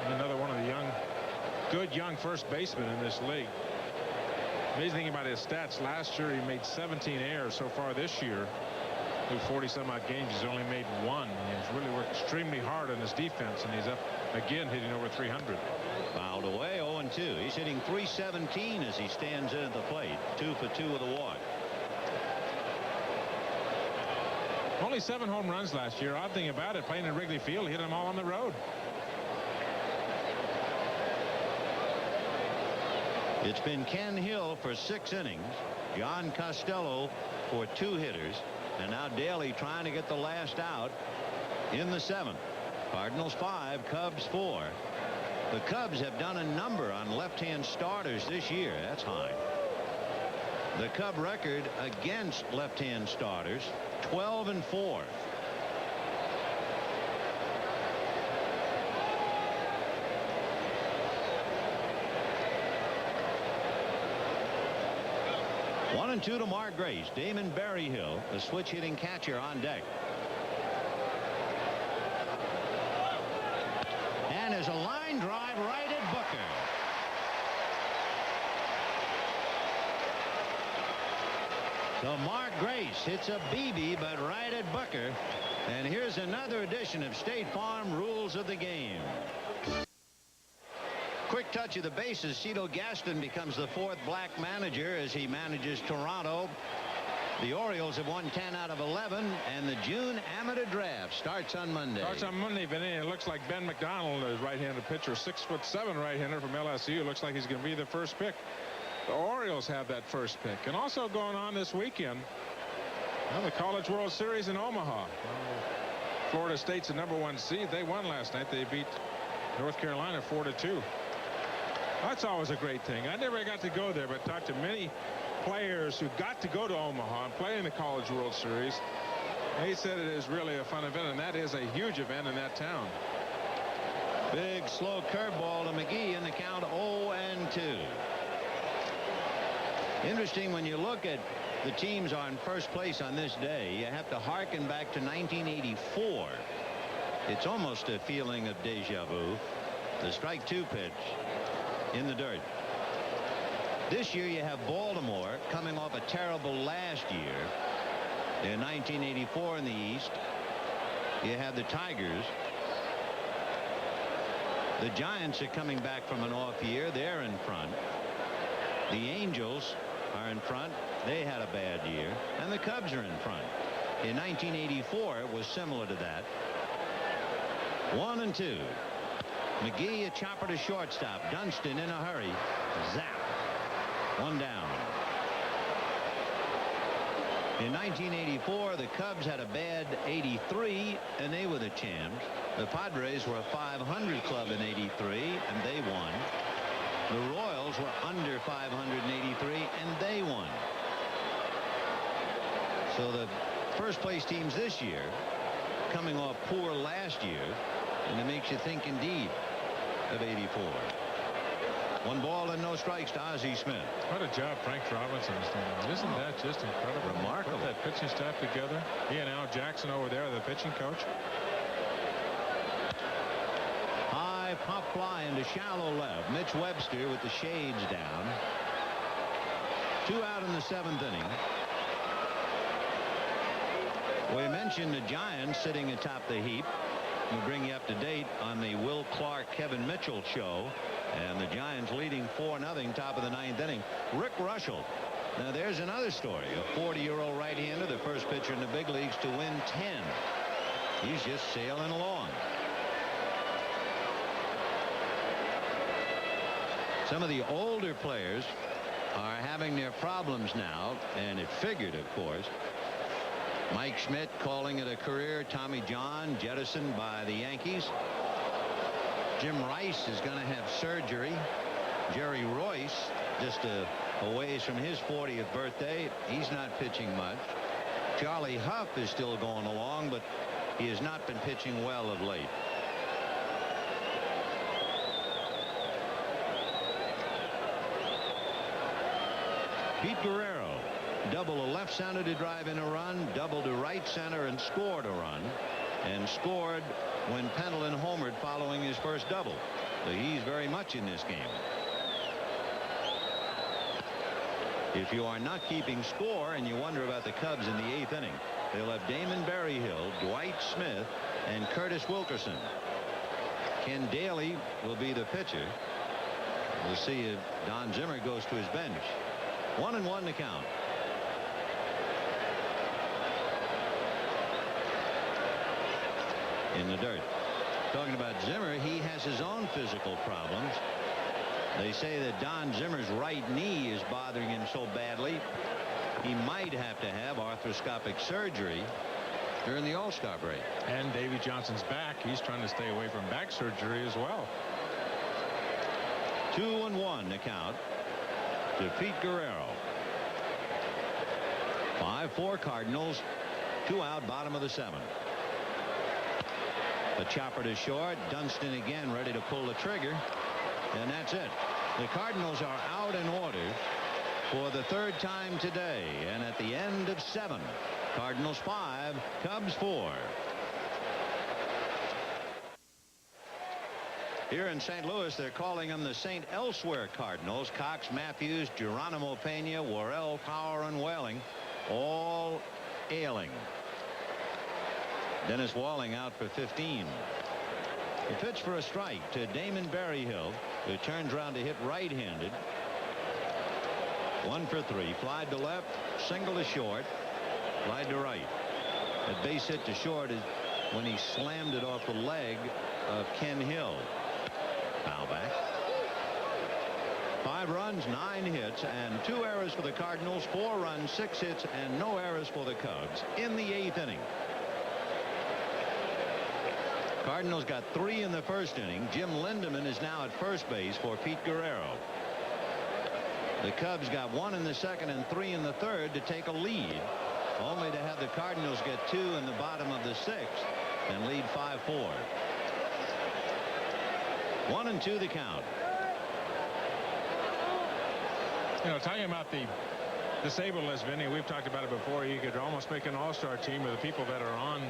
H: Another one of the good young first basemen in this league. Amazing thing about his stats, last year he made 17 errors. So far this year, through 40-some-odd games, he's only made 1. He's really worked extremely hard on his defense, and he's up again hitting over 300.
N: Fouled away, 0-2. He's hitting .317 as he stands in at the plate. 2 for 2 with a walk.
H: Only 7 home runs last year. Odd thing about it, playing in Wrigley Field, he hit them all on the road.
N: It's been Ken Hill for 6 innings, John Costello for 2 hitters, and now Daly trying to get the last out in the 7th. Cardinals 5, Cubs 4. The Cubs have done a number on left-hand starters this year. That's high. The Cub record against left-hand starters, 12-4. One and 2 to Mark Grace. Damon Berryhill, the switch-hitting catcher, on deck. And there's a line drive right at Booker. So Mark Grace hits a BB, but right at Booker. And here's another edition of State Farm Rules of the Game. Quick touch of the bases. Cito Gaston becomes the 4th black manager as he manages Toronto. The Orioles have won 10 out of 11, and the June amateur draft starts on Monday.
H: Starts on Monday, Vinny. It looks like Ben McDonald, the right-handed pitcher, 6'7" right-hander from LSU. Looks like he's going to be the first pick. The Orioles have that first pick. And also going on this weekend, the College World Series in Omaha. Florida State's the #1 seed. They won last night. They beat North Carolina 4-2. That's always a great thing. I never got to go there, but talked to many players who got to go to Omaha and play in the College World Series. He said it is really a fun event, and that is a huge event in that town.
N: Big slow curveball to McGee, in the count 0-2. Interesting, when you look at the teams on first place on this day, you have to harken back to 1984. It's almost a feeling of deja vu. The strike 2 pitch in the dirt. This year you have Baltimore coming off a terrible last year. In 1984 in the East, you have the Tigers. The Giants are coming back from an off year. They're in front. The Angels are in front. They had a bad year. And the Cubs are in front. In 1984, it was similar to that. 1-2. McGee, a chopper to shortstop. Dunston in a hurry. Zap. 1 down. In 1984, the Cubs had a bad 83, and they were the champs. The Padres were a 500 club in 83, and they won. The Royals were under 500 in 83, and they won. So the first place teams this year coming off poor last year, and it makes you think indeed of 84. 1 ball and no strikes to Ozzie Smith.
H: What a job Frank Robinson is doing. Isn't that just incredible?
N: Remarkable.
H: Put that pitching staff together. He and Al Jackson over there, the pitching coach.
N: High pop fly into shallow left. Mitch Webster with the shades down. 2 out in the 7th inning. We mentioned the Giants sitting atop the heap. We'll bring you up to date on the Will Clark, Kevin Mitchell show. And the Giants leading 4-0, top of the 9th inning. Rick Russell. Now there's another story. A 40-year-old right-hander, the first pitcher in the big leagues to win 10. He's just sailing along. Some of the older players are having their problems now, and it figured, of course. Mike Schmidt calling it a career. Tommy John jettisoned by the Yankees. Jim Rice is going to have surgery. Jerry Royce just a ways from his 40th birthday. He's not pitching much. Charlie Huff is still going along, but he has not been pitching well of late. Pete Guerrero double a left center to drive in a run, double to right center and scored a run, and scored when Pendleton homered following his first double. So he's very much in this game. If you are not keeping score and you wonder about the Cubs in the 8th inning, they'll have Damon Berryhill, Dwight Smith, and Curtis Wilkerson. Ken Daly will be the pitcher. We'll see if Don Zimmer goes to his bench. 1-1 to count. In the dirt. Talking about Zimmer, he has his own physical problems. They say that Don Zimmer's right knee is bothering him so badly he might have to have arthroscopic surgery during the All-Star break.
H: And Davey Johnson's back. He's trying to stay away from back surgery as well.
N: 2-1 to count to Pete Guerrero. 5-4 Cardinals. 2 out, bottom of the 7th. The chopper to short. Dunston again ready to pull the trigger. And that's it. The Cardinals are out in order for the 3rd time today. And at the end of 7, Cardinals 5, Cubs 4. Here in St. Louis, they're calling them the St. Elsewhere Cardinals. Cox, Matthews, Geronimo Pena, Worrell, Power, and Welling all ailing. Dennis Walling out for 15. The pitch for a strike to Damon Berryhill, who turns around to hit right-handed. 1 for 3. Fly to left, single to short, fly to right. A base hit to short is when he slammed it off the leg of Ken Hill. Foul back. 5 runs, 9 hits, and 2 errors for the Cardinals. 4 runs, 6 hits, and no errors for the Cubs in the 8th inning. Cardinals got 3 in the 1st inning. Jim Lindeman is now at first base for Pete Guerrero. The Cubs got 1 in the 2nd and 3 in the 3rd to take a lead, only to have the Cardinals get 2 in the bottom of the 6th and lead 5-4. 1-2 the count.
H: You know, talking about the disabled list, Vinny, we've talked about it before. You could almost make an all-star team of the people that are on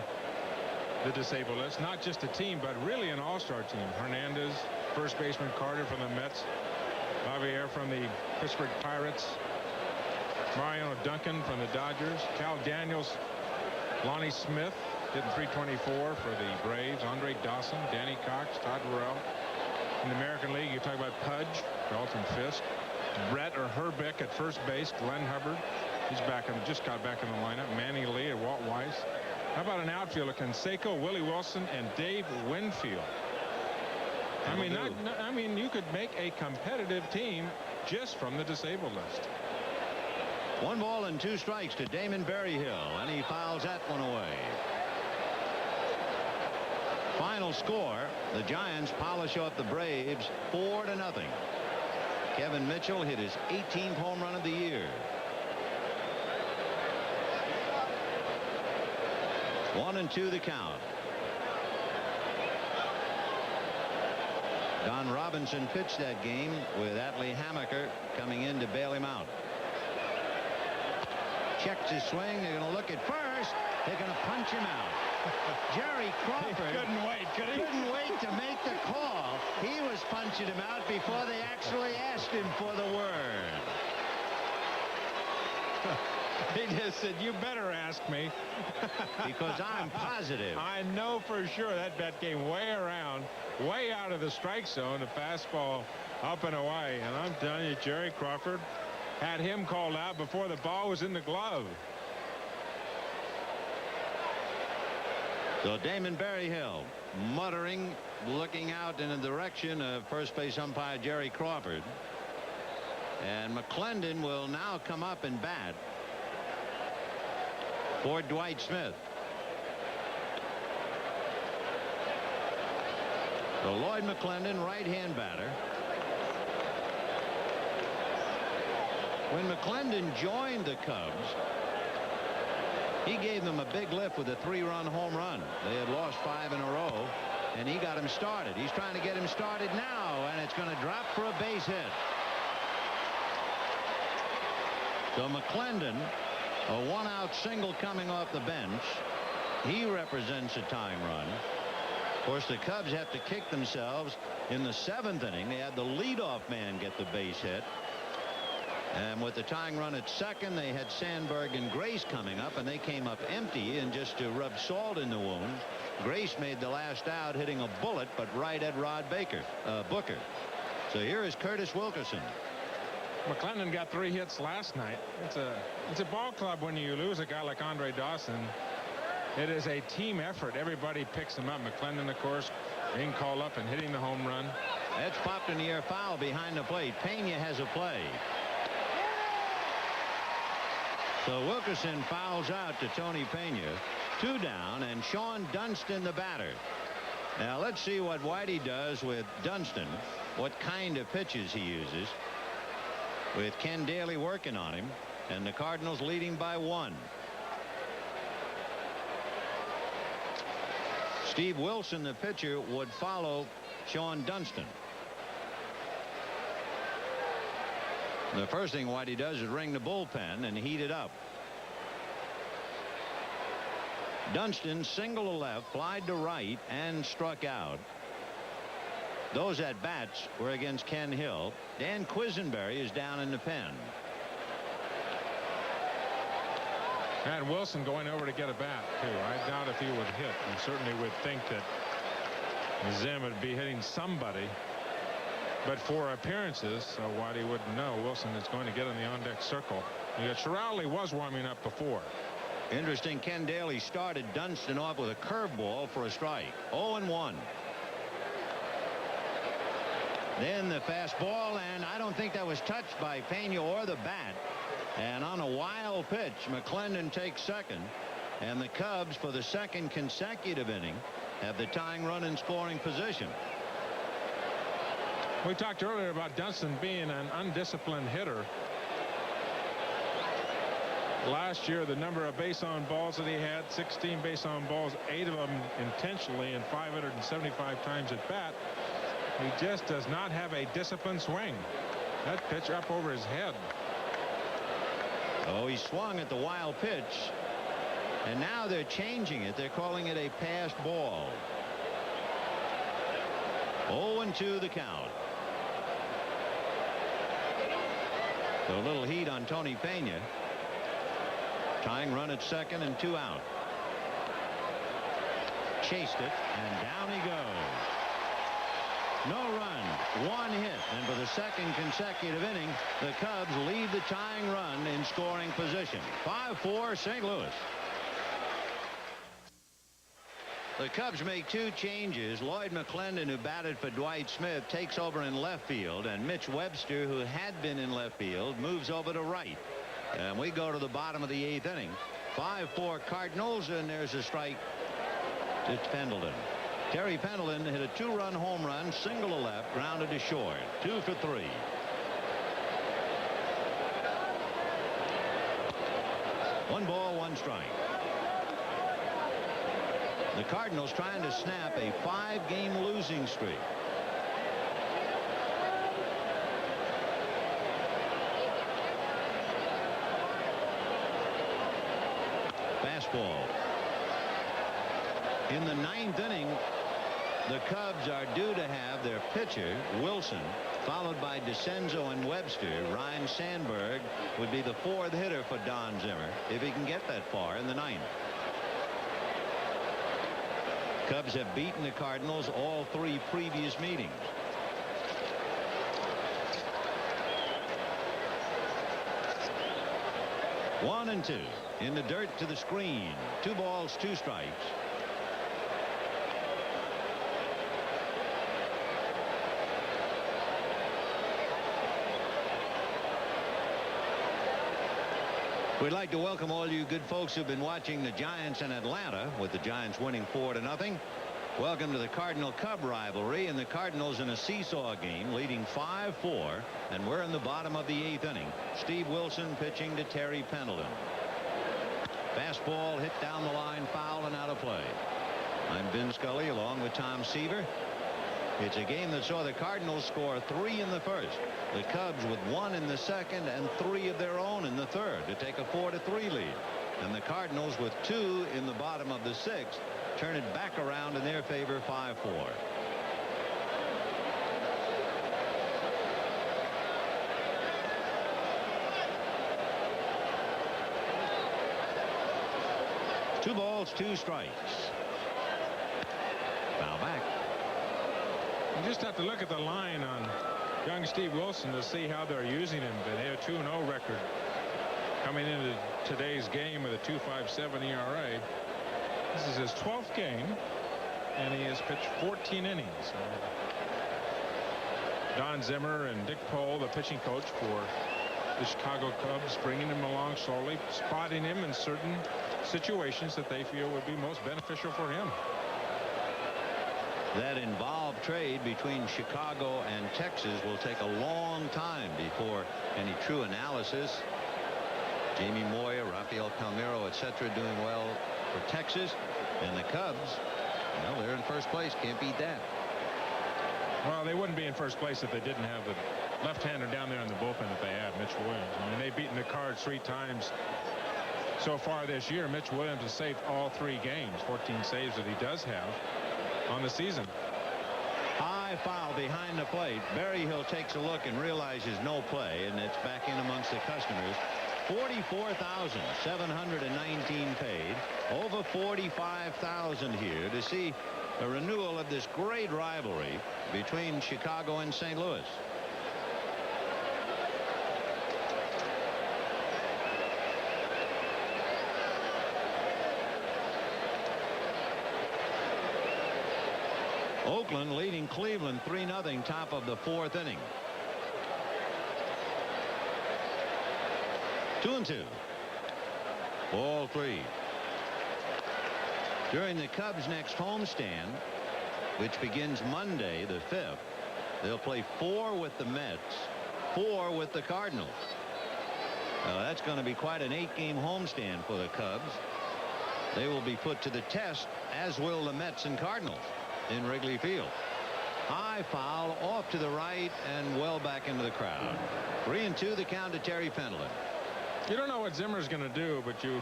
H: the disabled list. Not just a team, but really an all-star team. Hernandez, first baseman Carter from the Mets, Javier from the Pittsburgh Pirates, Mariano Duncan from the Dodgers, Cal Daniels, Lonnie Smith hitting .324 for the Braves, Andre Dawson, Danny Cox, Todd Worrell. In the American League, you talk about Pudge, Dalton Fisk, Brett or Herbeck at first base, Glenn Hubbard, he's back in, just got back in the lineup, Manny Lee and Walt Weiss. How about an outfielder, Canseco, Willie Wilson, and Dave Winfield? I mean, you could make a competitive team just from the disabled list.
N: 1 ball and 2 strikes to Damon Berryhill, and he fouls that one away. Final score, the Giants polish off the Braves 4-0. Kevin Mitchell hit his 18th home run of the year. 1-2 the count. Don Robinson pitched that game with Atlee Hammaker coming in to bail him out. Checks his swing. They're going to look at first. They're going to punch him out. Jerry Crawford
H: couldn't wait, could he?
N: Couldn't wait to make the call. He was punching him out before they actually asked him for the word.
H: He just said, you better ask me.
N: Because I'm positive.
H: I know for sure that bat came way around, way out of the strike zone, the fastball up and away. And I'm telling you, Jerry Crawford had him called out before the ball was in the glove.
N: So Damon Berryhill muttering, looking out in the direction of first base umpire Jerry Crawford. And McClendon will now come up and bat for Dwight Smith. So Lloyd McClendon, right-hand batter. When McClendon joined the Cubs, he gave them a big lift with a 3-run home run. They had lost 5 in a row, and he got him started. He's trying to get him started now, and it's going to drop for a base hit. So McClendon, a 1-out single coming off the bench. He represents a tying run. Of course, the Cubs have to kick themselves in the 7th inning. They had the leadoff man get the base hit. And with the tying run at second, they had Sandberg and Grace coming up, and they came up empty. And just to rub salt in the wound, Grace made the last out, hitting a bullet, but right at Rod Booker. So here is Curtis Wilkerson.
H: McClendon got 3 hits last night. It's a ball club when you lose a guy like Andre Dawson. It is a team effort. Everybody picks him up. McClendon, of course, being called up and hitting the home run.
N: That's popped in the air, foul behind the plate. Pena has a play. So Wilkerson fouls out to Tony Pena. 2 down, and Sean Dunston the batter. Now let's see what Whitey does with Dunston, what kind of pitches he uses, with Ken Daly working on him, and the Cardinals leading by 1. Steve Wilson, the pitcher, would follow Sean Dunston. The first thing Whitey does is ring the bullpen and heat it up. Dunston single to left, flied to right, and struck out. Those at bats were against Ken Hill. Dan Quisenberry is down in the pen.
H: And Wilson going over to get a bat, too. I doubt if he would hit. You certainly would think that Zim would be hitting somebody. But for appearances, so Whitey wouldn't know, Wilson is going to get in the on-deck circle. Chirali was warming up before.
N: Interesting, Ken Daly started Dunston off with a curveball for a strike. 0-1. Then the fastball, and I don't think that was touched by Pena or the bat. And on a wild pitch, McClendon takes second, and the Cubs, for the second consecutive inning, have the tying run in scoring position.
H: We talked earlier about Dunston being an undisciplined hitter. Last year, the number of base on balls that he had, 16 base on balls, 8 of them intentionally, and 575 times at bat. He just does not have a disciplined swing. That pitch up over his head.
N: Oh, he swung at the wild pitch, and now they're changing it. They're calling it a passed ball. 0-2 the count. So a little heat on Tony Pena. Tying run at second and 2 out. Chased it, and down he goes. No run, 1 hit, and for the second consecutive inning, the Cubs lead the tying run in scoring position. 5-4 St. Louis. The Cubs make 2 changes. Lloyd McClendon, who batted for Dwight Smith, takes over in left field, and Mitch Webster, who had been in left field, moves over to right. And we go to the bottom of the 8th inning. 5-4 Cardinals, and there's a strike to Pendleton. Terry Pendleton hit a 2-run home run, single to left, grounded to short. 2 for 3. One ball, 1 strike. The Cardinals trying to snap a 5-game losing streak. Fastball. In the 9th inning, the Cubs are due to have their pitcher, Wilson, followed by DeCenzo and Webster. Ryan Sandberg would be the 4th hitter for Don Zimmer if he can get that far in the 9th. Cubs have beaten the Cardinals all 3 previous meetings. One and 2 in the dirt to the screen. 2 balls, 2 strikes.
F: We'd like to welcome all you good folks who've been watching the Giants in Atlanta, with the Giants winning 4-0. Welcome to the Cardinal-Cub rivalry, and the Cardinals in a seesaw game leading 5-4, and we're in the bottom of the 8th inning. Steve Wilson pitching to Terry Pendleton. Fastball hit down the line, foul and out of play. I'm Vin Scully along with Tom Seaver. It's a game that saw the Cardinals score 3 in the first, the Cubs with 1 in the second and 3 of their own in the third to take a 4-3 lead, and the Cardinals with 2 in the bottom of the 6th turn it back around in their favor, 5-4. Two balls, 2 strikes. Foul back.
H: You just have to look at the line on young Steve Wilson to see how they're using him. They have a 2-0 record coming into today's game with a 2.57 ERA. This is his 12th game, and he has pitched 14 innings. Don Zimmer and Dick Pohl, the pitching coach for the Chicago Cubs, bringing him along slowly, spotting him in certain situations that they feel would be most beneficial for him.
F: That involved trade between Chicago and Texas will take a long time before any true analysis. Jamie Moyer, Rafael Palmeiro, etc. doing well for Texas, and the Cubs, well, they're in first place. Can't beat that.
H: Well, they wouldn't be in first place if they didn't have the left-hander down there in the bullpen that they have, Mitch Williams. I mean, they've beaten the Cards 3 times so far this year. Mitch Williams has saved all 3 games, 14 saves that he does have on the season.
F: High foul behind the plate. Berryhill takes a look and realizes no play, and it's back in amongst the customers. 44,719 paid, over 45,000 here to see a renewal of this great rivalry between Chicago and St. Louis. Oakland leading Cleveland 3-0, top of the 4th inning. 2-2. Ball 3. During the Cubs' next homestand, which begins Monday the 5th, they'll play 4 with the Mets, 4 with the Cardinals. That's going to be quite an 8-game homestand for the Cubs. They will be put to the test, as will the Mets and Cardinals in Wrigley Field. High foul off to the right and well back into the crowd. 3-2 the count to Terry Pendleton.
H: You don't know what Zimmer's going to do, but you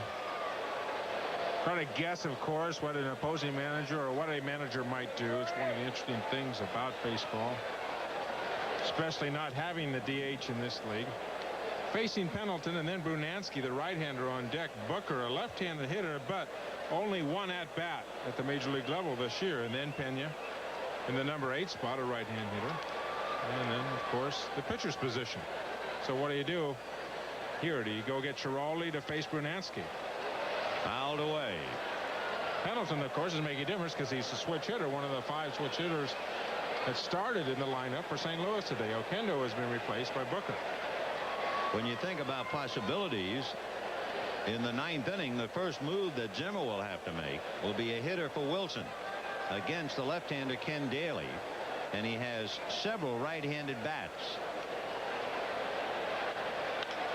H: try to guess, of course, what an opposing manager or what a manager might do. It's one of the interesting things about baseball, especially not having the DH in this league. Facing Pendleton and then Brunansky, the right-hander on deck. Booker, a left-handed hitter, but only 1 at-bat at the major league level this year. And then Pena in the number 8 spot, a right-hand hitter. And then, of course, the pitcher's position. So what do? Here, do you go get Giraldi to face Brunansky?
F: Fouled away.
H: Pendleton, of course, is making a difference because he's a switch hitter, one of the 5 switch hitters that started in the lineup for St. Louis today. Oquendo has been replaced by Booker.
F: When you think about possibilities, in the 9th inning, the first move that Zimmer will have to make will be a hitter for Wilson against the left-hander Ken Daly, and he has several right-handed bats.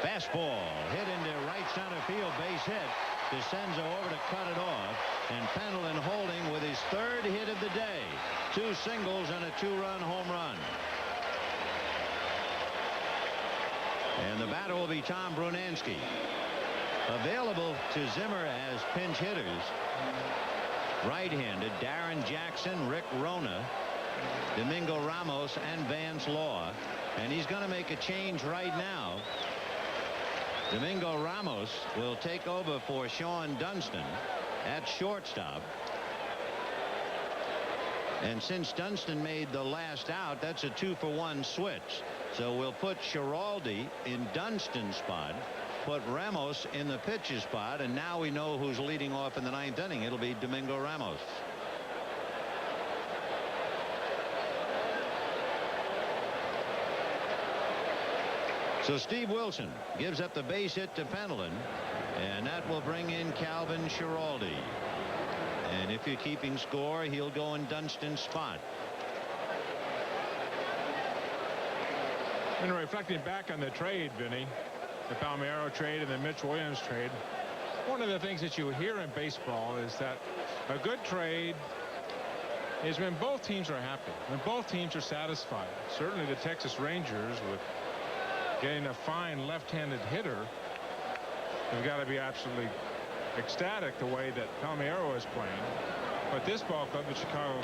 F: Fastball hit into right center field, base hit. DeCenzo over to cut it off, and Pendleton holding with his 3rd hit of the day. 2 singles and a 2-run home run. And the batter will be Tom Brunansky. Available to Zimmer as pinch hitters, right-handed Darren Jackson, Rick Rona, Domingo Ramos, and Vance Law. And he's going to make a change right now. Domingo Ramos will take over for Sean Dunston at shortstop. And since Dunston made the last out, that's a 2-for-1 switch. So we'll put Giraldi in Dunston's spot, put Ramos in the pitcher's spot, and now we know who's leading off in the 9th inning. It'll be Domingo Ramos.
N: So Steve Wilson gives up the base hit to Pendleton, and that will bring in Calvin Schiraldi. And if you're keeping score, he'll go in Dunstan's spot.
H: And reflecting back on the trade, Vinny, the Palmeiro trade and the Mitch Williams trade, one of the things that you hear in baseball is that a good trade is when both teams are happy, when both teams are satisfied. Certainly the Texas Rangers, with getting a fine left-handed hitter, have got to be absolutely ecstatic the way that Palmeiro is playing. But this ball club, the Chicago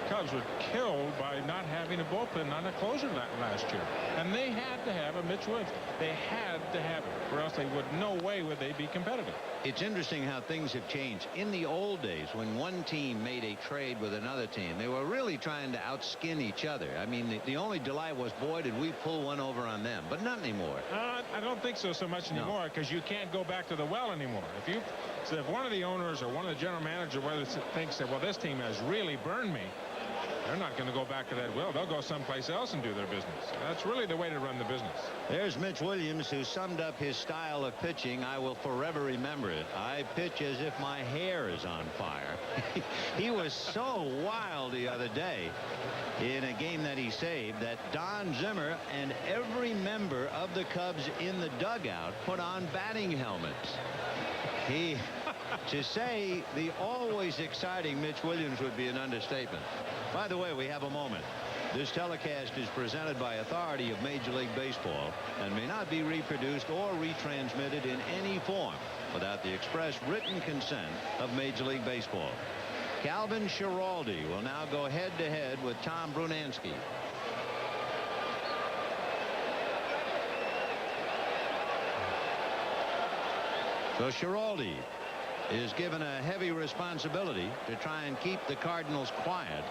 H: Cubs, were killed by not having a bullpen on a closer last year. And they had to have a Mitch Williams. They had to have it, or else they would no way would they be competitive.
N: It's interesting how things have changed. In the old days, when one team made a trade with another team, they were really trying to outskin each other. I mean, the only delight was, boy, did we pull one over on them. But not anymore.
H: I don't think so much anymore, because you can't go back to the well anymore. So if one of the owners or one of the general managers thinks that, well, this team has really burned me, they're not going to go back to that well. They'll go someplace else and do their business. That's really the way to run the business.
N: There's Mitch Williams, who summed up his style of pitching. I will forever remember it. I pitch as if my hair is on fire. He was so wild the other day in a game that he saved that Don Zimmer and every member of the Cubs in the dugout put on batting helmets. To say the always exciting Mitch Williams would be an understatement. By the way, we have a moment. This telecast is presented by authority of Major League Baseball and may not be reproduced or retransmitted in any form without the express written consent of Major League Baseball. Calvin Schiraldi will now go head-to-head with Tom Brunansky. So Schiraldi is given a heavy responsibility to try and keep the Cardinals quiet.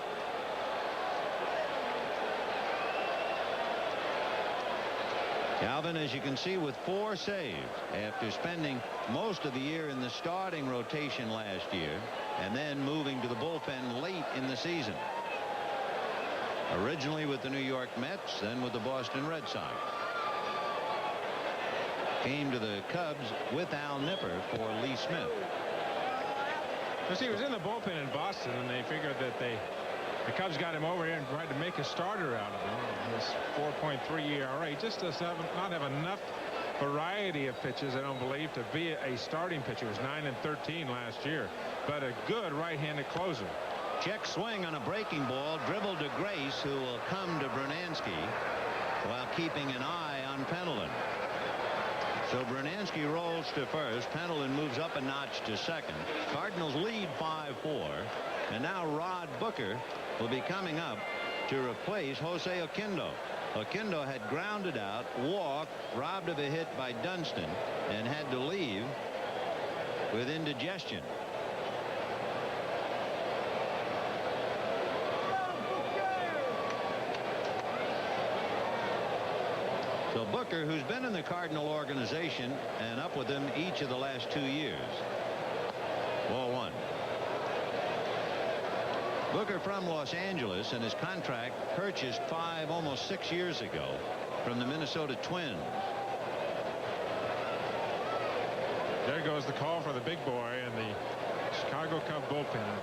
N: Calvin, as you can see, with 4 saves after spending most of the year in the starting rotation last year and then moving to the bullpen late in the season. Originally with the New York Mets, then with the Boston Red Sox. Came to the Cubs with Al Nipper for Lee Smith.
H: Because he was in the bullpen in Boston, and they figured that the Cubs got him over here and tried to make a starter out of him. His 4.3 ERA just does not have enough variety of pitches, I don't believe, to be a starting pitcher. He was 9-13 last year, but a good right-handed closer.
N: Check swing on a breaking ball, dribbled to Grace, who will come to Brunansky while keeping an eye on Pendleton. So Brunansky rolls to first. Pendleton moves up a notch to second. Cardinals lead 5-4. And now Rod Booker will be coming up to replace Jose Oquendo. Oquendo had grounded out, walked, robbed of a hit by Dunston, and had to leave with indigestion. So Booker, who's been in the Cardinal organization and up with them each of the last 2 years. Ball 1. Booker from Los Angeles, and his contract purchased almost 6 years ago from the Minnesota Twins.
H: There goes the call for the big boy and the Chicago Cub bullpen.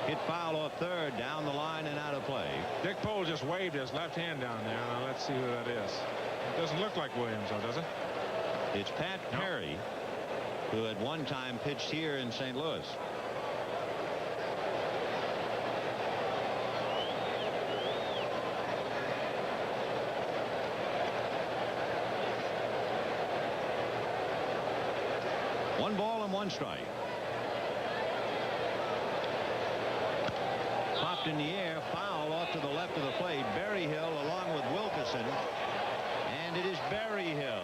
N: Hit foul off third, down the line and out of play.
H: Dick Pole just waved his left hand down there. Now let's see who that is. It doesn't look like Williams, though, does it?
N: It's Pat Perry, who at one time pitched here in St. Louis. One ball and 1 strike. Popped in the air, foul off to the left of the plate. Berryhill along with Wilkerson, and it is Berryhill.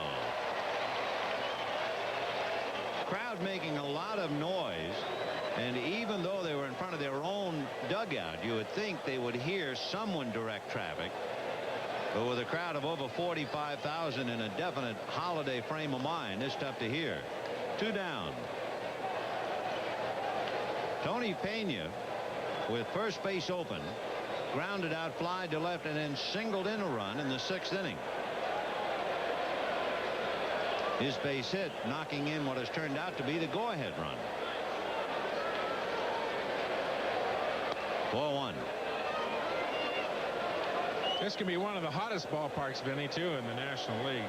N: Crowd making a lot of noise, and even though they were in front of their own dugout, you would think they would hear someone direct traffic. But with a crowd of over 45,000 in a definite holiday frame of mind, it's tough to hear. 2 down. Tony Pena, with first base open, grounded out, fly to left, and then singled in a run in the 6th inning. his base hit, knocking in what has turned out to be the go-ahead run. 4-1.
H: This can be one of the hottest ballparks, Vinny, too, in the National League.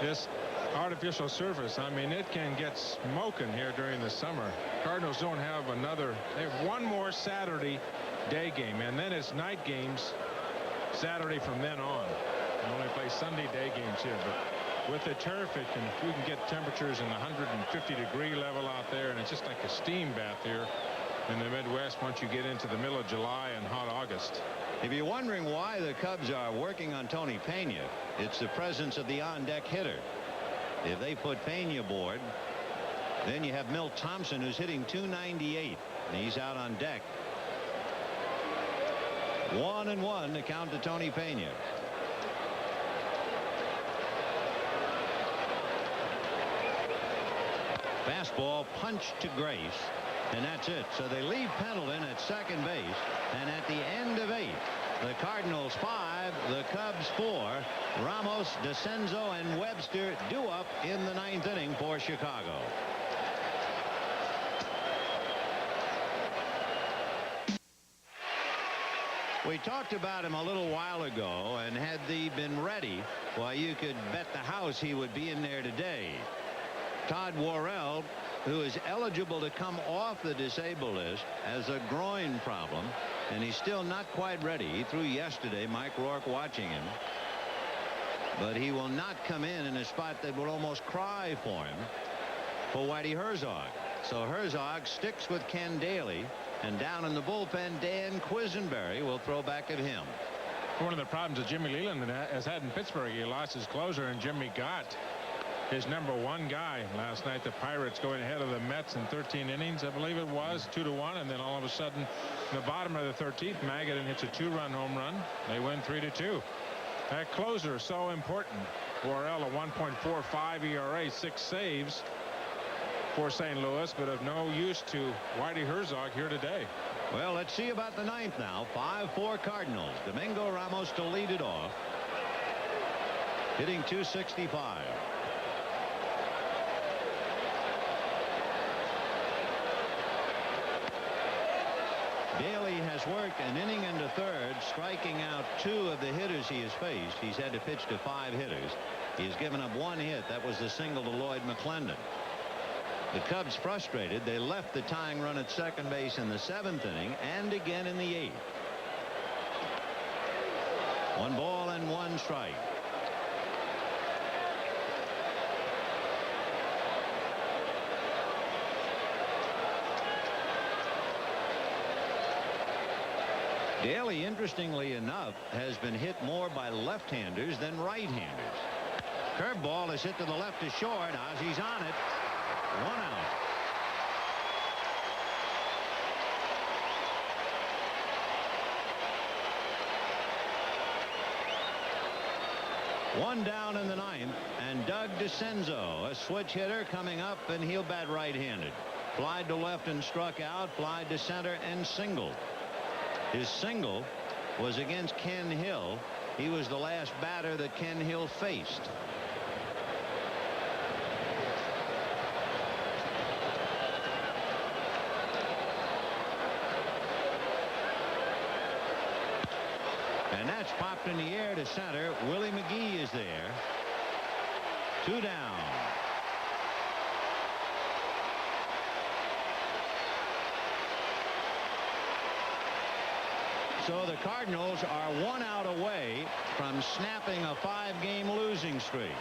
H: This artificial surface, I mean, it can get smoking here during the summer. Cardinals don't have they have one more Saturday day game, and then it's night games Saturday from then on. They only play Sunday day games here, but with the turf, you can get temperatures in the 150-degree level out there, and it's just like a steam bath here in the Midwest once you get into the middle of July and hot August.
N: If you're wondering why the Cubs are working on Tony Pena, it's the presence of the on-deck hitter. If they put Pena aboard, then you have Milt Thompson, who's hitting .298, and he's out on deck. 1-1 to count to Tony Pena. Fastball punched to Grace, and that's it. So they leave Pendleton at second base, and at the end of 8, the Cardinals 5, the Cubs 4. Ramos, DeCenzo, and Webster due up in the 9th inning for Chicago. We talked about him a little while ago, and had they been ready, well, you could bet the house he would be in there today. Todd Worrell, who is eligible to come off the disabled list, has a groin problem, and he's still not quite ready. He threw yesterday, Mike Rourke watching him, but he will not come in a spot that would almost cry for him for Whitey Herzog. So Herzog sticks with Ken Daly, and down in the bullpen, Dan Quisenberry will throw back at him.
H: One of the problems that Jimmy Leland has had in Pittsburgh, he lost his closer, and Jimmy Gott, his #1 guy last night. The Pirates going ahead of the Mets in 13 innings, I believe it was, 2-1, and then all of a sudden, in the bottom of the 13th, Magadan hits a 2-run home run. They win 3-2. That closer so important. Worrell, a 1.45 ERA, 6 saves for St. Louis, but of no use to Whitey Herzog here today.
N: Well, let's see about the 9th now. 5-4 Cardinals. Domingo Ramos to lead it off, hitting .265. Daly has worked an inning and a third, striking out 2 of the hitters he has faced. He's had to pitch to 5 hitters. He's given up 1 hit. That was the single to Lloyd McClendon. The Cubs frustrated. They left the tying run at second base in the 7th inning and again in the 8th. 1 ball and 1 strike. Daly, interestingly enough, has been hit more by left-handers than right-handers. Curveball is hit to the left to short. Ozzy's on it. 1 out. One down in the 9th, and Doug DeCenzo, a switch hitter, coming up, and he'll bat right-handed. Flied to left and struck out. Flied to center and singled. His single was against Ken Hill. He was the last batter that Ken Hill faced. And that's popped in the air to center. Willie McGee is there. 2 down. So the Cardinals are 1 out away from snapping a 5-game losing streak.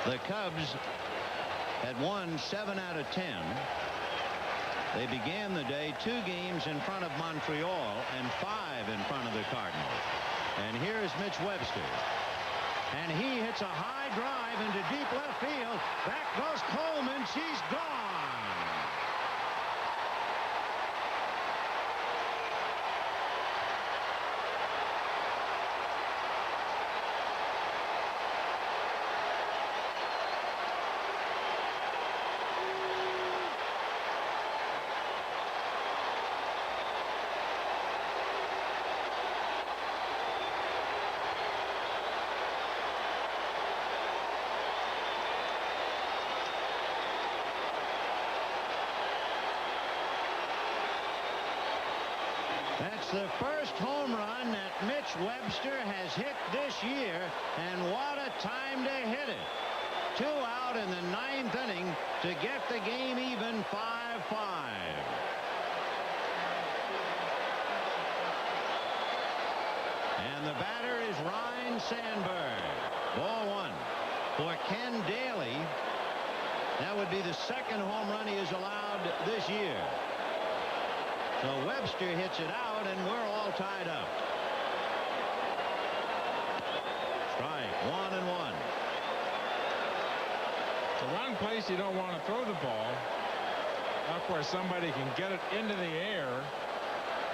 N: The Cubs had won 7 out of 10. They began the day 2 games in front of Montreal and 5 in front of the Cardinals. And here's Mitch Webster. And he hits a high drive into deep left field. Back goes Coleman. She's gone. That's the first home run that Mitch Webster has hit this year, and what a time to hit it. 2 out in the 9th inning to get the game even 5-5. And the batter is Ryne Sandberg. Ball 1 for Ken Daly. That would be the second home run he has allowed this year. So Webster hits it out, and we're all tied up. Strike, 1-1.
H: The one place you don't want to throw the ball, up where somebody can get it into the air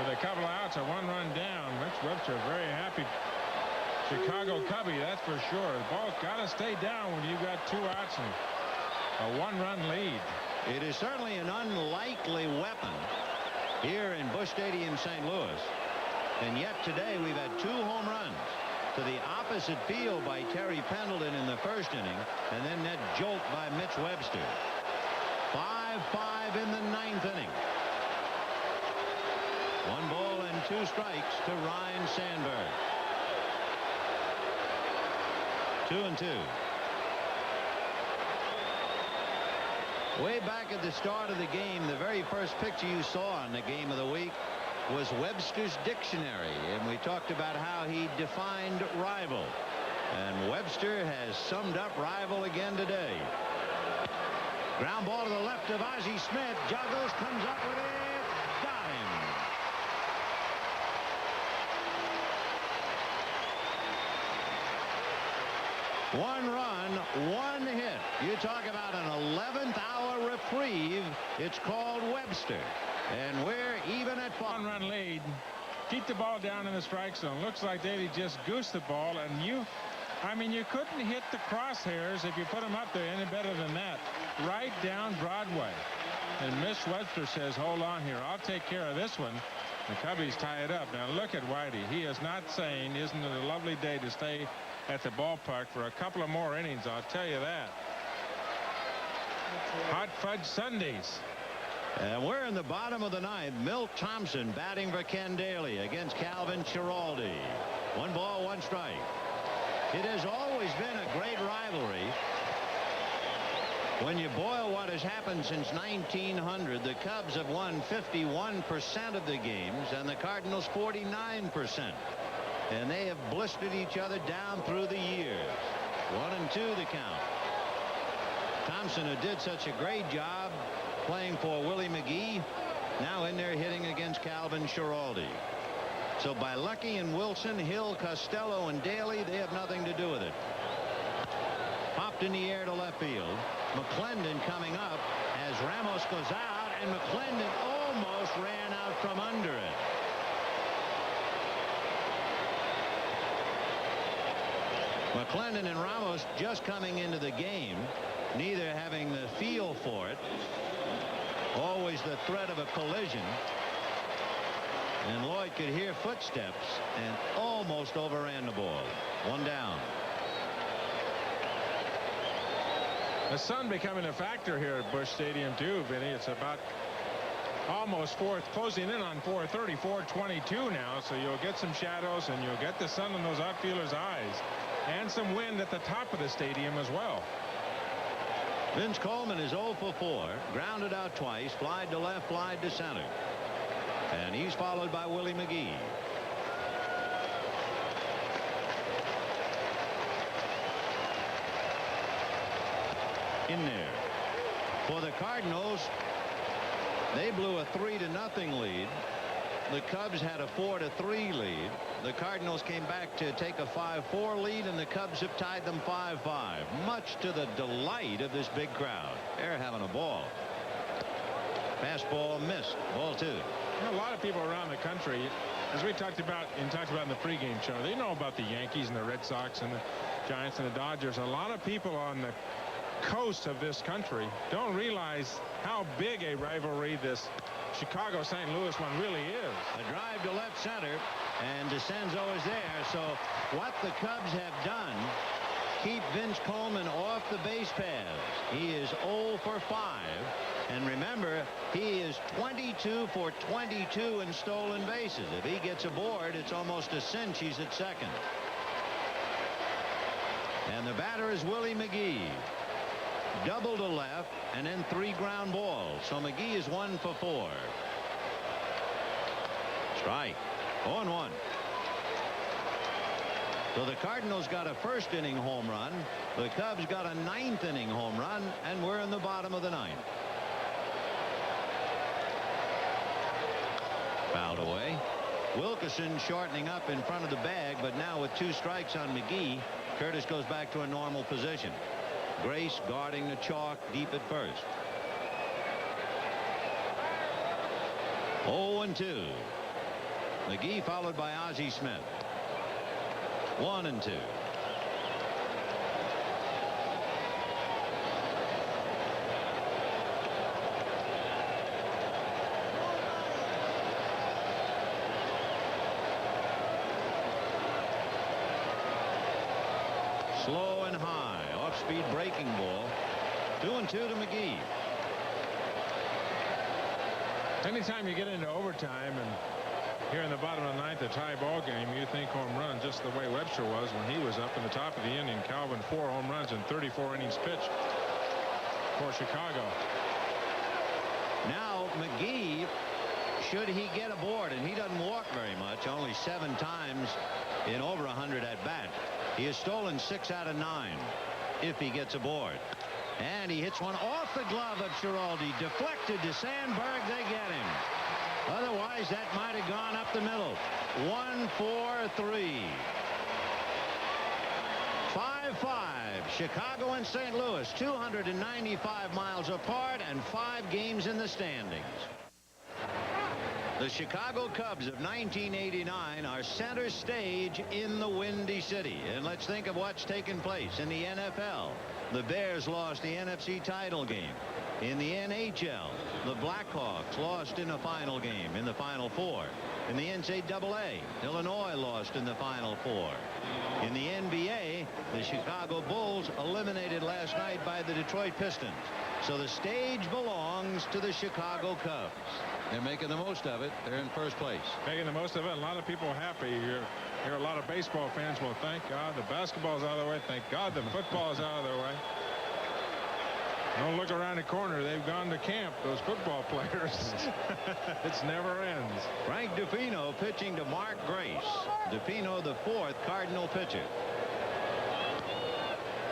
H: with a couple of outs, a 1 run down. Mitch Webster, very happy Chicago Cubby, that's for sure. The ball's got to stay down when you've got 2 outs and a 1 run lead.
N: It is certainly an unlikely weapon here in Busch Stadium, St. Louis. And yet today we've had 2 home runs to the opposite field by Terry Pendleton in the first inning, and then that jolt by Mitch Webster. 5-5 in the 9th inning. 1 ball and 2 strikes to Ryne Sandberg. 2-2. Way back at the start of the game, the very first picture you saw in the game of the week was Webster's dictionary, and we talked about how he defined rival. And Webster has summed up rival again today. Ground ball to the left of Ozzie Smith. Juggles, comes up with it. Got him. One run, 1 hit. You talk about an 11th hour reprieve. It's called Webster. And we're even at 1
H: run lead. Keep the ball down in the strike zone. Looks like Daly just goosed the ball, and you couldn't hit the crosshairs if you put them up there any better than that. Right down Broadway. And Mitch Webster says, hold on here, I'll take care of this one. The Cubbies tie it up. Now look at Whitey. He is not saying, isn't it a lovely day to stay at the ballpark for a couple of more innings, I'll tell you that. Hot fudge Sundays.
N: And we're in the bottom of the 9th. Milt Thompson batting for Ken Daly against Calvin Schiraldi. 1 ball, 1 strike. It has always been a great rivalry. When you boil what has happened since 1900, the Cubs have won 51% of the games and the Cardinals 49%. And they have blistered each other down through the years. 1-2 the count. Thompson, who did such a great job playing for Willie McGee, now in there hitting against Calvin Schiraldi. So by Lucky and Wilson, Hill, Costello, and Daly, they have nothing to do with it. Popped in the air to left field. McClendon coming up as Ramos goes out, and McClendon almost ran out from under it. McClendon and Ramos just coming into the game, neither having the feel for it. Always the threat of a collision. And Lloyd could hear footsteps and almost overran the ball. 1 down.
H: The sun becoming a factor here at Busch Stadium too, Vinny. It's about almost closing in on 4:30, 4:22 now, so you'll get some shadows and you'll get the sun in those outfielders' eyes, and some wind at the top of the stadium as well.
N: Vince Coleman is 0 for 4, grounded out twice, flied to left, flied to center, and he's followed by Willie McGee. In there for the Cardinals, they blew a 3-0 lead. The Cubs had a 4-3 lead. The Cardinals came back to take a 5-4 lead, and the Cubs have tied them 5-5, much to the delight of this big crowd. They're having a ball. Fastball missed. Ball 2.
H: A lot of people around the country, as we talked about in the pregame show, they know about the Yankees and the Red Sox and the Giants and the Dodgers. A lot of people on the coast of this country don't realize how big a rivalry this Chicago-St. Louis one really is.
N: A drive to left center, and DeCenzo is there. So what the Cubs have done, keep Vince Coleman off the base paths. He is 0 for 5. And remember, he is 22 for 22 in stolen bases. If he gets aboard, it's almost a cinch he's at second. And the batter is Willie McGee. Double to left and then 3 ground balls. So McGee is 1 for 4. Strike. 0-1. So the Cardinals got a first inning home run. The Cubs got a 9th inning home run, and we're in the bottom of the 9th. Fouled away. Wilkerson shortening up in front of the bag, but now with 2 strikes on McGee, Curtis goes back to a normal position. Grace guarding the chalk deep at first. 0-2. McGee followed by Ozzie Smith. 1-2. Slow and high, off-speed breaking ball. 2-2 to McGee.
H: Anytime you get into overtime and here in the bottom of the 9th, a tie ball game, you think home run, just the way Webster was when he was up in the top of the inning. Calvin 4 home runs in 34 innings pitched for Chicago.
N: Now McGee, should he get aboard, and he doesn't walk very much, only 7 times in over 100 at bat. He has stolen 6 out of 9 if he gets aboard. And he hits one off the glove of Giraldi. Deflected to Sandberg. They get him. Otherwise, that might have gone up the middle. 1-4-3. 5-5. Chicago and St. Louis, 295 miles apart and 5 games in the standings. The Chicago Cubs of 1989 are center stage in the Windy City. And let's think of what's taken place in the NFL. The Bears lost the NFC title game. In the NHL, the Blackhawks lost in the final game, in the Final Four. In the NCAA, Illinois lost in the Final Four. In the NBA, the Chicago Bulls eliminated last night by the Detroit Pistons. So the stage belongs to the Chicago Cubs. They're making the most of it. They're in first place.
H: Making the most of it. A lot of people are happy. You hear a lot of baseball fans, well, thank God the basketball's out of the way. Thank God the football's out of the way. Don't look around the corner. They've gone to camp, those football players. It never ends.
N: Frank DePino pitching to Mark Grace. DePino, the 4th Cardinal pitcher.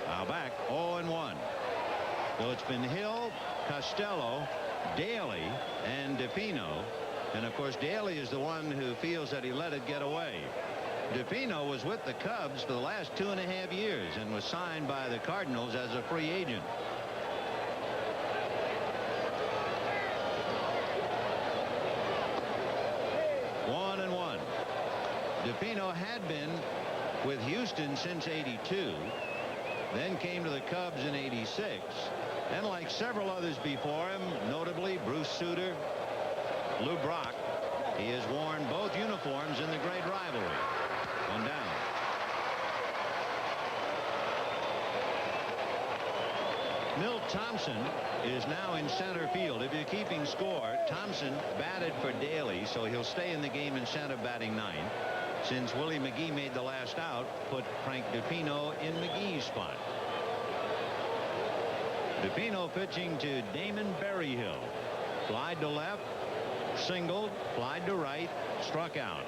N: Now back 0-1. So it's been Hill, Costello, Daly, and DePino. And of course, Daly is the one who feels that he let it get away. DePino was with the Cubs for the last 2.5 years and was signed by the Cardinals as a free agent. DePino had been with Houston since '82, then came to the Cubs in '86, and like several others before him, notably Bruce Sutter, Lou Brock, he has worn both uniforms in the great rivalry. 1 down. Milt Thompson is now in center field. If you're keeping score, Thompson batted for Daly, so he'll stay in the game in center, batting 9th. Since Willie McGee made the last out, put Frank DePino in McGee's spot. DePino pitching to Damon Berryhill. Flied to left, singled, flied to right, struck out.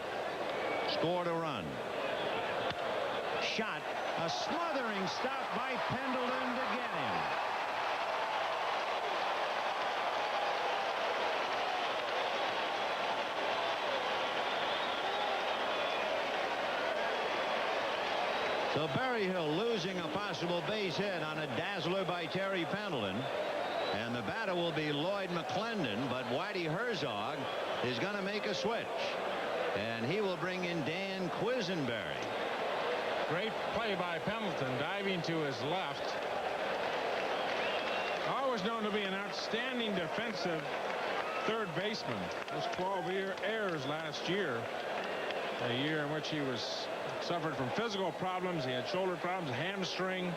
N: Scored a run. Shot, a smothering stop by Pendleton to get him. So Berryhill losing a possible base hit on a dazzler by Terry Pendleton. And the batter will be Lloyd McClendon, but Whitey Herzog is going to make a switch. And he will bring in Dan Quisenberry.
H: Great play by Pendleton, diving to his left. Always known to be an outstanding defensive third baseman. Those 12 errors last year, a year in which he was suffered from physical problems. He had shoulder problems, hamstring.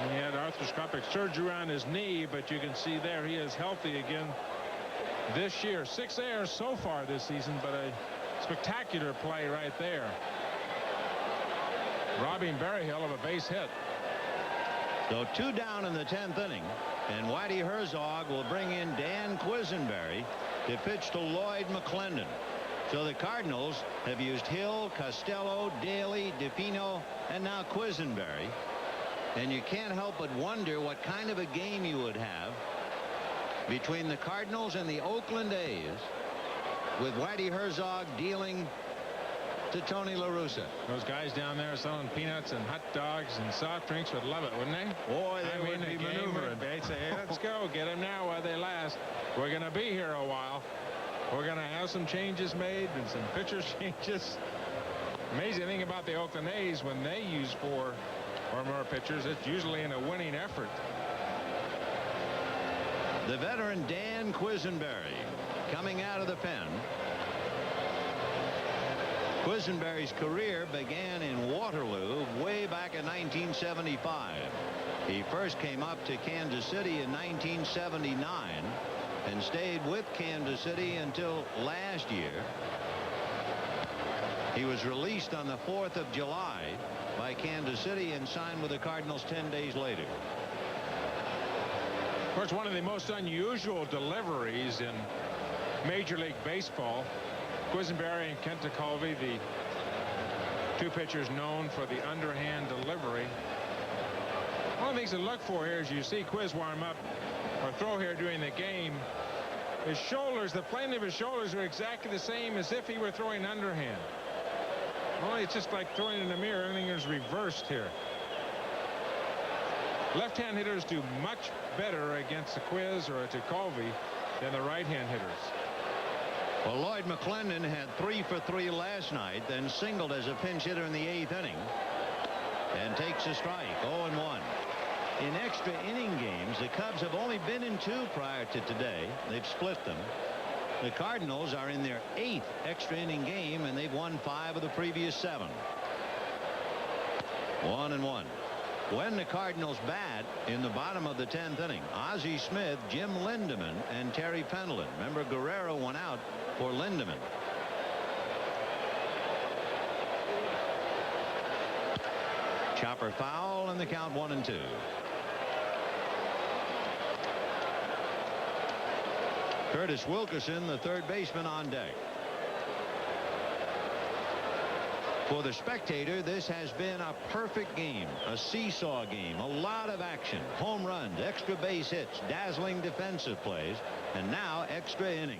H: He had arthroscopic surgery on his knee, but you can see there he is healthy again this year. 6 errors so far this season, but a spectacular play right there, robbing Berryhill of a base hit.
N: So 2 down in the 10th inning, and Whitey Herzog will bring in Dan Quisenberry to pitch to Lloyd McClendon. So the Cardinals have used Hill, Costello, Daly, DePino, and now Quisenberry. And you can't help but wonder what kind of a game you would have between the Cardinals and the Oakland A's, with Whitey Herzog dealing to Tony La Russa.
H: Those guys down there selling peanuts and hot dogs and soft drinks would love it, wouldn't they?
N: Boy, they would be maneuvering.
H: They'd say, hey, let's go, get them now while they last. We're going to be here a while. We're going to have some changes made and some pitcher changes. Amazing thing about the Oakland A's, when they use 4 or more pitchers, it's usually in a winning effort.
N: The veteran Dan Quisenberry coming out of the pen. Quisenberry's career began in Waterloo way back in 1975. He first came up to Kansas City in 1979 and stayed with Kansas City until last year. He was released on the 4th of July by Kansas City and signed with the Cardinals 10 days later.
H: Of course, one of the most unusual deliveries in Major League Baseball. Quisenberry and Kent DeColvey, the 2 pitchers known for the underhand delivery. One of the things to look for here is you see Quiz warm up or throw here during the game. His shoulders, the plane of his shoulders are exactly the same as if he were throwing underhand. Only it's just like throwing in a mirror. Everything is reversed here. Left-hand hitters do much better against a Quiz or a DeColvey than the right-hand hitters.
N: Well, Lloyd McClendon had 3 for 3 last night, then singled as a pinch hitter in the 8th inning and takes a strike. 0-1. In extra inning games, the Cubs have only been in 2 prior to today. They've split them. The Cardinals are in their 8th extra inning game, and they've won 5 of the previous 7. 1-1. When the Cardinals bat in the bottom of the 10th inning, Ozzie Smith, Jim Lindeman, and Terry Pendleton. Remember, Guerrero went out for Lindeman. Chopper foul, and the count 1-2. Curtis Wilkerson, the third baseman, on deck. For the spectator, this has been a perfect game, a seesaw game, a lot of action, home runs, extra base hits, dazzling defensive plays, and now extra innings.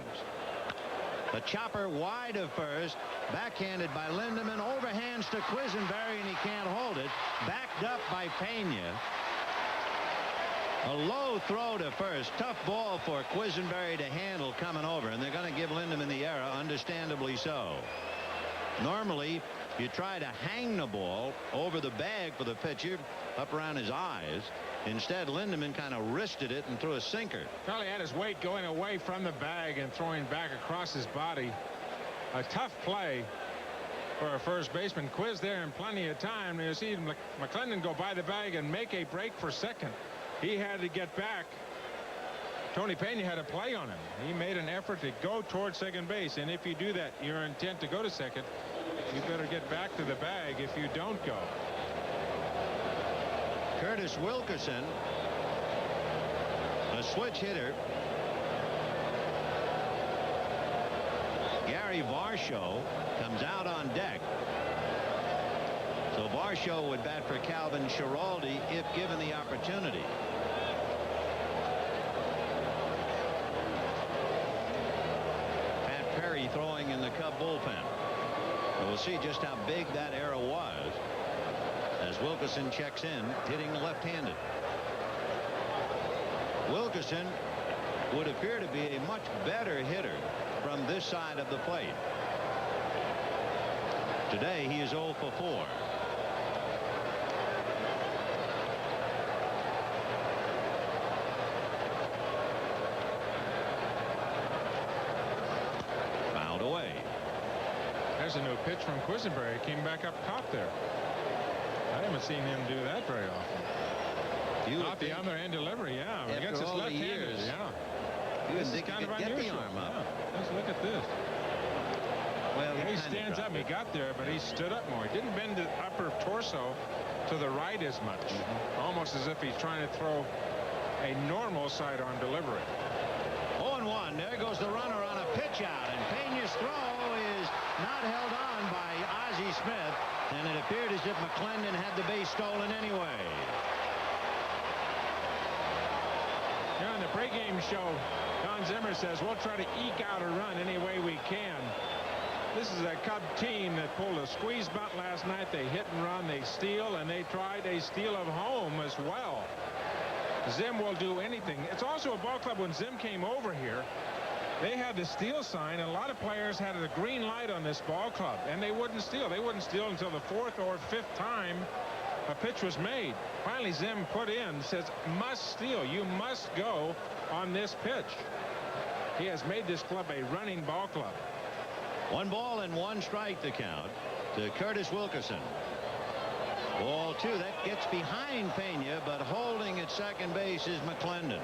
N: The chopper wide of first, backhanded by Lindeman, overhands to Quisenberry, and he can't hold it. Backed up by Pena. A low throw to first. Tough ball for Quisenberry to handle coming over, and they're going to give Lindeman the error, understandably so. Normally, you try to hang the ball over the bag for the pitcher up around his eyes. Instead, Lindeman kind of wristed it and threw a sinker.
H: Probably had his weight going away from the bag and throwing back across his body. A tough play for a first baseman. Quiz there in plenty of time. You see McClendon go by the bag and make a break for second. He had to get back. Tony Pena had a play on him. He made an effort to go towards second base, and if you do that, your intent to go to second, you better get back to the bag if you don't go.
N: Curtis Wilkerson, a switch hitter. Gary Varsho comes out on deck. So Varsho would bat for Calvin Schiraldi if given the opportunity. Pat Perry throwing in the Cub bullpen. So we'll see just how big that error was as Wilkerson checks in, hitting left-handed. Wilkerson would appear to be a much better hitter from this side of the plate. Today he is 0 for 4. Fouled away.
H: There's a new pitch from Quisenberry. Came back up top there. I haven't seen him do that very often. Not the other end delivery, yeah.
N: After
H: Against his
N: all the
H: left-handed,
N: years,
H: yeah.
N: you
H: This
N: would
H: is
N: think
H: kind
N: he
H: of
N: could get
H: unusual.
N: the arm up.
H: Yeah. Let's look at this.
N: Well,
H: He stands up. He got there, but he stood up more. He didn't bend the upper torso to the right as much. Almost as if he's trying to throw a normal sidearm delivery.
N: 0-1. There goes the runner on a pitch out, and Pena's throw is not held on by Ozzie Smith, and it appeared as if McClendon had the base stolen anyway.
H: Yeah, in the pregame show, Don Zimmer says, we'll try to eke out a run any way we can. This is a Cub team that pulled a squeeze bunt last night. They hit and run, they steal, and they tried a steal of home as well. Zim will do anything. It's also a ball club. When Zim came over here, they had the steal sign, and a lot of players had a green light on this ball club, and they wouldn't steal. They wouldn't steal until the 4th or 5th time a pitch was made. Finally, Zim put in, says, must steal. You must go on this pitch. He has made this club a running ball club.
N: 1 ball and 1 strike to count to Curtis Wilkerson. Ball 2. That gets behind Pena, but holding at second base is McClendon.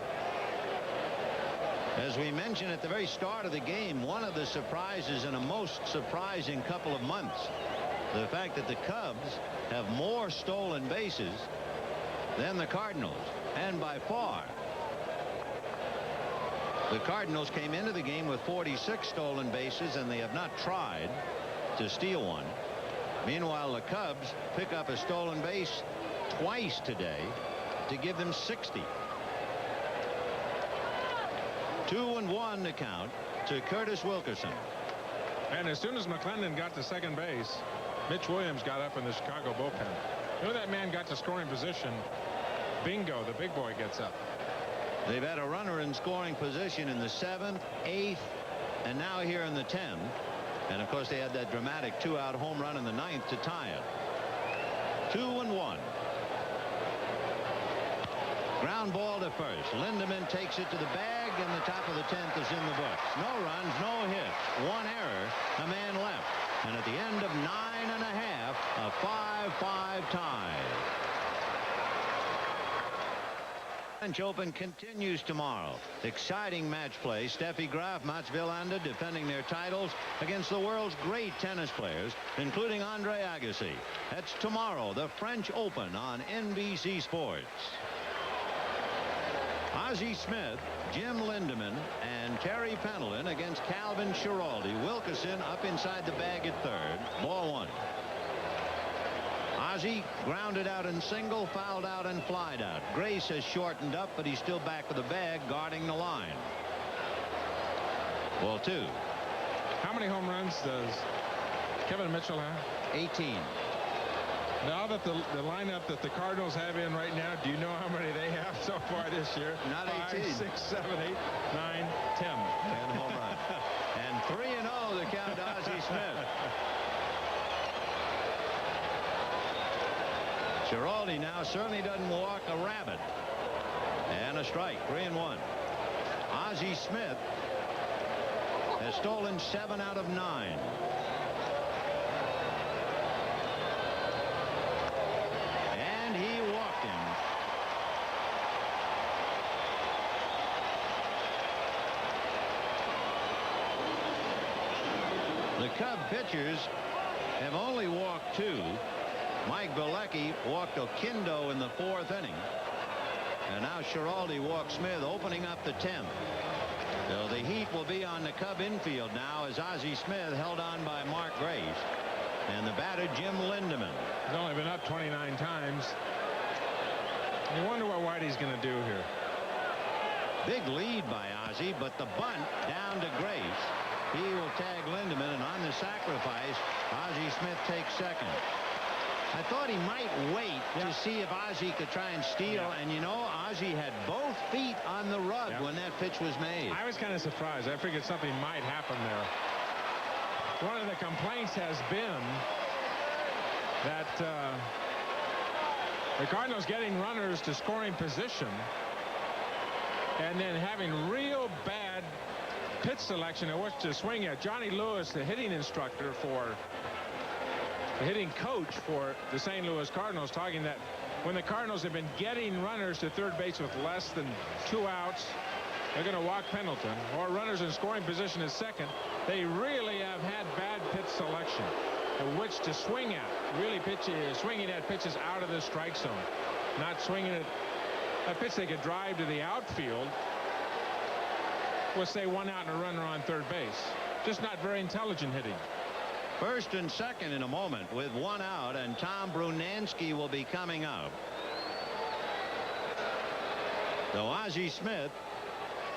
N: As we mentioned at the very start of the game, one of the surprises in a most surprising couple of months, the fact that the Cubs have more stolen bases than the Cardinals, and by far. The Cardinals came into the game with 46 stolen bases, and they have not tried to steal one. Meanwhile, the Cubs pick up a stolen base twice today to give them 60. 2-1 to count to Curtis Wilkerson.
H: And as soon as McClendon got to second base, Mitch Williams got up in the Chicago bullpen. You know, that man got to scoring position. Bingo, the big boy gets up.
N: They've had a runner in scoring position in the 7th, 8th, and now here in the 10th. And of course, they had that dramatic 2-out home run in the 9th to tie it. 2-1. Ground ball to first. Lindemann takes it to the bag, and the top of the 10th is in the books. No runs, no hits, 1 error, a man left. And at the end of 9 1/2, a 5-5 tie. French Open continues tomorrow. Exciting match play. Steffi Graf, Mats Wilander defending their titles against the world's great tennis players, including Andre Agassi. That's tomorrow, the French Open on NBC Sports. Ozzie Smith, Jim Lindemann, and Terry Pendleton against Calvin Schiraldi. Wilkerson up inside the bag at third. Ball 1. Ozzie grounded out in single, fouled out, and flied out. Grace has shortened up, but he's still back with the bag, guarding the line. Ball 2.
H: How many home runs does Kevin Mitchell have?
N: 18.
H: Now that the lineup that the Cardinals have in right now, do you know how many they have so far this year?
N: Not
H: 5,
N: 18.
H: 6, 7, 8, 9, 10.
N: 10 home runs. And 3-0 to count to Ozzie Smith. Schiraldi now certainly doesn't walk a rabbit. And a strike. 3-1. Ozzie Smith has stolen 7 out of 9. And he walked him. The Cub pitchers have only walked 2. Mike Bilecki walked Oquendo in the 4th inning. And now Schiraldi walks Smith, opening up the 10th. So the heat will be on the Cub infield now as Ozzie Smith held on by Mark Grace. And the batter, Jim Lindemann.
H: He's only been up 29 times. You wonder what Whitey's going to do here.
N: Big lead by Ozzie, but the bunt down to Grace. He will tag Lindemann, and on the sacrifice, Ozzie Smith takes second. I thought he might wait to see if Ozzie could try and steal, and you know, Ozzie had both feet on the rug when that pitch was made.
H: I was kind of surprised. I figured something might happen there. One of the complaints has been that the Cardinals getting runners to scoring position and then having real bad pitch selection at which to swing at. Johnny Lewis, the hitting instructor for the hitting coach for the St. Louis Cardinals, talking that when the Cardinals have been getting runners to third base with less than 2 outs, they're going to walk Pendleton, or runners in scoring position is second. They really have had bad pitch selection, which to swing at. Really swinging at pitches out of the strike zone, not swinging at a pitch they could drive to the outfield with, say, 1 out and a runner on third base. Just not very intelligent hitting.
N: First and second in a moment with 1 out, and Tom Brunansky will be coming up. So Ozzie Smith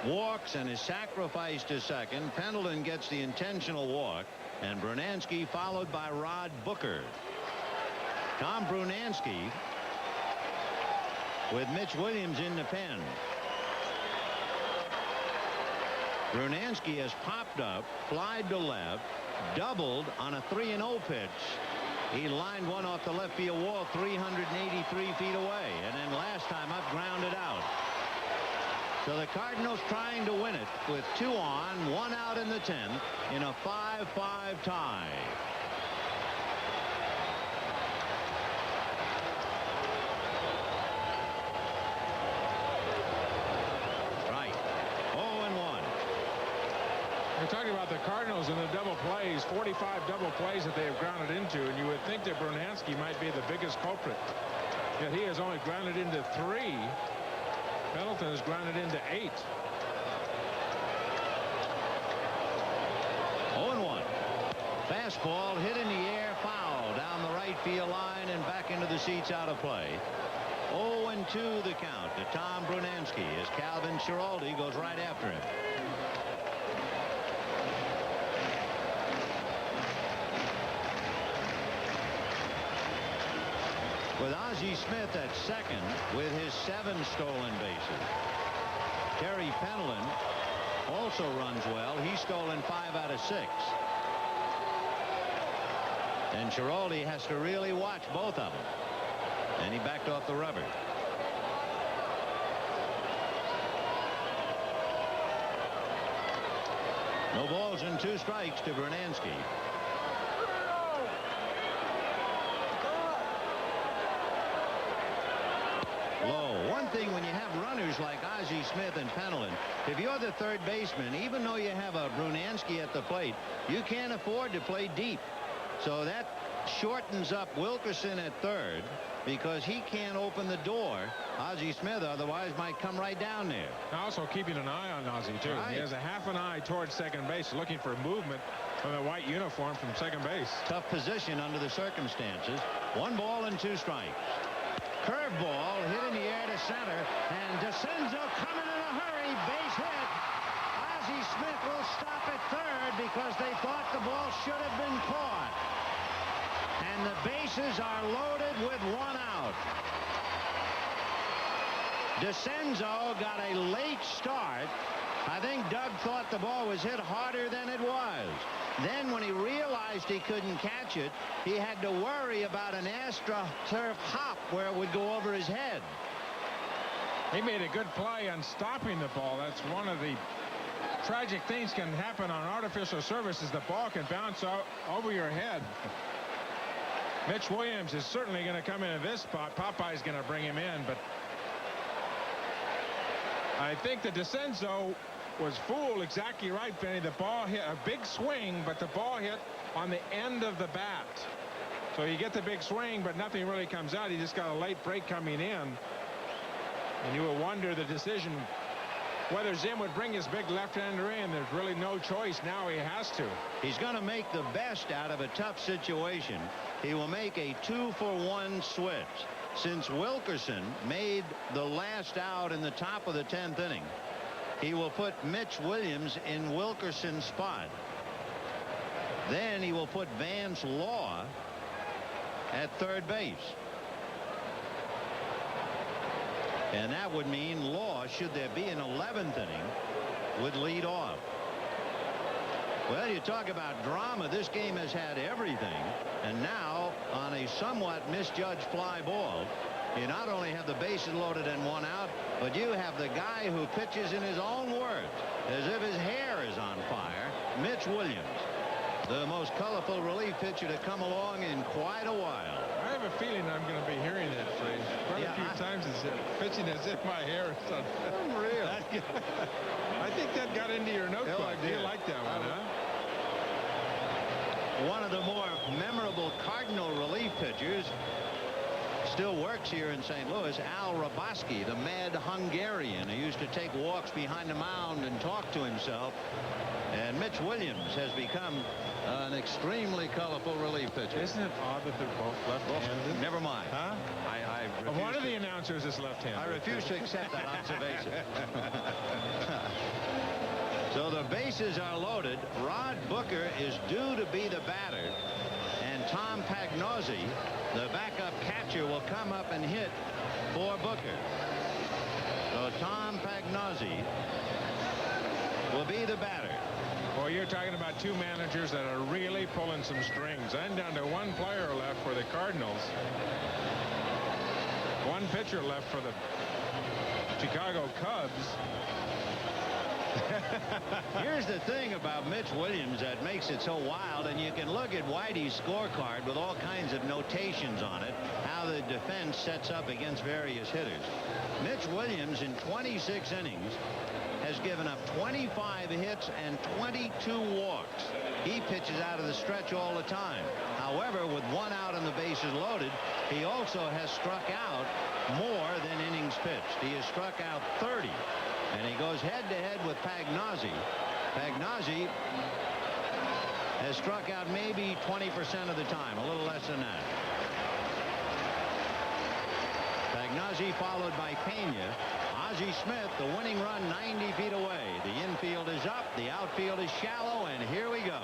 N: walks and is sacrificed to second. Pendleton gets the intentional walk, and Brunansky followed by Rod Booker. Tom Brunansky with Mitch Williams in the pen. Brunansky has popped up, flied to left, doubled on a 3-0 pitch. He lined one off the left field wall 383 feet away, and then last time up grounded out. So the Cardinals trying to win it with 2 on, 1 out in the 10th in a 5-5 tie. Right. 0-1.
H: We're talking about the Cardinals and the double plays, 45 double plays that they have grounded into, and you would think that Brunansky might be the biggest culprit. Yet he has only grounded into 3. Pendleton has grounded into 8.
N: 0-1. Fastball hit in the air, foul down the right field line and back into the seats, out of play. 0-2 the count to Tom Brunansky as Calvin Schiraldi goes right after him. With Ozzie Smith at second with his 7 stolen bases. Terry Pendleton also runs well. He's stolen 5 out of 6. And Schiraldi has to really watch both of them. And he backed off the rubber. No balls and 2 strikes to Brunansky. Low. One thing when you have runners like Ozzie Smith and Pendleton, if you're the third baseman, even though you have a Brunansky at the plate, you can't afford to play deep. So that shortens up Wilkerson at third because he can't open the door. Ozzie Smith otherwise might come right down there.
H: Also keeping an eye on Ozzie, too. Right. He has a half an eye towards second base, looking for movement from the white uniform from second base.
N: Tough position under the circumstances. 1 ball and 2 strikes. Curveball hit in the air to center, and DeCenzo coming in a hurry, base hit. Ozzie Smith will stop at third because they thought the ball should have been caught. And the bases are loaded with 1 out. DeCenzo got a late start. I think Doug thought the ball was hit harder than it was. Then when he realized he couldn't catch it, he had to worry about an AstroTurf hop where it would go over his head.
H: He made a good play on stopping the ball. That's one of the tragic things can happen on artificial surfaces. The ball can bounce out over your head. Mitch Williams is certainly going to come into this spot. Popeye's going to bring him in, but I think that DeCenzo was fooled exactly right, Benny. The ball hit a big swing, but the ball hit on the end of the bat. So you get the big swing, but nothing really comes out. He just got a late break coming in. And you will wonder the decision whether Zim would bring his big left-hander in. There's really no choice. Now he has to.
N: He's going to make the best out of a tough situation. He will make a 2-for-1 switch. Since Wilkerson made the last out in the top of the 10th inning, he will put Mitch Williams in Wilkerson's spot. Then he will put Vance Law at third base. And that would mean Law, should there be an 11th inning, would lead off. Well, you talk about drama. This game has had everything. And now, on a somewhat misjudged fly ball, you not only have the bases loaded and 1 out, but you have the guy who pitches in his own words, as if his hair is on fire, Mitch Williams, the most colorful relief pitcher to come along in quite a while.
H: I have a feeling I'm going to be hearing that phrase quite a pitching as if my hair is unreal. I think that got into your notebook. You like that one, huh?
N: One of the more memorable Cardinal relief pitchers still works here in St. Louis, Al Raboski, the mad Hungarian who used to take walks behind the mound and talk to himself. And Mitch Williams has become an extremely colorful relief pitcher.
H: Isn't it odd that they're both left-handed?
N: Never mind.
H: Huh? One of the announcers is left-handed.
N: I refuse to accept that observation. So the bases are loaded. Rod Booker is due to be the batter. And Tom Pagnozzi, the backup catcher, will come up and hit for Booker. So Tom Pagnozzi will be the batter.
H: Boy, you're talking about two managers that are really pulling some strings. I'm down to one player left for the Cardinals. One pitcher left for the Chicago Cubs.
N: Here's the thing about Mitch Williams that makes it so wild, and you can look at Whitey's scorecard with all kinds of notations on it, how the defense sets up against various hitters. Mitch Williams in 26 innings has given up 25 hits and 22 walks. He pitches out of the stretch all the time. However, with one out and the bases loaded, he also has struck out more than innings pitched. He has struck out 30. And he goes head-to-head with Pagnozzi. Pagnozzi has struck out maybe 20% of the time, a little less than that. Pagnozzi followed by Pena. Ozzie Smith, the winning run 90 feet away. The infield is up, the outfield is shallow, and here we go.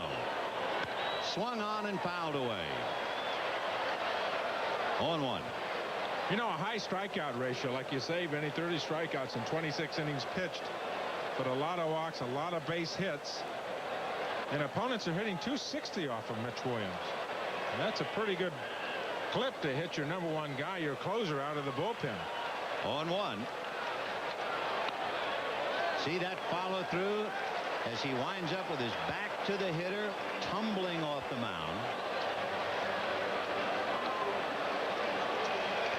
N: Swung on and fouled away. 0-1.
H: You know, a high strikeout ratio, like you say, Vinny, 30 strikeouts in 26 innings pitched, but a lot of walks, a lot of base hits, and opponents are hitting 260 off of Mitch Williams. And that's a pretty good clip to hit your number one guy, your closer, out of the bullpen.
N: 0-1. See that follow through as he winds up with his back to the hitter, tumbling off the mound.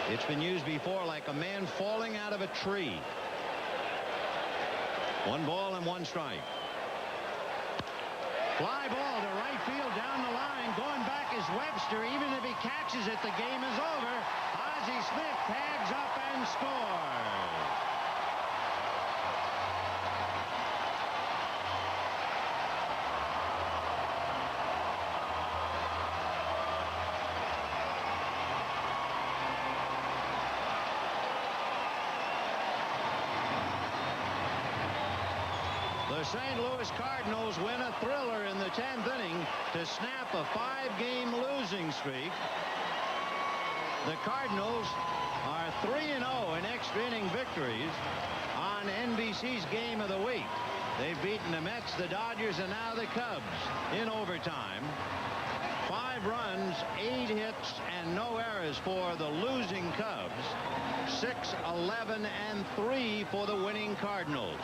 N: It's been used before like a man falling out of a tree. 1 ball and 1 strike. Fly ball to right field down the line. Going back is Webster. Even if he catches it, the game is over. Ozzie Smith tags up and scores. The St. Louis Cardinals win a thriller in the 10th inning to snap a 5-game losing streak. The Cardinals are 3-0 in extra inning victories on NBC's Game of the Week. They've beaten the Mets, the Dodgers, and now the Cubs in overtime. 5 runs, 8 hits, and no errors for the losing Cubs. 6, 11, and 3 for the winning Cardinals.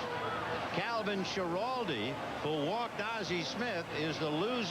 N: Calvin Schiraldi, who walked Ozzie Smith, is the losing